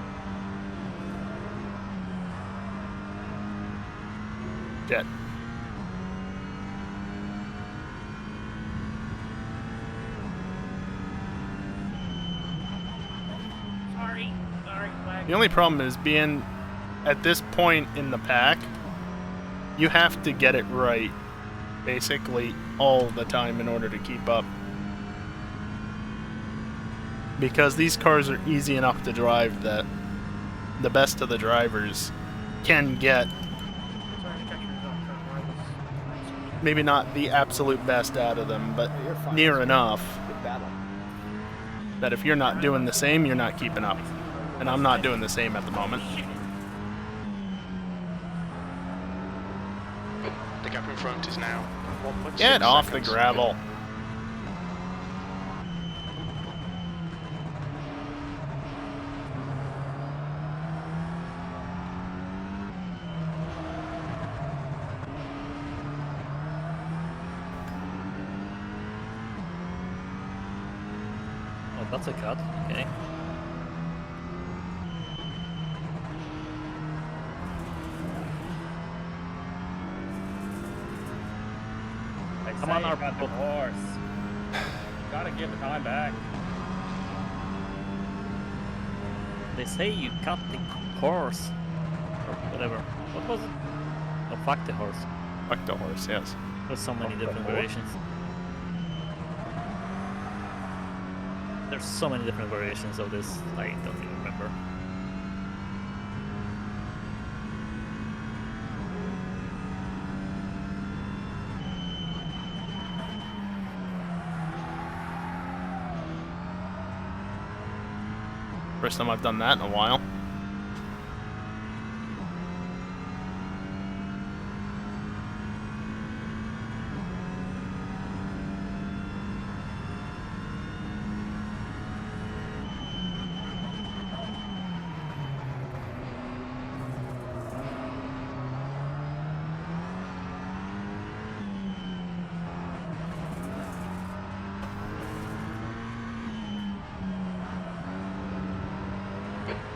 Jet. Sorry, The only problem is being at this point in the pack, you have to get it right basically all the time in order to keep up. Because these cars are easy enough to drive that the best of the drivers can get maybe not the absolute best out of them, but near enough that if you're not doing the same, you're not keeping up. And I'm not doing the same at the moment. The gap in front is now 1.6 Get off the seconds. gravel. Oh, that's a cut. Okay. Come on, our got the horse. Gotta give the time back. They say you cut the horse. Or whatever. What was it? Oh, fuck the horse. Fuck the horse, yes. There's so many different variations. There's so many different variations of this, I don't even remember. First time I've done that in a while.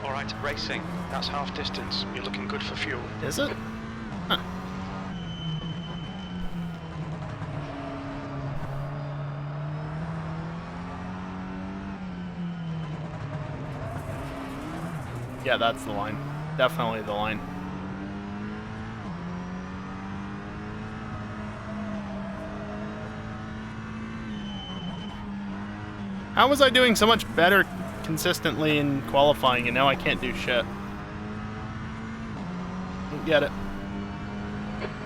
Alright, racing. That's half distance. You're looking good for fuel. Is it? Huh. Yeah, that's the line. Definitely the line. How was I doing so much better consistently in qualifying and now I can't do shit? Don't get it.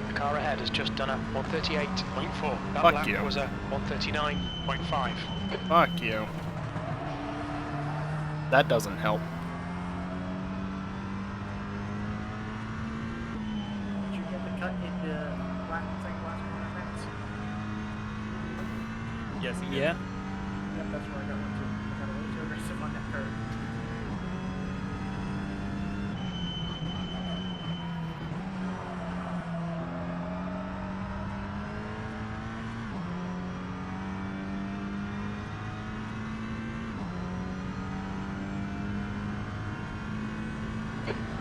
The car ahead has just done a 138.4. That Fuck lap you. was a 139.5. Fuck you. That doesn't help. Did you get the cut in the last corner fence? Yes, he did. Yeah. Yep, that's where I got one too. I got a little too aggressive on that curve.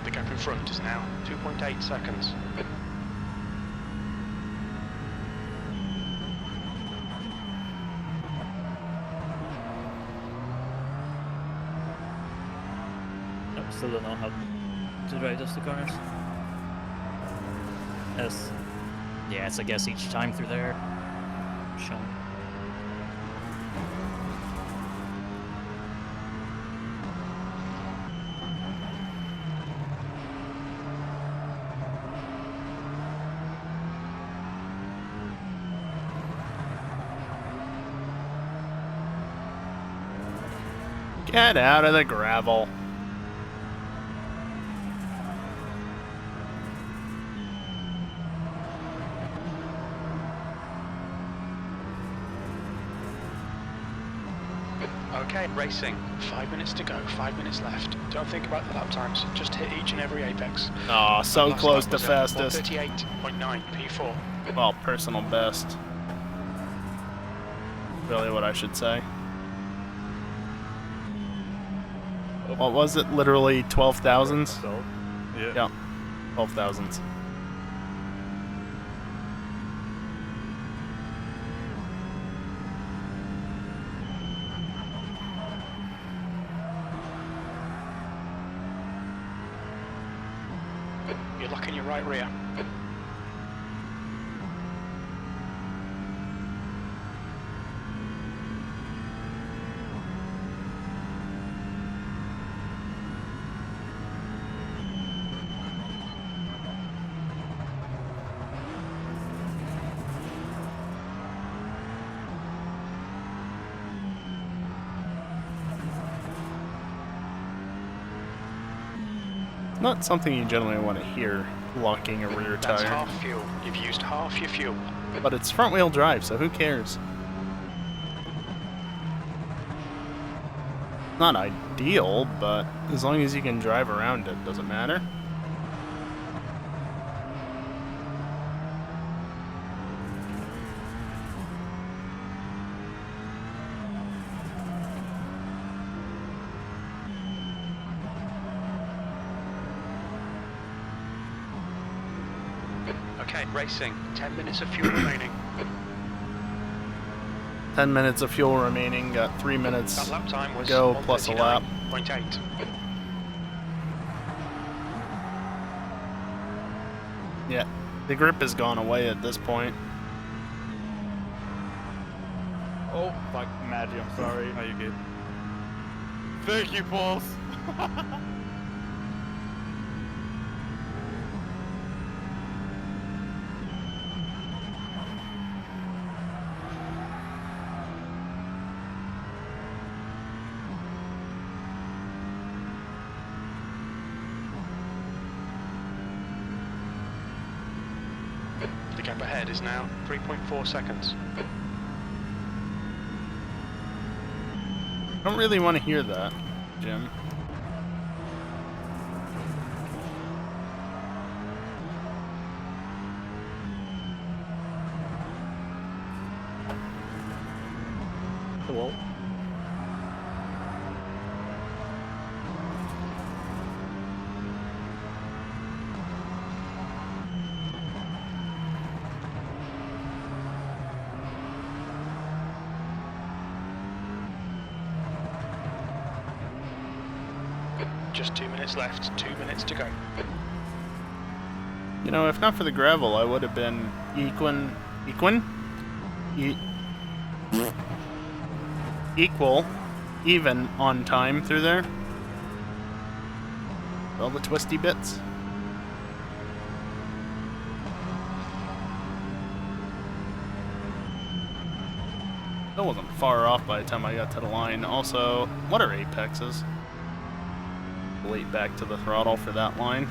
The gap in front is now 2.8 seconds. I still don't know how to drive those two corners. Yes. Yeah, it's I guess each time through there. Shown. Get out of the gravel. Okay, racing. 5 minutes to go, 5 minutes left. Don't think about the lap times, just hit each and every apex. Aw, so Last close lap to was a fastest. 138.9 P4. Well, personal best. Really what I should say. What was it? Literally 12,000s? Yeah. 12,000s. You're locking your right rear. Not something you generally want to hear, locking a rear That's tire. half fuel. You've used half your fuel. But it's front-wheel drive, so who cares? Not ideal, but as long as you can drive around it, doesn't matter. Okay, racing. 10 minutes of fuel remaining. 10 minutes of fuel remaining, got 3 minutes That lap time to was go plus a lap. 1:39.8. Yeah, the grip has gone away at this point. Oh, fuck, Maggie, I'm sorry. How you good? Thank you, Pulse. The gap ahead is now 3.4 seconds. I don't really want to hear that, Jim. Cool. Just 2 minutes left, 2 minutes to go. You know, if not for the gravel, I would have been even on time through there. All the twisty bits. Still wasn't far off by the time I got to the line. Also, what are apexes? Late back to the throttle for that line.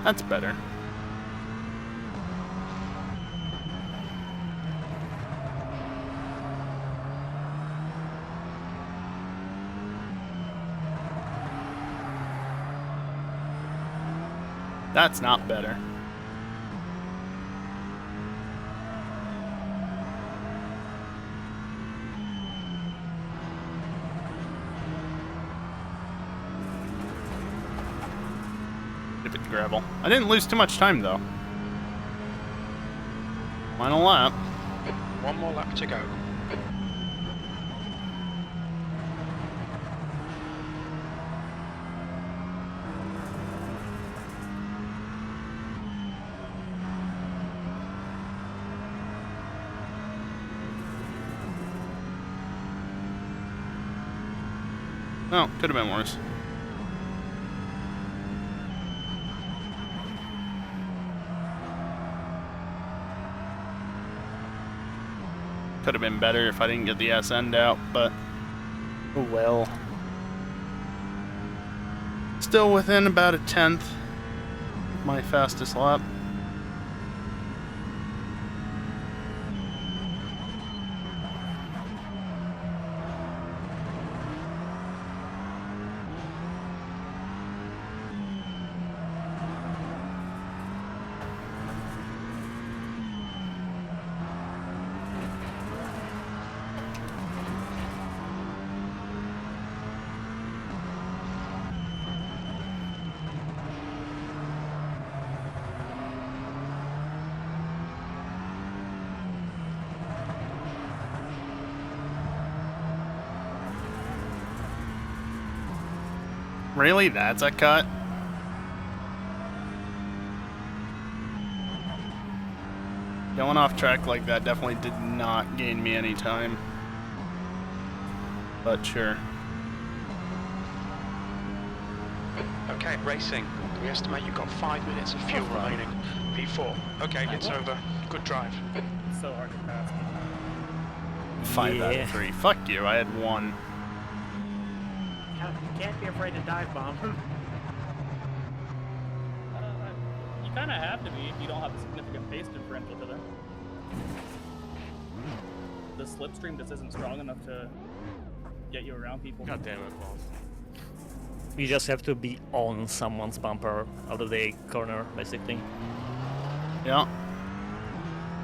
That's better. That's not better. Stupid gravel. I didn't lose too much time though. Final lap. One more lap to go. Oh, could have been worse. Could have been better if I didn't get the S end out, but oh well. Still within about a 10th of my fastest lap. Really? That's a cut? Going off track like that definitely did not gain me any time. But sure. Okay, racing. We estimate you've got 5 minutes of fuel remaining. P4. Okay, it's over. Good drive. It's so hard to pass. 5 out of 3. Fuck you, I had 1. You can't be afraid to dive bomb. You kind of have to be if you don't have a significant pace differential to them. The slipstream just isn't strong enough to get you around people. God damn it, balls. You just have to be on someone's bumper out of the corner, basically. Yeah.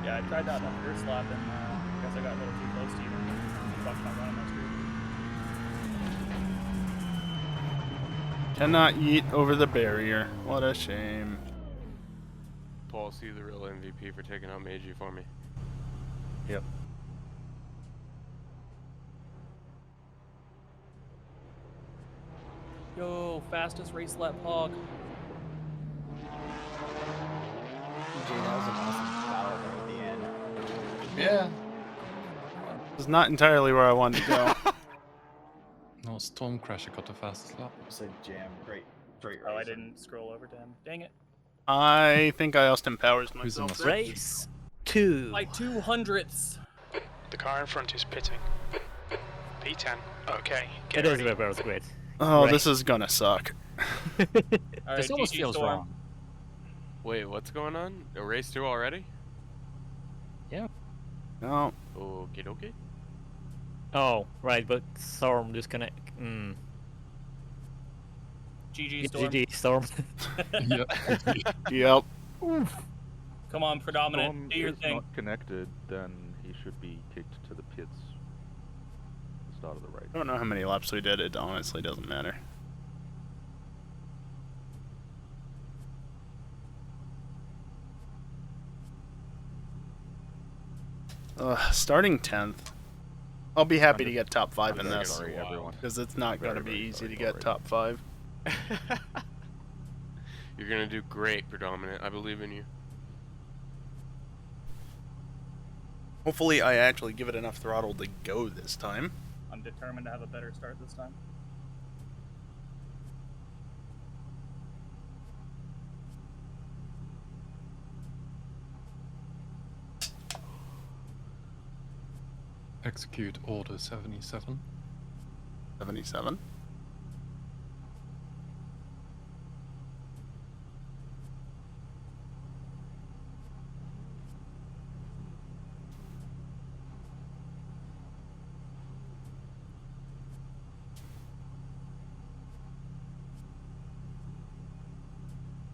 Yeah, I tried that on the first lap, and I guess I got a little too close to you. Fucked my run on that street. Cannot yeet over the barrier. What a shame. Paul, see the real MVP for taking out Meiji for me. Yep. Yo, fastest race lap hog. Jay, that was an awesome battle there at the end. Yeah. This is not entirely where I wanted to go. No, Stormcrasher got the fastest lap. So Jam, great racing. Oh, I didn't scroll over to him. Dang it. I think I Austin Powers Who's in myself. the there. Race 2. By 200ths. The car in front is pitting. P10. Okay, get It is ready. reverse grid. Oh, Right. this is gonna suck. All This almost GG feels Storm. wrong. Wait, what's going on? A race 2 already? No. Okie dokie. Oh, right, but Storm disconnect. GG Storm. GG, Storm. Yep. Come on, Predominant. Storm Do your is thing. not connected, then he should be kicked to the pits. The start of the race. I don't know how many laps we did. It honestly doesn't matter. Starting 10th. I'll be happy to get top 5 in this. Because it's not going to be easy to get top 5. You're gonna do great, Predominant. I believe in you. Hopefully I actually give it enough throttle to go this time. I'm determined to have a better start this time. Execute Order 77. 77.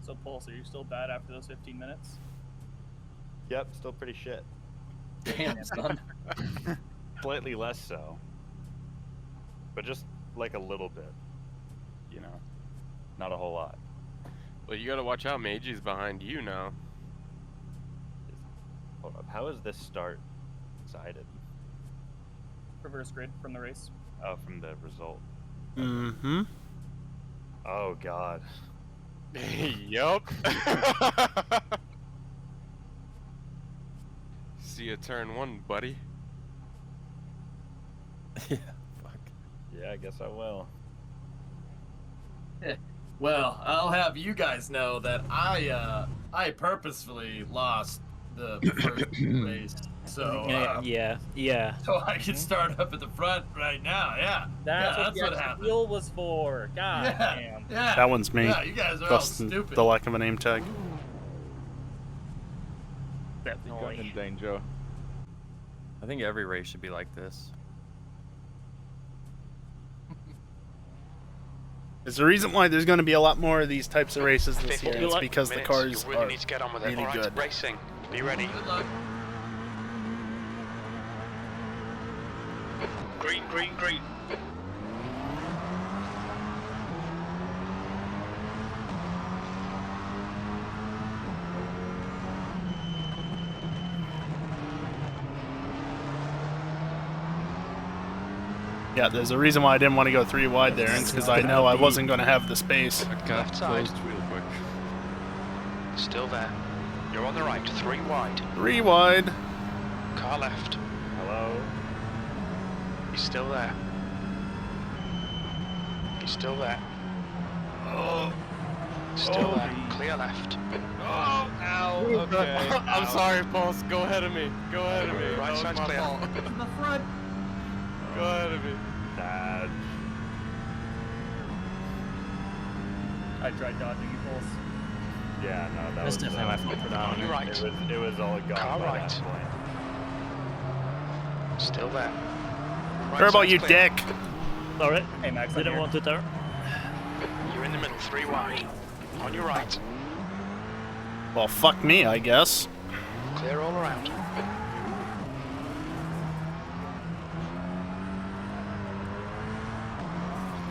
So, Pulse, are you still bad after those 15 minutes? Yep, still pretty shit. Damn, son. Slightly less so. But just like a little bit. You know? Not a whole lot. Well, you gotta watch out. Meiji's behind you now. Hold up. How is this start decided? Reverse grid from the race. Oh, from the result. Mm-hmm. Oh, God. Yup. See you turn 1, buddy. Yeah, fuck. Yeah, I guess I will. Well, I'll have you guys know that I purposefully lost the first race, so yeah. so I can start up at the front right now. Yeah, That's yeah, what that's the what extra happened. fuel was for. God Yeah, damn. yeah. That one's me. Yeah, you guys are all Plus stupid. the lack of a name tag. I'm in danger. I think every race should be like this. There's a reason why there's going to be a lot more of these types of races this 15 year. It's because the minutes. cars You really are need to get on with it. really All right, good. racing. Be ready. Good luck. Green, green, green. Yeah, there's a reason why I didn't want to go 3 wide there, and it's because I know I wasn't going to have the space. That gap Left side. closed real quick. Still there. You're on the right, 3 wide. 3 wide. Car left. Hello? He's still there. He's still there. Oh. Still there. Clear left. Oh, ow. Okay. I'm sorry, Pulse. Go ahead of me. Go ahead of me. Right That was side's my clear. fault. In the front. Go ahead of me. Dad. I tried dodging you, Pulse. Yeah, no, that That's was definitely my fault for that On one. your right. It was all gone Car by right. that point. Still there. Right Care about side's you, clear. dick. Sorry, Hey, Max, I'm didn't here. want to turn. You're in the middle, 3 wide. On your right. Well, fuck me, I guess. Clear all around.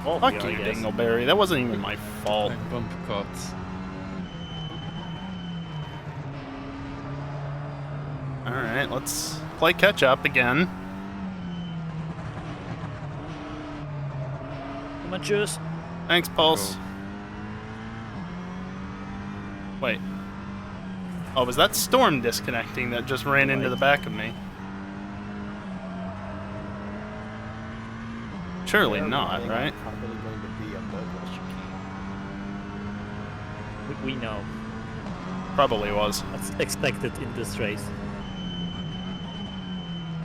Oh, Fuck yeah, you, I guess. Dingleberry. That wasn't even my fault. Like bumper cuts. Alright, let's play catch up again. Come on, cheers. Thanks, Pulse. Wait. Oh, was that Storm disconnecting that just ran into the back of me? Surely not, right? Probably going to be a mobile chicane. We know. Probably was. That's expected in this race.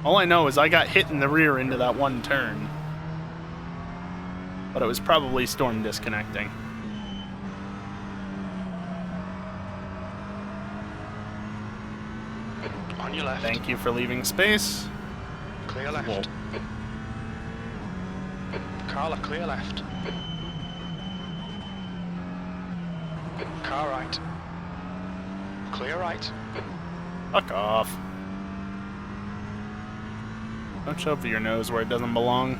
All I know is I got hit in the rear into that one turn. But it was probably Storm disconnecting. On your left. Thank you for leaving space. Clear left. Carla, clear left. Car right. Clear right. Fuck off. Don't shove your nose where it doesn't belong.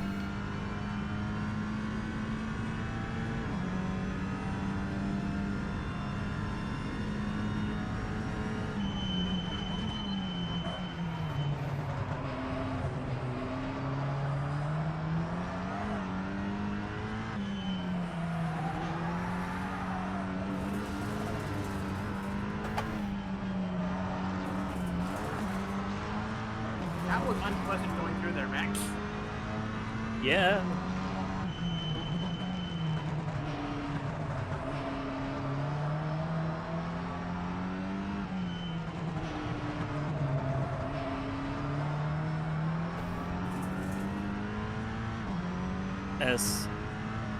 That was unpleasant going through there, Max. Yeah. As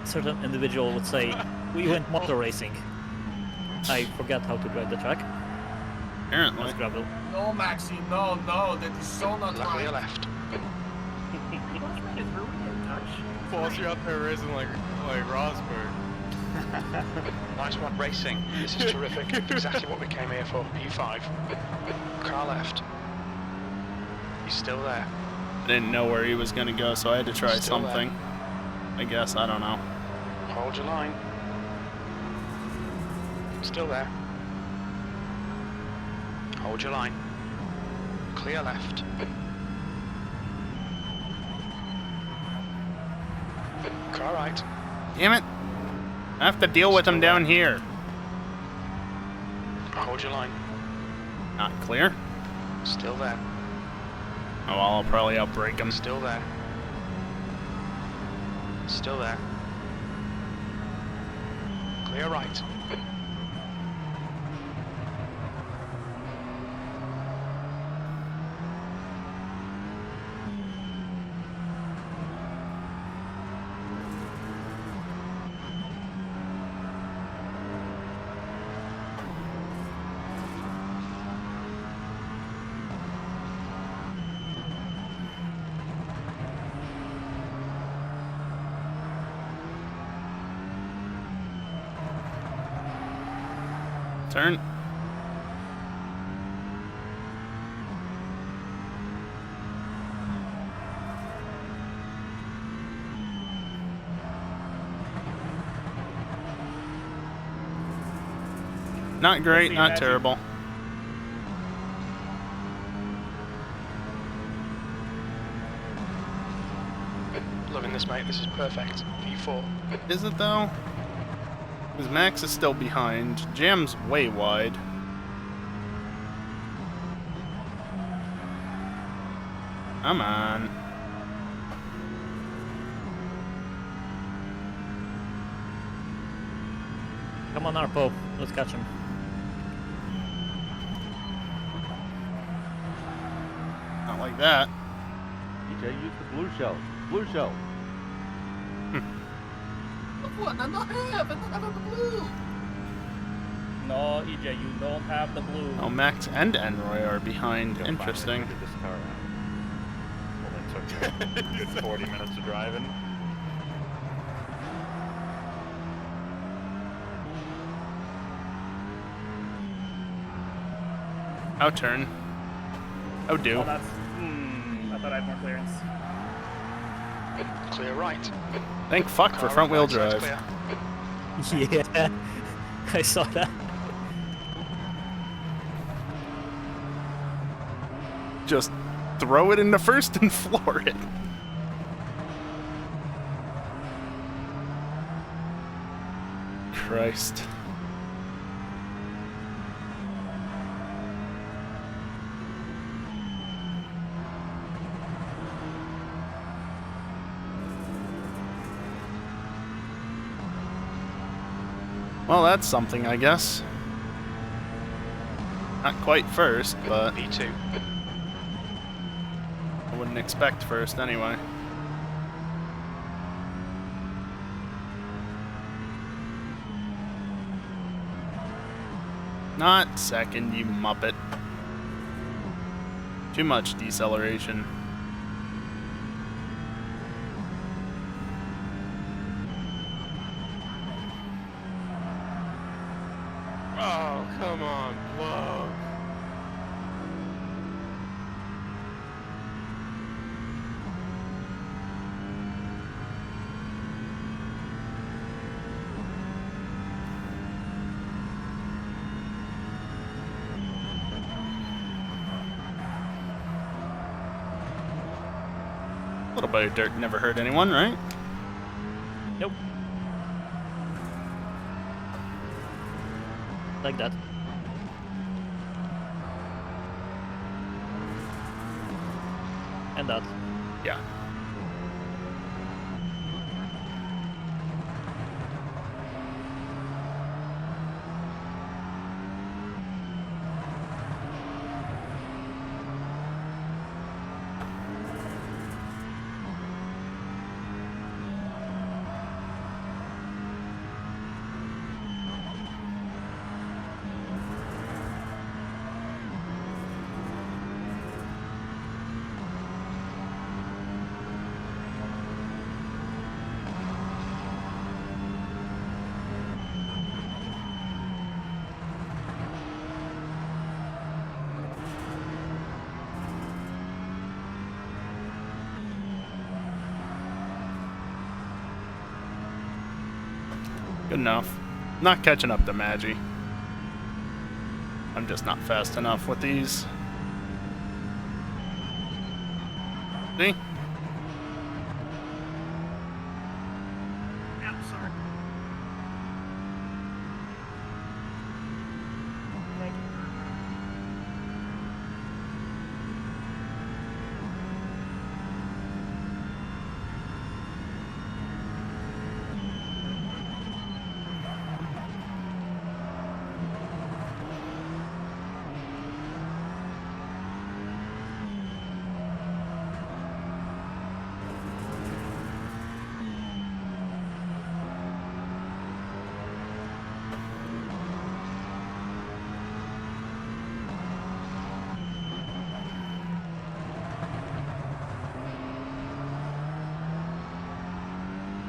a certain individual would say, we went motor racing. I forgot how to drive the track. Apparently. That's gravel. No, Maxie, no, that is so not Clear right. left. Pulse, you're out there racing like Rosberg. Nice one, racing. This is terrific. Exactly what we came here for. P5. Car left. He's still there. I didn't know where he was gonna go, so I had to try Still there. something. I guess, I don't know. Hold your line. Still there. Hold your line. Clear left. Car right. Damn it! I have to deal with him down here. Hold your line. Not clear. Still there. Oh well, I'll probably outbrake him. Still there. Still there. Clear right. Turn. Not great, not terrible. Loving doing this, mate. This is perfect. P4. Is it though? Because Max is still behind. Jam's way wide. Come on. Come on, Arpo. Let's catch him. Not like that. EJ, use the blue shell. Blue shell. What? I don't have the blue. No, EJ, you don't have the blue. Oh, Max and Enroy are behind. Interesting. Figured this car out. Well, it took 40 minutes of driving. Out turn. Oh, do. Oh, that's. I thought I had more clearance. Clear right. Thank fuck for front wheel drive. Yeah, I saw that. Just throw it into first and floor it. Christ. Well, that's something, I guess. Not quite first, but P2. I wouldn't expect first anyway. Not second, you muppet. Too much deceleration. Oh, come on, blow. A little bit of dirt never hurt anyone, right? Nope. Like that. And that. Yeah. Good enough. Not catching up to Magi. I'm just not fast enough with these. See? I'm sorry. Thank you.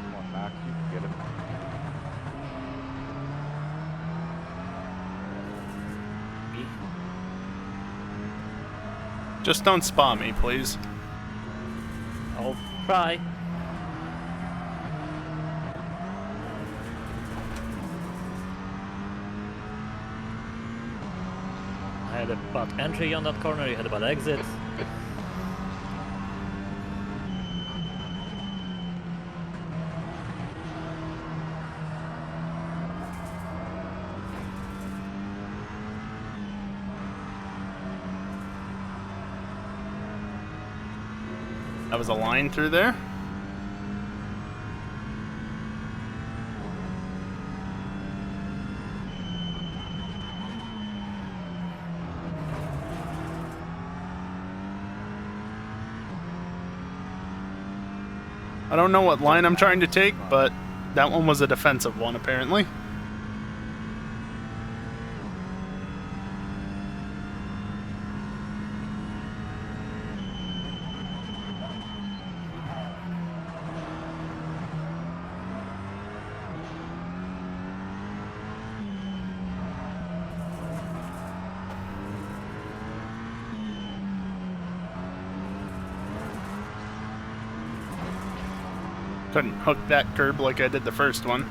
Come on, Max, you can get him. Just don't spot me, please. I'll try. I had a bad entry on that corner, you had a bad exit. That was a line through there. I don't know what line I'm trying to take, but that one was a defensive one, apparently. Couldn't hook that curb like I did the first one.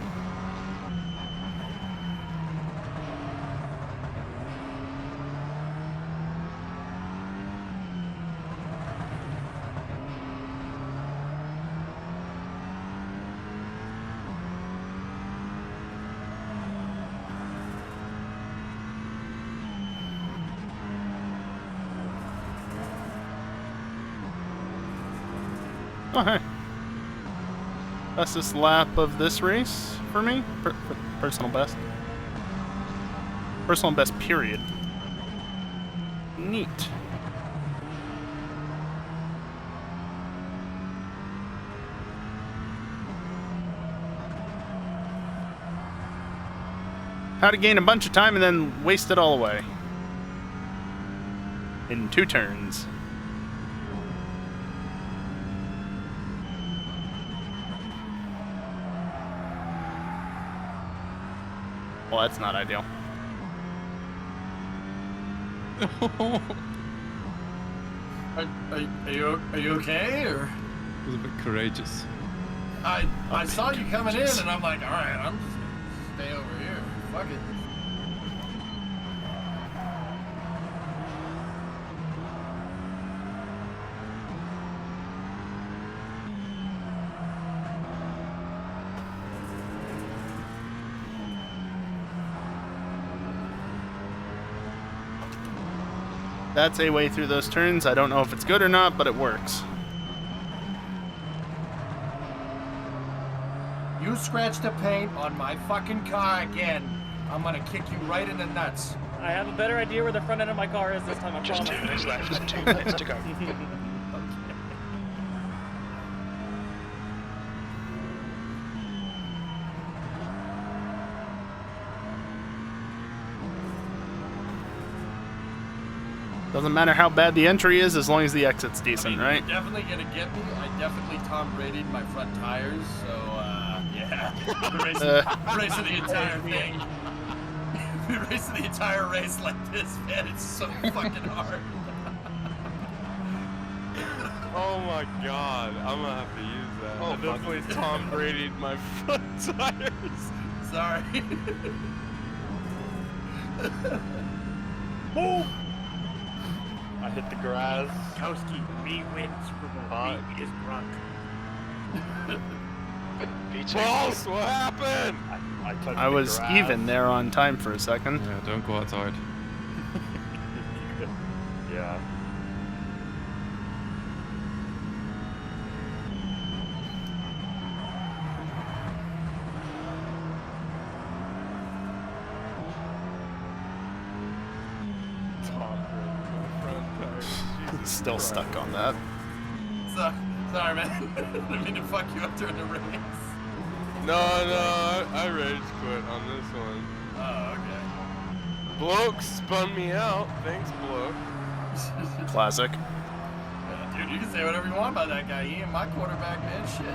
Oh, hey. Fastest lap of this race for me. Personal best. Personal best, period. Neat. How to gain a bunch of time and then waste it all away. In 2 turns. Well, that's not ideal. Are you okay, or? It was a bit courageous. I saw you coming in, and I'm like, all right, I'm just gonna stay over here. Fuck it. That's a way through those turns. I don't know if it's good or not, but it works. You scratched the paint on my fucking car again. I'm gonna kick you right in the nuts. I have a better idea where the front end of my car is this time. I Just promise. 2 minutes left. 2 minutes to go. Doesn't matter how bad the entry is, as long as the exit's decent, right? You're definitely gonna get me. I definitely Tom Brady'd my front tires, so yeah. Racing the entire thing. Racing the entire race like this, man. It's so fucking hard. Oh my god, I'm gonna have to use that. I definitely Tom Brady'd my front tires. Sorry. Oh! I hit the grass. Kowski, me wins. Me is drunk. Boss, what happened? I touched I the was grass. even there on time for a second. Yeah, don't go outside. Yeah. Still stuck on that. Sorry, man. I didn't mean to fuck you up during the race. No, I rage quit on this one. Oh, okay. Bloke spun me out. Thanks, Bloke. Classic. Yeah, dude, you can say whatever you want about that guy. He ain't my quarterback, man. Shit.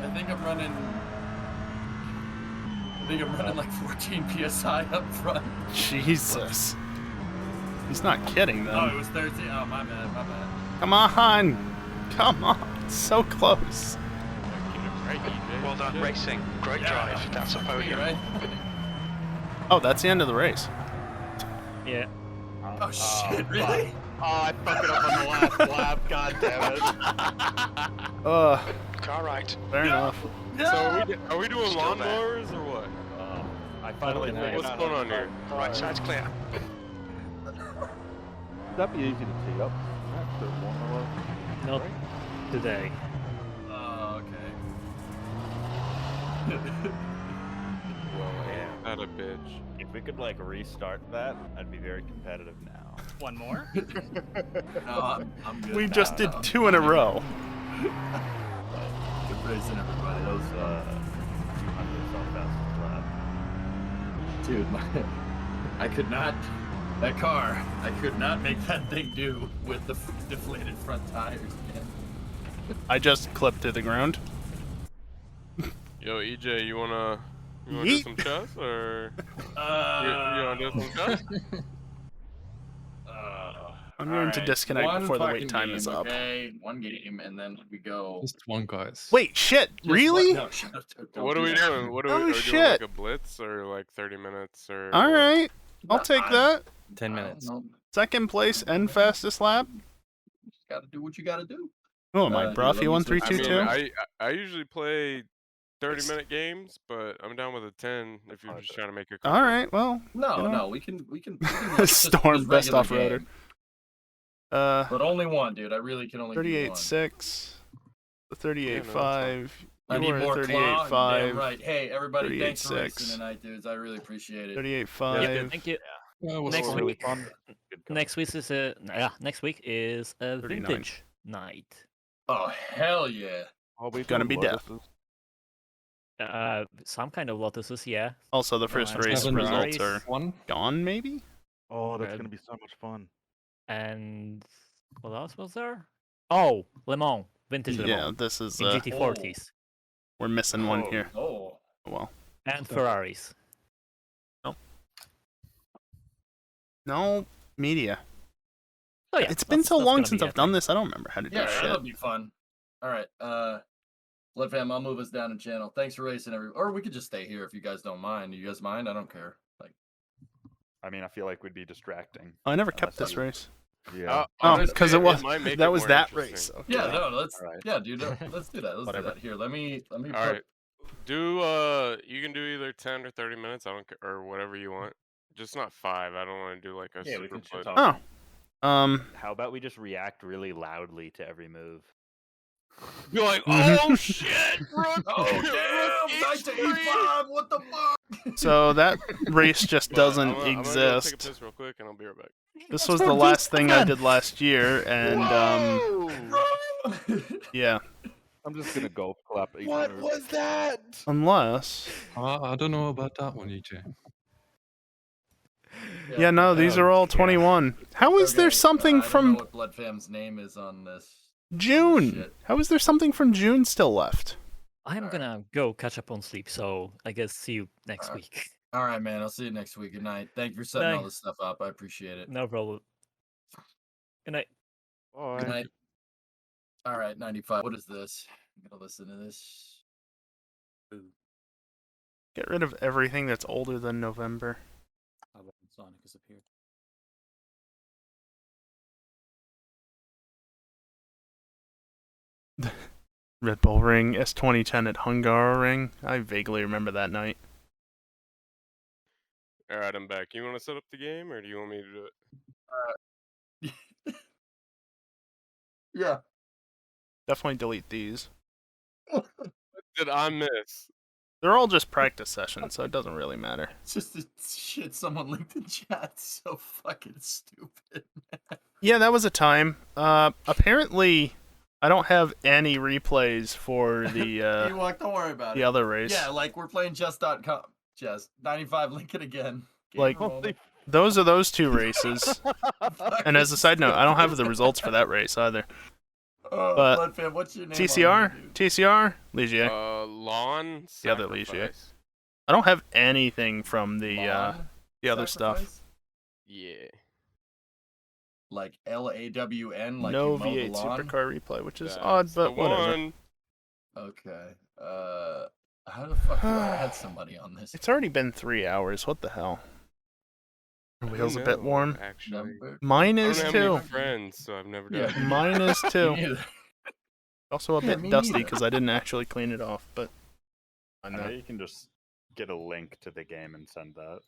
I think I'm running like 14 PSI up front. Jesus. He's not kidding, then. Oh, it was 13. Oh, my bad, my bad. Come on! Come on! So close. Well done, racing. Great drive. That's a podium. Right? Oh, that's the end of the race. Yeah. Oh, shit, really? Oh, I fucked it up on the last lap. God damn it. Car right. Fair enough. So are we doing Still there. lawnmowers or what? I finally nice. figured What's out going how on to here? drive the car. Right side's clear. That'd be easy to tee up. That's the one Not today. Oh, okay. Well, ain't that a bitch? If we could like restart that, I'd be very competitive now. One more? No, I'm good. We just did 2 in a row. Good racing, everybody. That was 200 so fast lap. dude. I could not. That car, I could not make that thing do with the deflated front tires, man. I just clipped to the ground. Yo, EJ, you wanna do Yeet. some chess or you wanna do some chess? I'm going to disconnect one before the wait fucking time game, is up. Okay, one game, and then we go. Just one, guys. Wait, shit, Just really? No, shut up, don't What are do we that. doing? What are Oh, we doing? shit. Like a blitz or like 30 minutes or? All what? right, I'll take that. 10 minutes. No, Second place and fastest lap. you just gotta do what you gotta do. Oh, am I Here, Bruffy let me switch- 1322? I mean, I usually play 30-minute games, but I'm down with a 10 if you're just trying to make a. All right, well. No, you know. no, we can just Storm best regular off roader. game. But only one, dude. I really can only do one. 38.6, 38.5. I need You were more claw. 38.5. Damn right. Hey, everybody, thanks for 38.6. racing tonight, dudes. I really appreciate it. 38.5. Thank you. That was Next really week. fun. Next week is next week is a 39. vintage night. Oh hell yeah! Oh, we Gonna be death. Some kind of lotuses, yeah. Also, the first and race Seven results Ferraris. are One. gone, maybe? Oh, that's Red. gonna be so much fun. And what else was there? Oh, Le Mans, vintage Le Yeah, Mans this is. in GT40s We're missing one here. Oh. Oh, well. and Ferraris. No media. Oh yeah, It's been so that's long gonna since be I've it. done this. I don't remember how to do Yeah, shit. that'll be fun. All right, Blood Fam, I'll move us down the channel. Thanks for racing, or we could just stay here if you guys don't mind. You guys mind? I don't care. Like, I mean, I feel like we'd be distracting. I never kept Unless this you- race. Yeah. Oh, honestly, because it was might make that it was more that interesting. race. Okay. yeah, no, let's, All right. yeah, dude, let's do that. Let's Whatever. do that. Here, let me. All put, right, do you can do either 10 or 30 minutes. I don't care, or whatever you want. Just not 5. I don't want to do like a Yeah, we super can put. talk. Oh. How about we just react really loudly to every move? You're like, Mhm. oh shit, Rook! Oh damn! Nice to E5. What the fuck? So that race just doesn't I'm gonna go take a exist. piss real quick, and I'll be right back. This was the last thing I did last year, and yeah. I'm just gonna golf clap. What was that? Unless, I don't know about that one, EJ. yeah, no, these are all 21. How is there Okay, something I don't know from what Blood Fam's name is on this. June? shit. How is there something from June still left? I'm gonna go catch up on sleep, so I guess see you next week. All right, man. I'll see you next week. Good night. Thank you for setting all Bye. this stuff up. I appreciate it. No problem. Good night. Good night. All right, 95. What is this? I'm gonna listen to this. Get rid of everything that's older than November. Sonic has appeared. Red Bull Ring, S2010 at Hungaroring. I vaguely remember that night. All right, I'm back. You want to set up the game, or do you want me to do it? Yeah. Definitely delete these. What did I miss? They're all just practice sessions, so it doesn't really matter. It's just the shit someone linked in chat. It's so fucking stupid. Yeah, that was a time. Apparently, I don't have any replays for the Don't worry about it. the other race. Yeah, like we're playing chess.com. Chess. 95, link it again. Game Like, moment. those are those two races. And as a side note, I don't have the results for that race either. But Blood Fan, what's your name? TCR? TCR? Ligier. Lawn. The other Ligier. Sacrifice. I don't have anything from the Lawn other stuff. Sacrifice? Yeah. Like LAWN, like No you mow the V8 lawn? supercar replay, which is That's odd, the but whatever. one. Okay. How the fuck do I add somebody on this? It's already been 3 hours. What the hell? Are wheels a bit No, warm? Actually, Mine I is don't have too. any friends, so I've never done. Yeah. it. Mine is too. Me neither. Also a Yeah, bit me dusty neither. because I didn't actually clean it off, but I I know. know you can just get a link to the game and send that.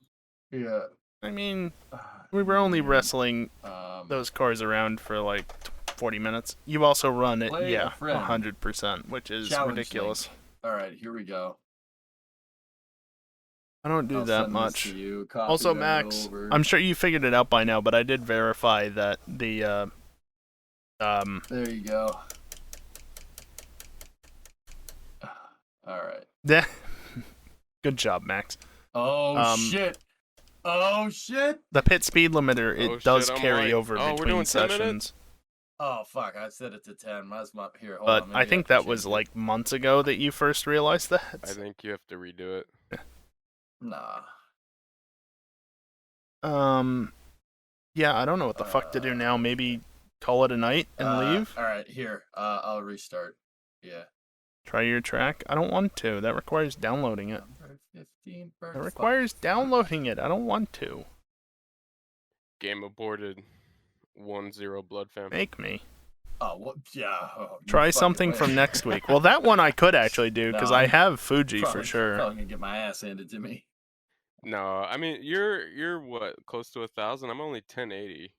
Yeah. I mean, we were only wrestling Um, those cars around for like 40 minutes. You also run it, Play a yeah, friend. 100%, which is challenge ridiculous. link. All right, here we go. I don't do I'll that send this much. to you, copy Also, that Max, over. I'm sure you figured it out by now, but I did verify that the There you go. All right. Yeah. Good job, Max. Oh shit. Oh shit. The pit speed limiter, it Oh, does shit, I'm carry like, over oh, we're between doing 10 minutes? sessions. Oh fuck! I set it to 10. That's my here. Hold But on, I maybe think can that was change it. like months ago that you first realized that. I think you have to redo it. Nah. Yeah, I don't know what the fuck to do now. Maybe call it a night and leave? All right, here. I'll restart. Yeah. Try your track? I don't want to. That requires downloading it. Number 15. It requires downloading it. I don't want to. Game aborted. 1-0 Blood Fam. Make me. Oh, what? Yeah. Oh, you Try fucking something win. from next week. Well, that one I could actually do because No, I I'm have Fuji probably, for sure. Probably gonna get my ass handed to me. No, I mean you're what, close to 1,000? I'm only 1080.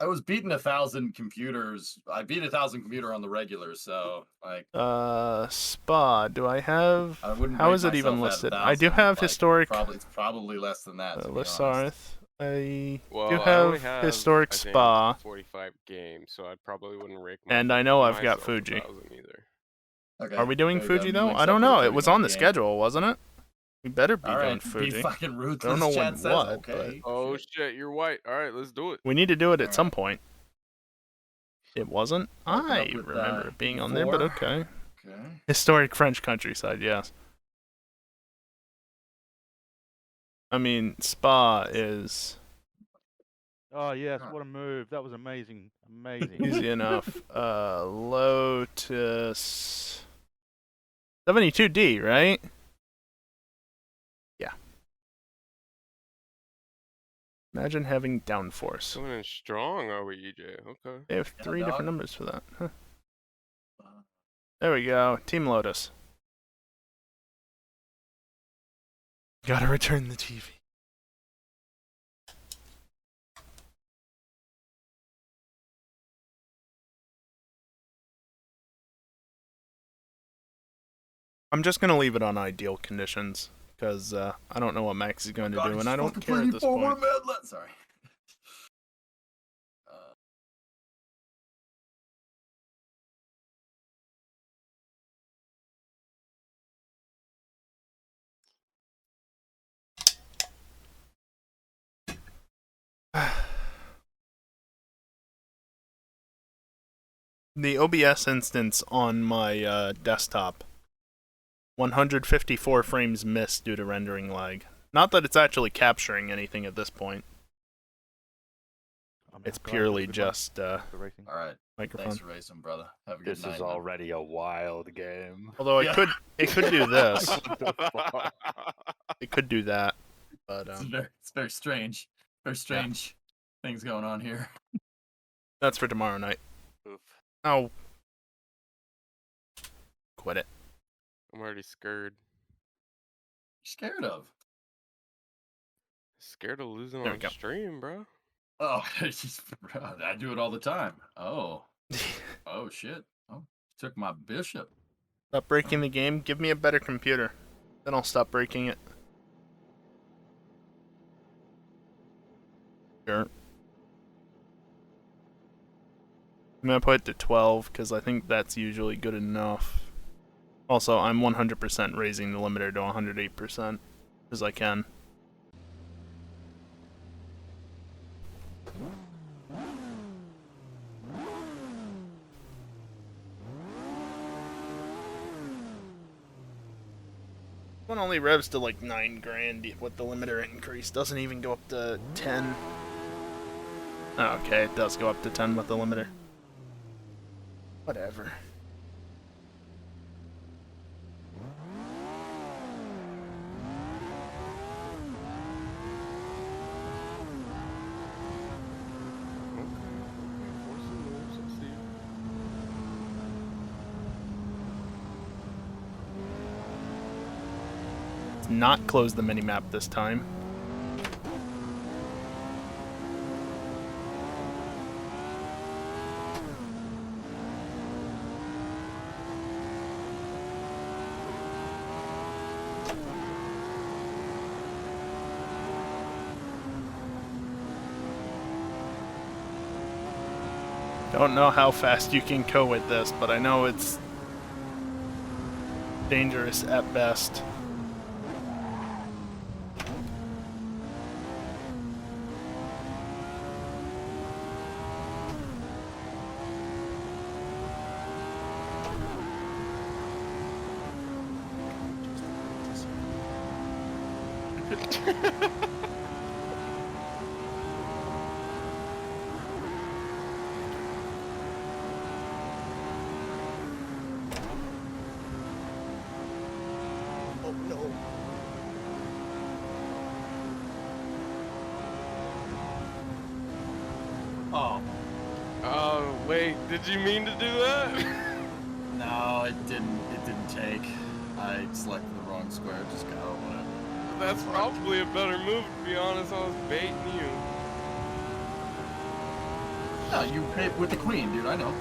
I was beating 1,000 computers. I beat 1,000 computer on the regular, so like. Spa. Do I have? I wouldn't How rate is it even myself at listed? 1,000, I do have like, historic. It's probably less than that. To be honest. Lissarth. I Well, do I only have have historic I think, Spa, 45 games, so I probably wouldn't rake and I know I've got myself Fuji. 1,000 either. Okay. Are we doing there you go. Fuji New though? links I don't up know. for It was 31 on the game. schedule, wasn't it? We better be All doing right, Fuji. be fucking I ruthless. don't know Chat when says, what, okay. Oh shit, you're white. All right, let's do it. but we need to do it at All some right. point. It wasn't. Open I up with, remember it being on there, but E4. okay. Okay. Historic French countryside, yes. I mean, Spa is Oh yes, what a move! That was amazing, amazing. easy enough. Lotus 72D, right? Yeah. Imagine having downforce. Coming in strong, are we, EJ? Okay. They have Yeah, 3 dog. different numbers for that. Huh. There we go. Team Lotus. Gotta return the TV. I'm just gonna leave it on ideal conditions because I don't know what Max is going to do, and I don't care at this point. Sorry. The OBS instance on my desktop, 154 frames missed due to rendering lag. Not that it's actually capturing anything at this point. It's purely just All right. microphone. Thanks for racing, brother. Have a good This night. is man. already a wild game. Although Yeah. it could do this. What the fuck? It could do that, but It's very strange. Very strange things going on here. that's for tomorrow night. Oof. Oh, quit it. I'm already scared. Scared of? Scared of losing There we on go. Oh, stream, bro. I do it all the time. Oh. Oh shit. Oh, took my bishop. Stop breaking the game. Give me a better computer. Then I'll stop breaking it. Sure. I'm gonna put it to 12 because I think that's usually good enough. Also, I'm 100% raising the limiter to 108% because I can. One only revs to like 9 grand with the limiter increase. Doesn't even go up to 10. Oh, okay, it does go up to 10 with the limiter. Whatever. Let's not close the minimap this time. Don't know how fast you can go with this, but I know it's dangerous at best. Oh no. Oh. Oh, wait, did you mean to do that? No, it didn't. It didn't take. I selected the wrong square. Just go. Whatever. That's probably a better move, to be honest. I was baiting you. No, you hit with the queen, dude. I know.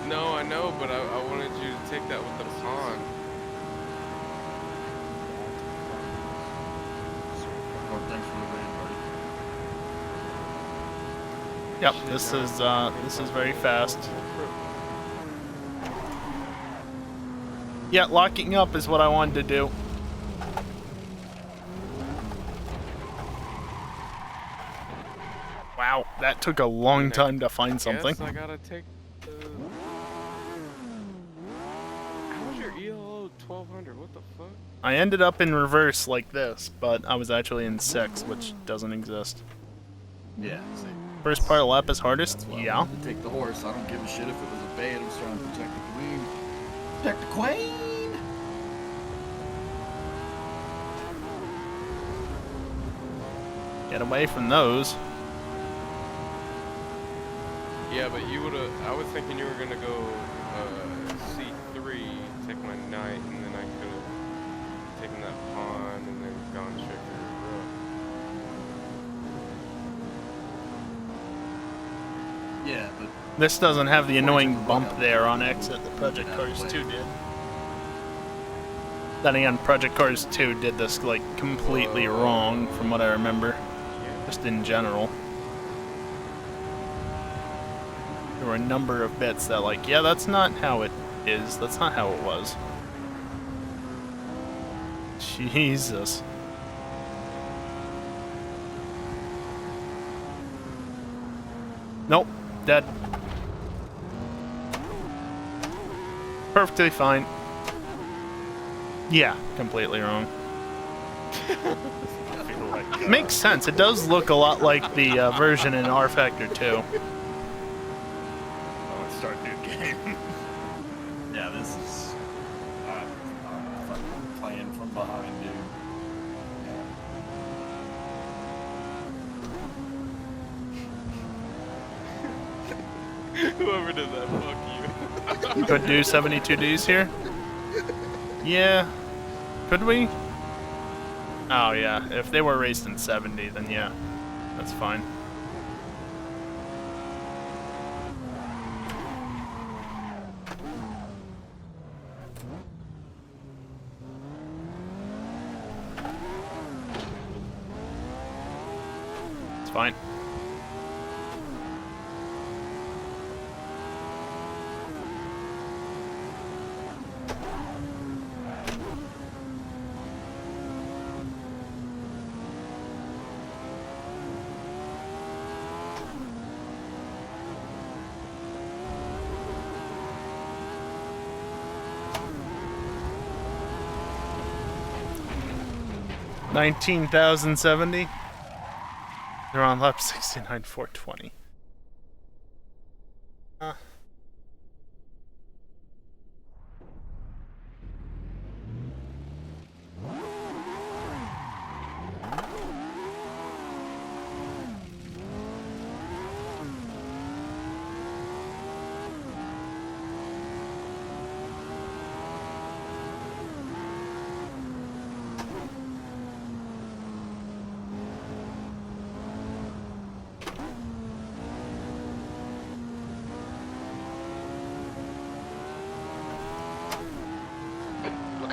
No, I know, but I wanted you to take that with the pawn. Oh, thanks for the raid, buddy. Yep, this is very fast. Yeah, locking up is what I wanted to do. Wow, that took a long time to find something. Yes, I gotta take the... How was your ELO 1200? What the fuck? I ended up in reverse like this, but I was actually in 6, which doesn't exist. Yeah, see. First part of lap is hardest? Well, Yeah. to take the horse. I don't give a shit if it was a bait. I was trying to protect the queen. Protect the queen! Get away from those. Yeah, but you would've... I was thinking you were gonna go C3, take my knight, and then I could've taken that pawn and then gone straight for the rook. Yeah, but... This doesn't have the annoying bump there on exit that Project Cars 2 did. Then again, Project Cars 2 did this, like, completely wrong, from what I remember. Just in general. There were a number of bits that, like, yeah, that's not how it is. That's not how it was. Jesus. Nope. Dead. Perfectly fine. Yeah, completely wrong. Makes sense. It does look a lot like the version in R Factor 2. Oh, let's start new game. Yeah, this is... fucking playing from behind, dude. Whoever did that, fuck you. Could do 72 Ds here? Yeah. Could we? Oh yeah, if they were raced in 70, then yeah. That's fine. It's fine. $19,070. They're on lap 69, 420.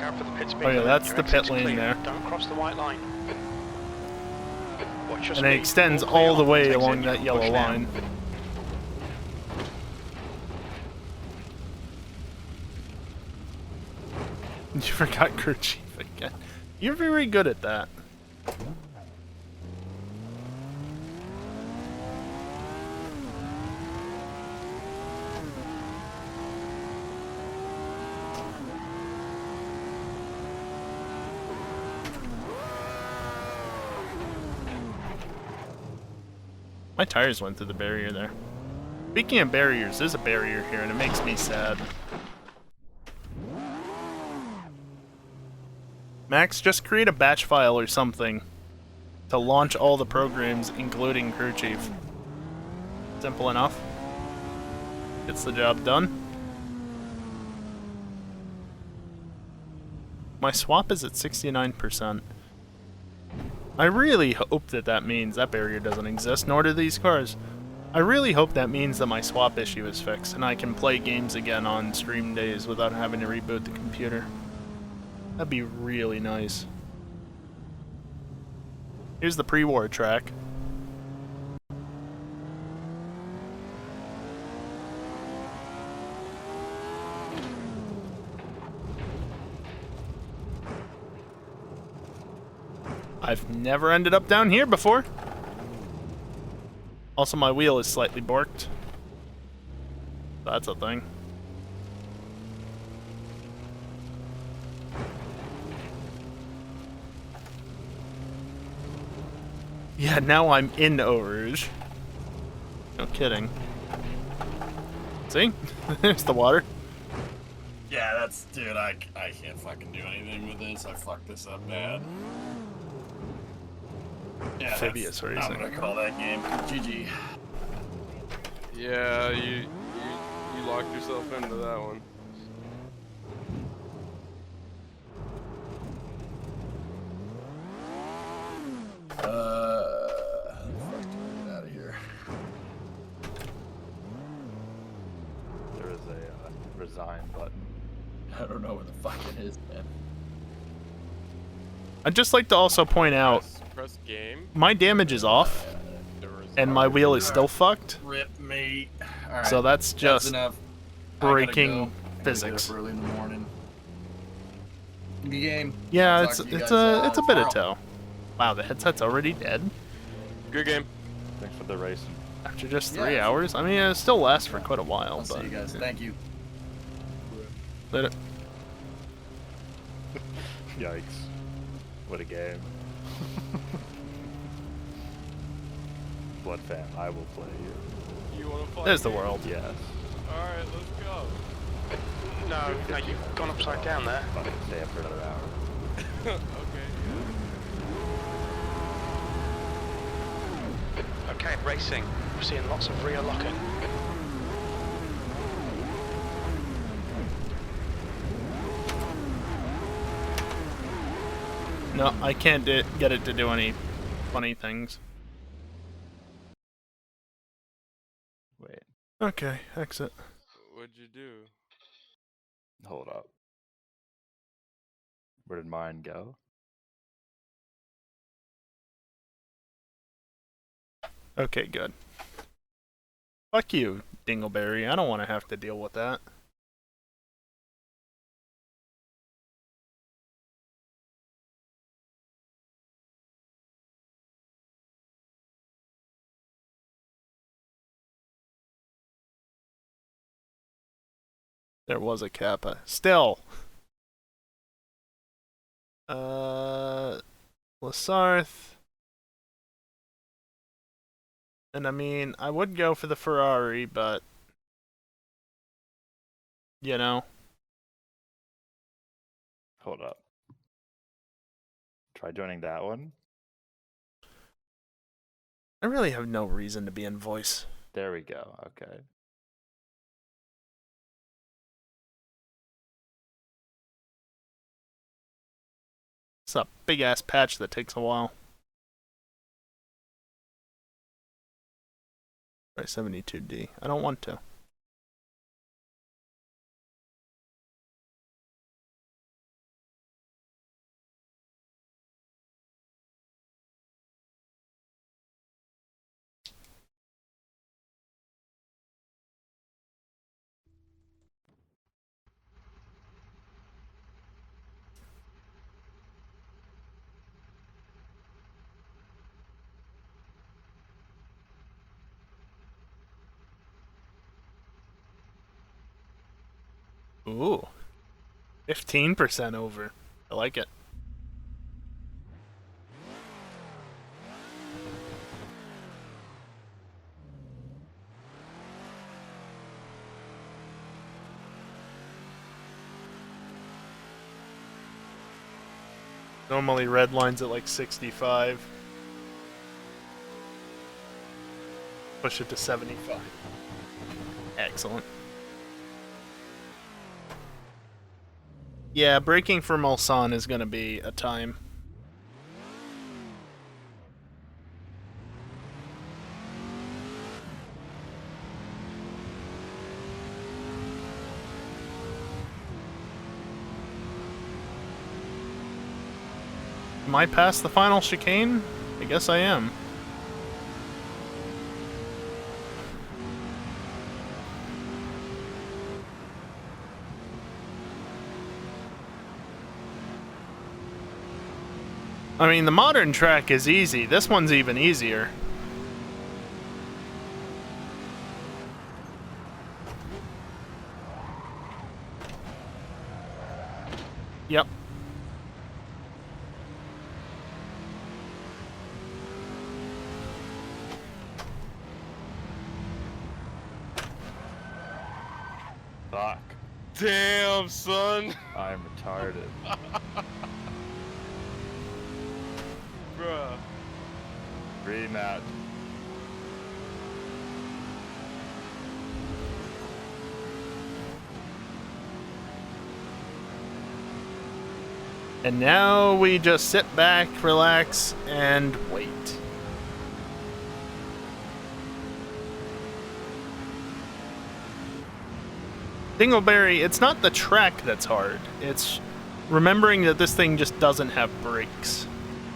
out for the pit speed Oh yeah, limit. that's Your the pit exit's lane clear. there. Don't cross the white line. Watch your And it speed. extends All clear all the on way exit. along You that can yellow push now. line. You forgot crew chief again. You're very good at that. My tires went through the barrier there. Speaking of barriers, there's a barrier here and it makes me sad. Max, just create a batch file or something to launch all the programs, including crew chief. Simple enough. Gets the job done. My swap is at 69%. I really hope that that means that barrier doesn't exist, nor do these cars. I really hope that means that my swap issue is fixed and I can play games again on stream days without having to reboot the computer. That'd be really nice. Here's the pre-war track. I've never ended up down here before. Also, my wheel is slightly borked. That's a thing. Yeah, now I'm in Eau Rouge. No kidding. See? There's the water. Yeah, that's... Dude, I can't fucking do anything with this. I fucked this up bad. Yeah, Amphibious that's racing. not what I call that game. GG. Yeah, you locked yourself into that one. How the fuck do I get out of here? There is a resign button. I don't know where the fuck it is, man. I'd just like to also point out, Press game. my damage is off, and my wheel is still fucked. Rip me. Alright. So that's just enough. I gotta breaking go. I gotta physics. get up early in the morning. Good game. Yeah, I'll it's talk to you it's guys, a bit of tomorrow. toe. Wow, the headset's already dead Good game. Thanks for the racing. after just 3 Yeah. hours. I mean, it still lasts for quite a while, I'll see but you guys. Thank you. Later. Yikes. What a game. Blood fan, I will play you. You wanna play? There's the world. Yes. Alright, let's go. No, you've gone upside down there. I'm gonna stay up for another hour. Okay. Okay, racing. We're seeing lots of rear locking. No, I can't get it to do any funny things. Wait, Okay, exit. What'd you do? hold up. Where did mine go? Okay, good. Fuck you, Dingleberry. I don't want to have to deal with that. There was a Kappa. Still. Lasarth. And I mean, I would go for the Ferrari, but... You know. Hold up. Try joining that one. I really have no reason to be in voice. There we go. Okay. It's a big-ass patch that takes a while. Try 72D. I don't want to. Ooh. 15% over. I like it. Normally red line's at like 65. Push it to 75. Excellent. Yeah, braking for Mulsanne is going to be a time. Am I past the final chicane? I guess I am. I mean, the modern track is easy. This one's even easier. Yep. Fuck. Damn, son. I'm retarded. Bruh. Rematch. And now we just sit back, relax, and wait. Dingleberry, it's not the track that's hard. It's remembering that this thing just doesn't have brakes.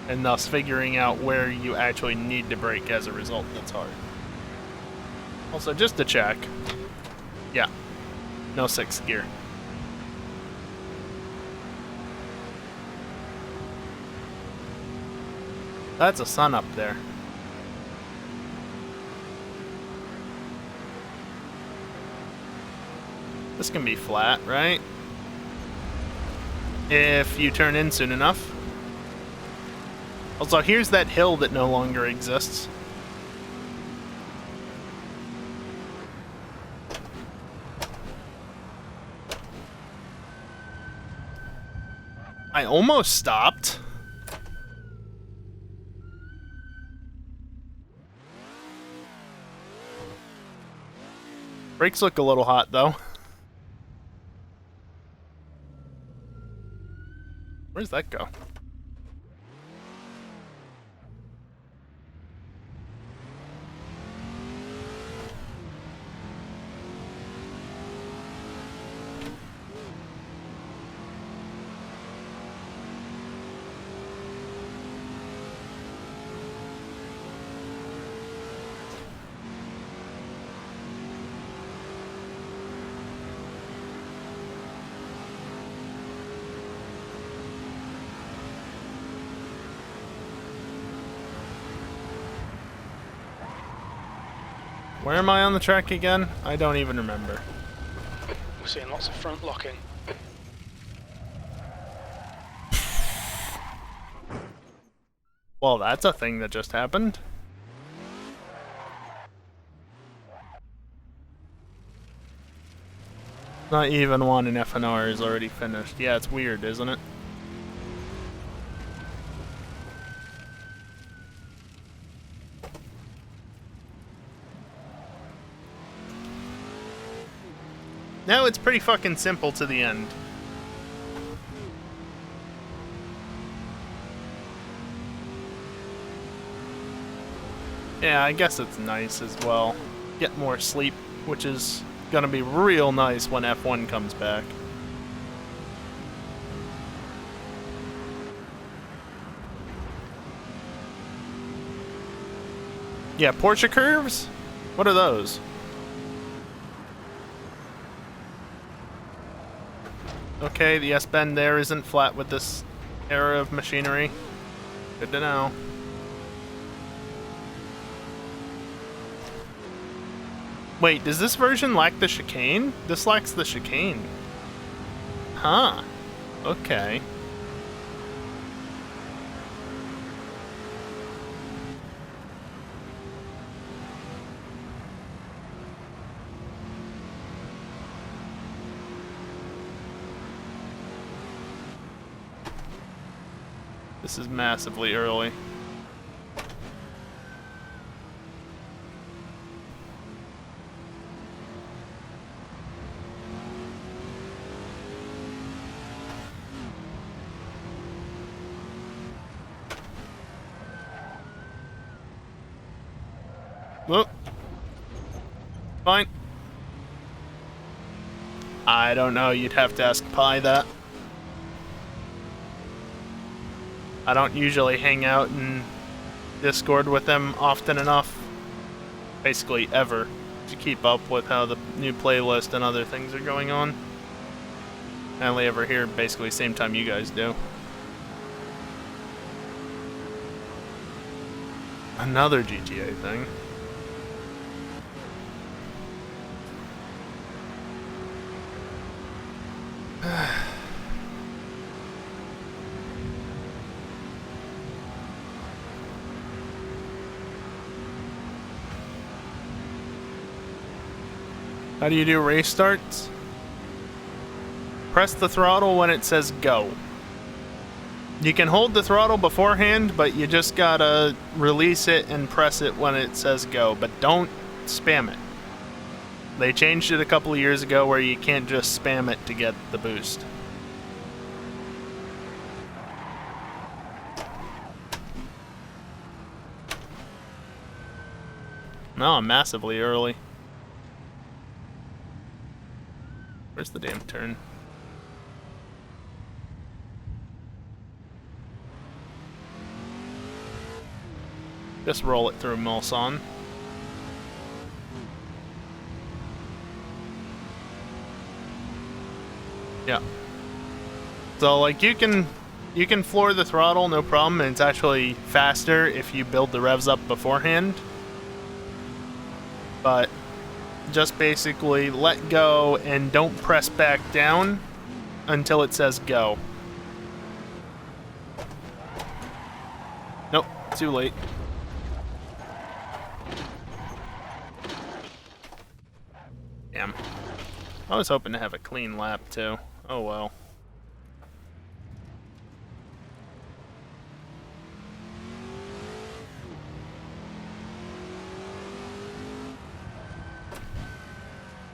And thus figuring out where you actually need to brake as a result that's hard. Also, just to check. Yeah. No 6th gear. That's a sun up there. This can be flat, right? If you turn in soon enough. Also, here's that hill that no longer exists. I almost stopped. Brakes look a little hot, though. Where's that go? Where am I on the track again? I don't even remember. We're seeing lots of front locking. Well, that's a thing that just happened. Not even one in FNR is already finished. Yeah, it's weird, isn't it? No, it's pretty fucking simple to the end. Yeah, I guess it's nice as well. Get more sleep, which is gonna be real nice when F1 comes back. Yeah, Porsche curves? What are those? Okay, the S-bend there isn't flat with this era of machinery. Good to know. Wait, does this version lack the chicane? This lacks the chicane. Huh. Okay. This is massively early. Whoop. Fine. I don't know, you'd have to ask Pi that. I don't usually hang out in Discord with them often enough, basically ever, to keep up with how the new playlist and other things are going on. I only ever hear basically same time you guys do. Another GTA thing. How do you do race starts? Press the throttle when it says go. You can hold the throttle beforehand, but you just gotta release it and press it when it says go, but don't spam it. They changed it a couple of years ago where you can't just spam it to get the boost. No, I'm massively early. Where's the damn turn? Just roll it through Mulsanne. Yeah. So like you can floor the throttle, no problem, and it's actually faster if you build the revs up beforehand. But just basically let go and don't press back down until it says go. Nope, too late. Damn. I was hoping to have a clean lap too. Oh well.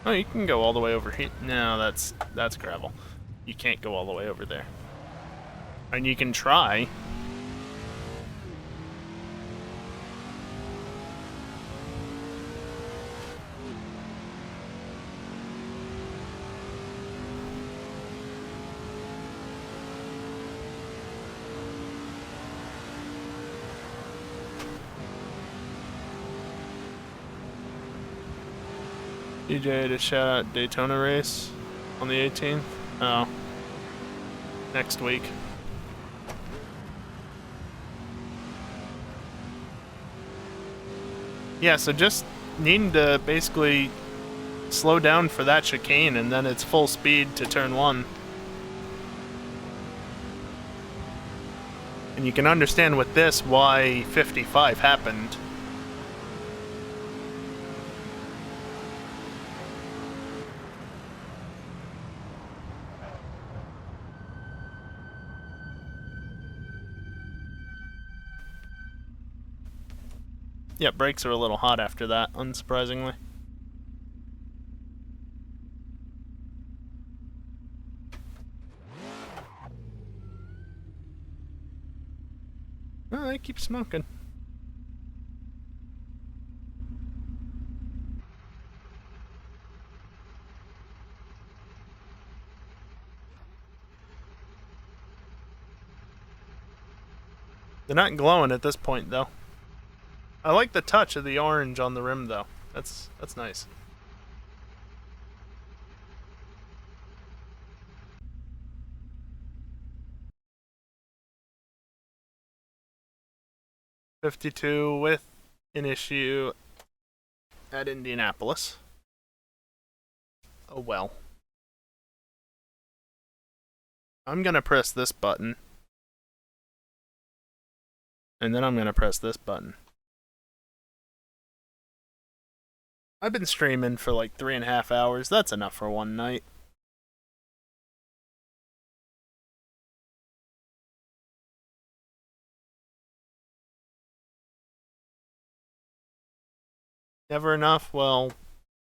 Oh, you can go all the way over here. No, that's gravel. You can't go all the way over there. And you can try. DJ to shout out Daytona race on the 18th. Oh. Next week. Yeah, so just needing to basically slow down for that chicane and then it's full speed to turn 1. And you can understand with this why 55 happened. Yeah, brakes are a little hot after that, unsurprisingly. Oh, I keep smoking. They're not glowing at this point, though. I like the touch of the orange on the rim, though. That's nice. '52 with an issue at Indianapolis. Oh well. I'm gonna press this button. And then I'm gonna press this button. I've been streaming for like 3.5 hours. That's enough for one night. Never enough? Well,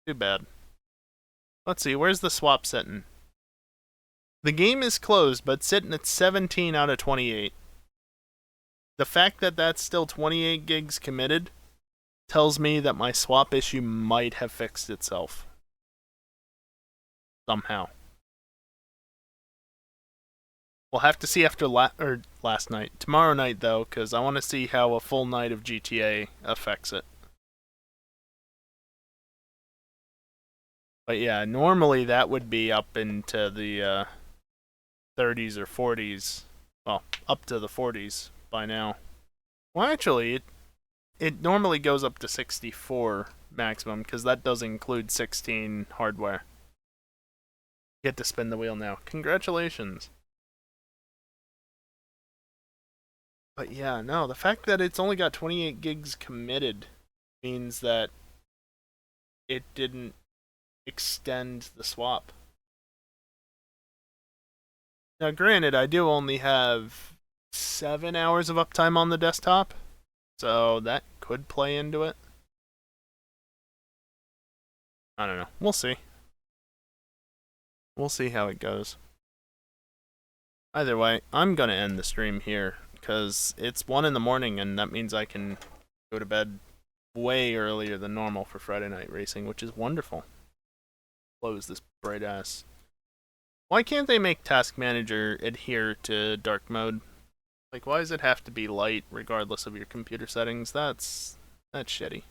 too bad. Let's see, where's the swap sitting? The game is closed, but sitting at 17 out of 28. The fact that that's still 28 gigs committed tells me that my swap issue might have fixed itself. Somehow. We'll have to see after last night. Tomorrow night, though, because I want to see how a full night of GTA affects it. But yeah, normally that would be up into the 30s or 40s. Well, up to the 40s by now. Well, actually, it normally goes up to 64 maximum, because that does include 16 hardware. You get to spin the wheel now. Congratulations. But yeah, no, the fact that it's only got 28 gigs committed means that it didn't extend the swap. Now, granted, I do only have 7 hours of uptime on the desktop, so that could play into it. I don't know. We'll see. We'll see how it goes. Either way, I'm gonna end the stream here, because it's 1 in the morning, and that means I can go to bed way earlier than normal for Friday Night Racing, which is wonderful. Close this bright ass. Why can't they make Task Manager adhere to dark mode? Like, why does it have to be light regardless of your computer settings? That's shitty.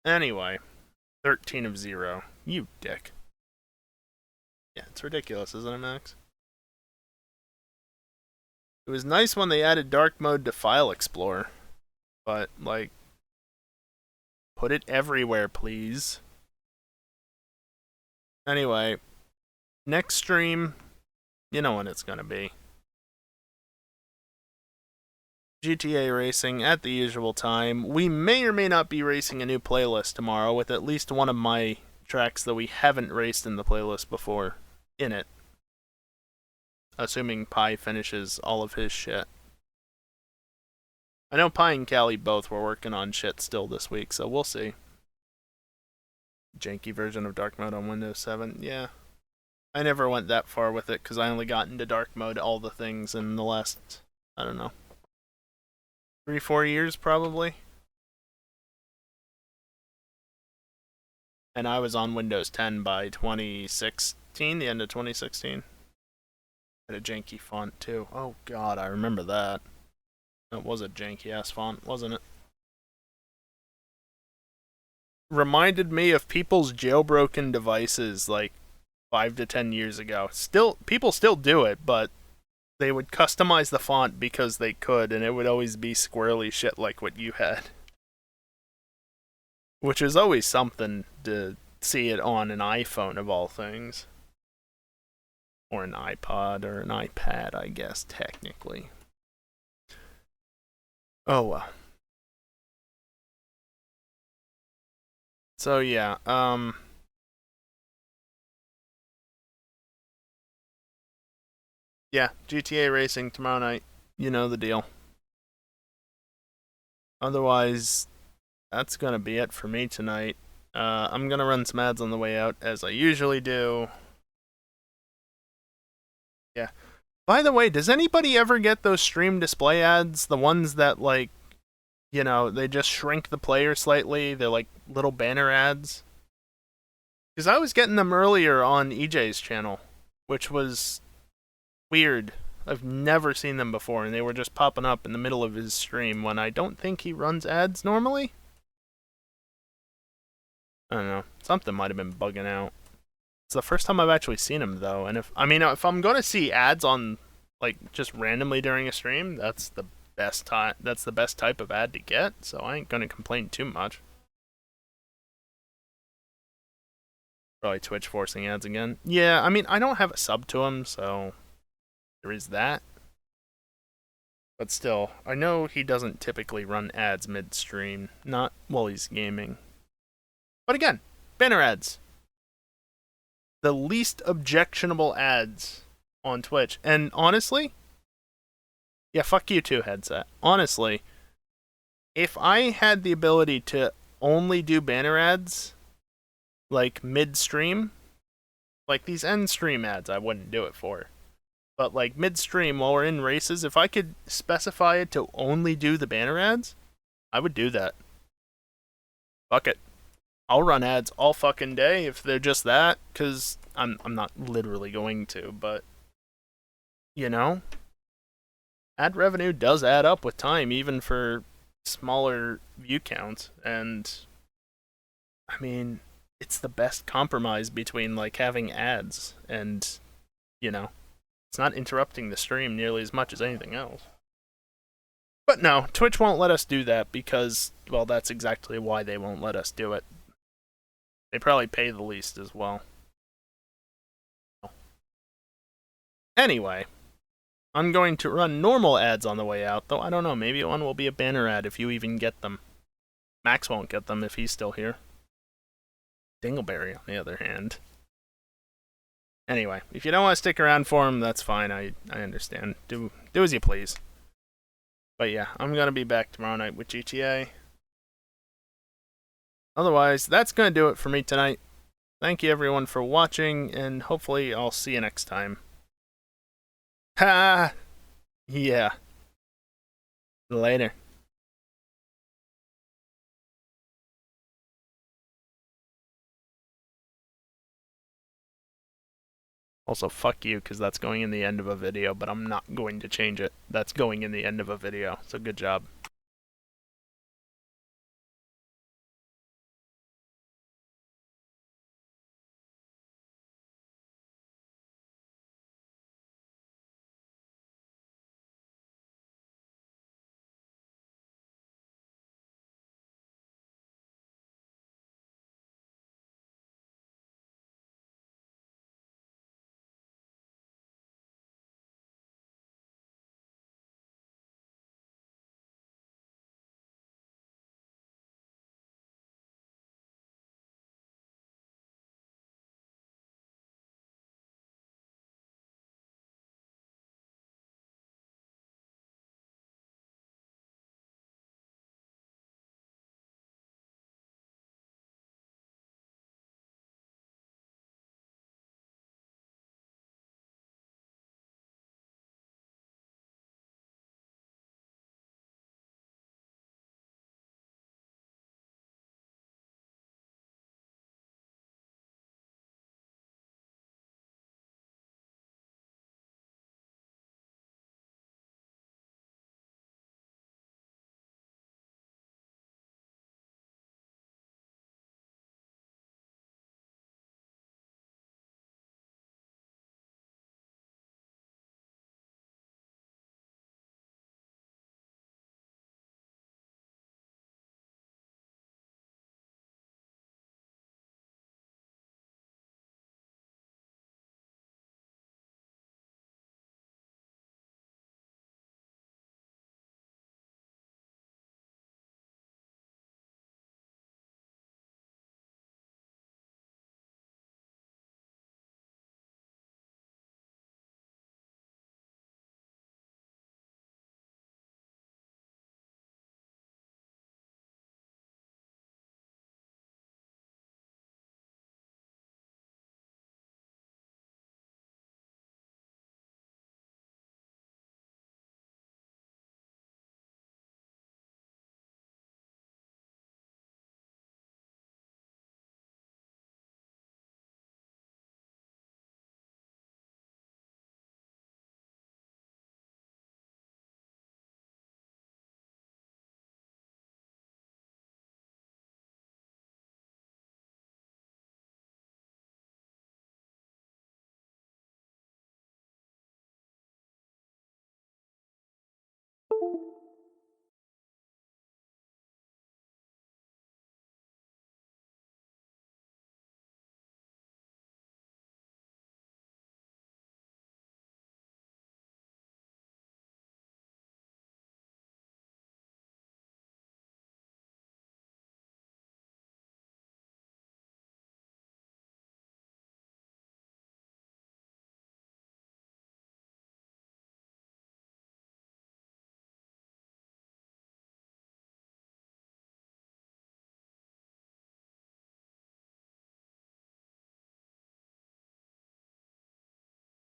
Anyway, 13 of 0. You dick. Yeah, it's ridiculous, isn't it, Max? It was nice when they added dark mode to File Explorer, but, like, put it everywhere, please. Anyway, next stream, you know when it's gonna be. GTA racing at the usual time. We may or may not be racing a new playlist tomorrow with at least one of my tracks that we haven't raced in the playlist before in it. Assuming Pi finishes all of his shit. I know Pi and Callie both were working on shit still this week, so we'll see. Janky version of dark mode on Windows 7, yeah. I never went that far with it because I only got into dark mode all the things in the last, I don't know, 3-4 years probably. And I was on Windows 10 by 2016, the end of 2016. Had a janky font too. Oh god, I remember that. It was a janky ass font, wasn't it? Reminded me of people's jailbroken devices like 5 to 10 years ago. People still do it, but they would customize the font because they could, and it would always be squirrely shit like what you had. Which is always something to see it on an iPhone of all things. Or an iPod or an iPad, I guess, technically. Oh well. So yeah, yeah, GTA racing tomorrow night. You know the deal. Otherwise, that's gonna be it for me tonight. I'm gonna run some ads on the way out, as I usually do. Yeah. By the way, does anybody ever get those stream display ads? The ones that, like, you know, they just shrink the player slightly. They're like little banner ads. Because I was getting them earlier on EJ's channel, which was weird. I've never seen them before, and they were just popping up in the middle of his stream when I don't think he runs ads normally. I don't know. Something might have been bugging out. It's the first time I've actually seen him, though. And if I'm going to see ads on, like, just randomly during a stream, that's the best time. That's the best type of ad to get, so I ain't going to complain too much. Probably Twitch forcing ads again. Yeah, I mean, I don't have a sub to him, so there is that. But still, I know he doesn't typically run ads midstream, not while he's gaming. But again, banner ads. The least objectionable ads on Twitch. And honestly, yeah, fuck you too, headset. Honestly, if I had the ability to only do banner ads, like midstream, like these end stream ads, I wouldn't do it for. But like midstream while we're in races, if I could specify it to only do the banner ads, I would do that. Fuck it. I'll run ads all fucking day if they're just that, because I'm not literally going to, but you know, ad revenue does add up with time, even for smaller view counts, and I mean, it's the best compromise between like having ads and, you know, it's not interrupting the stream nearly as much as anything else. But no, Twitch won't let us do that because, well, that's exactly why they won't let us do it. They probably pay the least as well. Anyway, I'm going to run normal ads on the way out, though I don't know, maybe one will be a banner ad if you even get them. Max won't get them if he's still here. Dingleberry, on the other hand. Anyway, if you don't want to stick around for him, that's fine, I understand. Do as you please. But yeah, I'm going to be back tomorrow night with GTA. Otherwise, that's going to do it for me tonight. Thank you everyone for watching, and hopefully I'll see you next time. Ha! Yeah. Later. Also, fuck you, because that's going in the end of a video, but I'm not going to change it. That's going in the end of a video, so good job.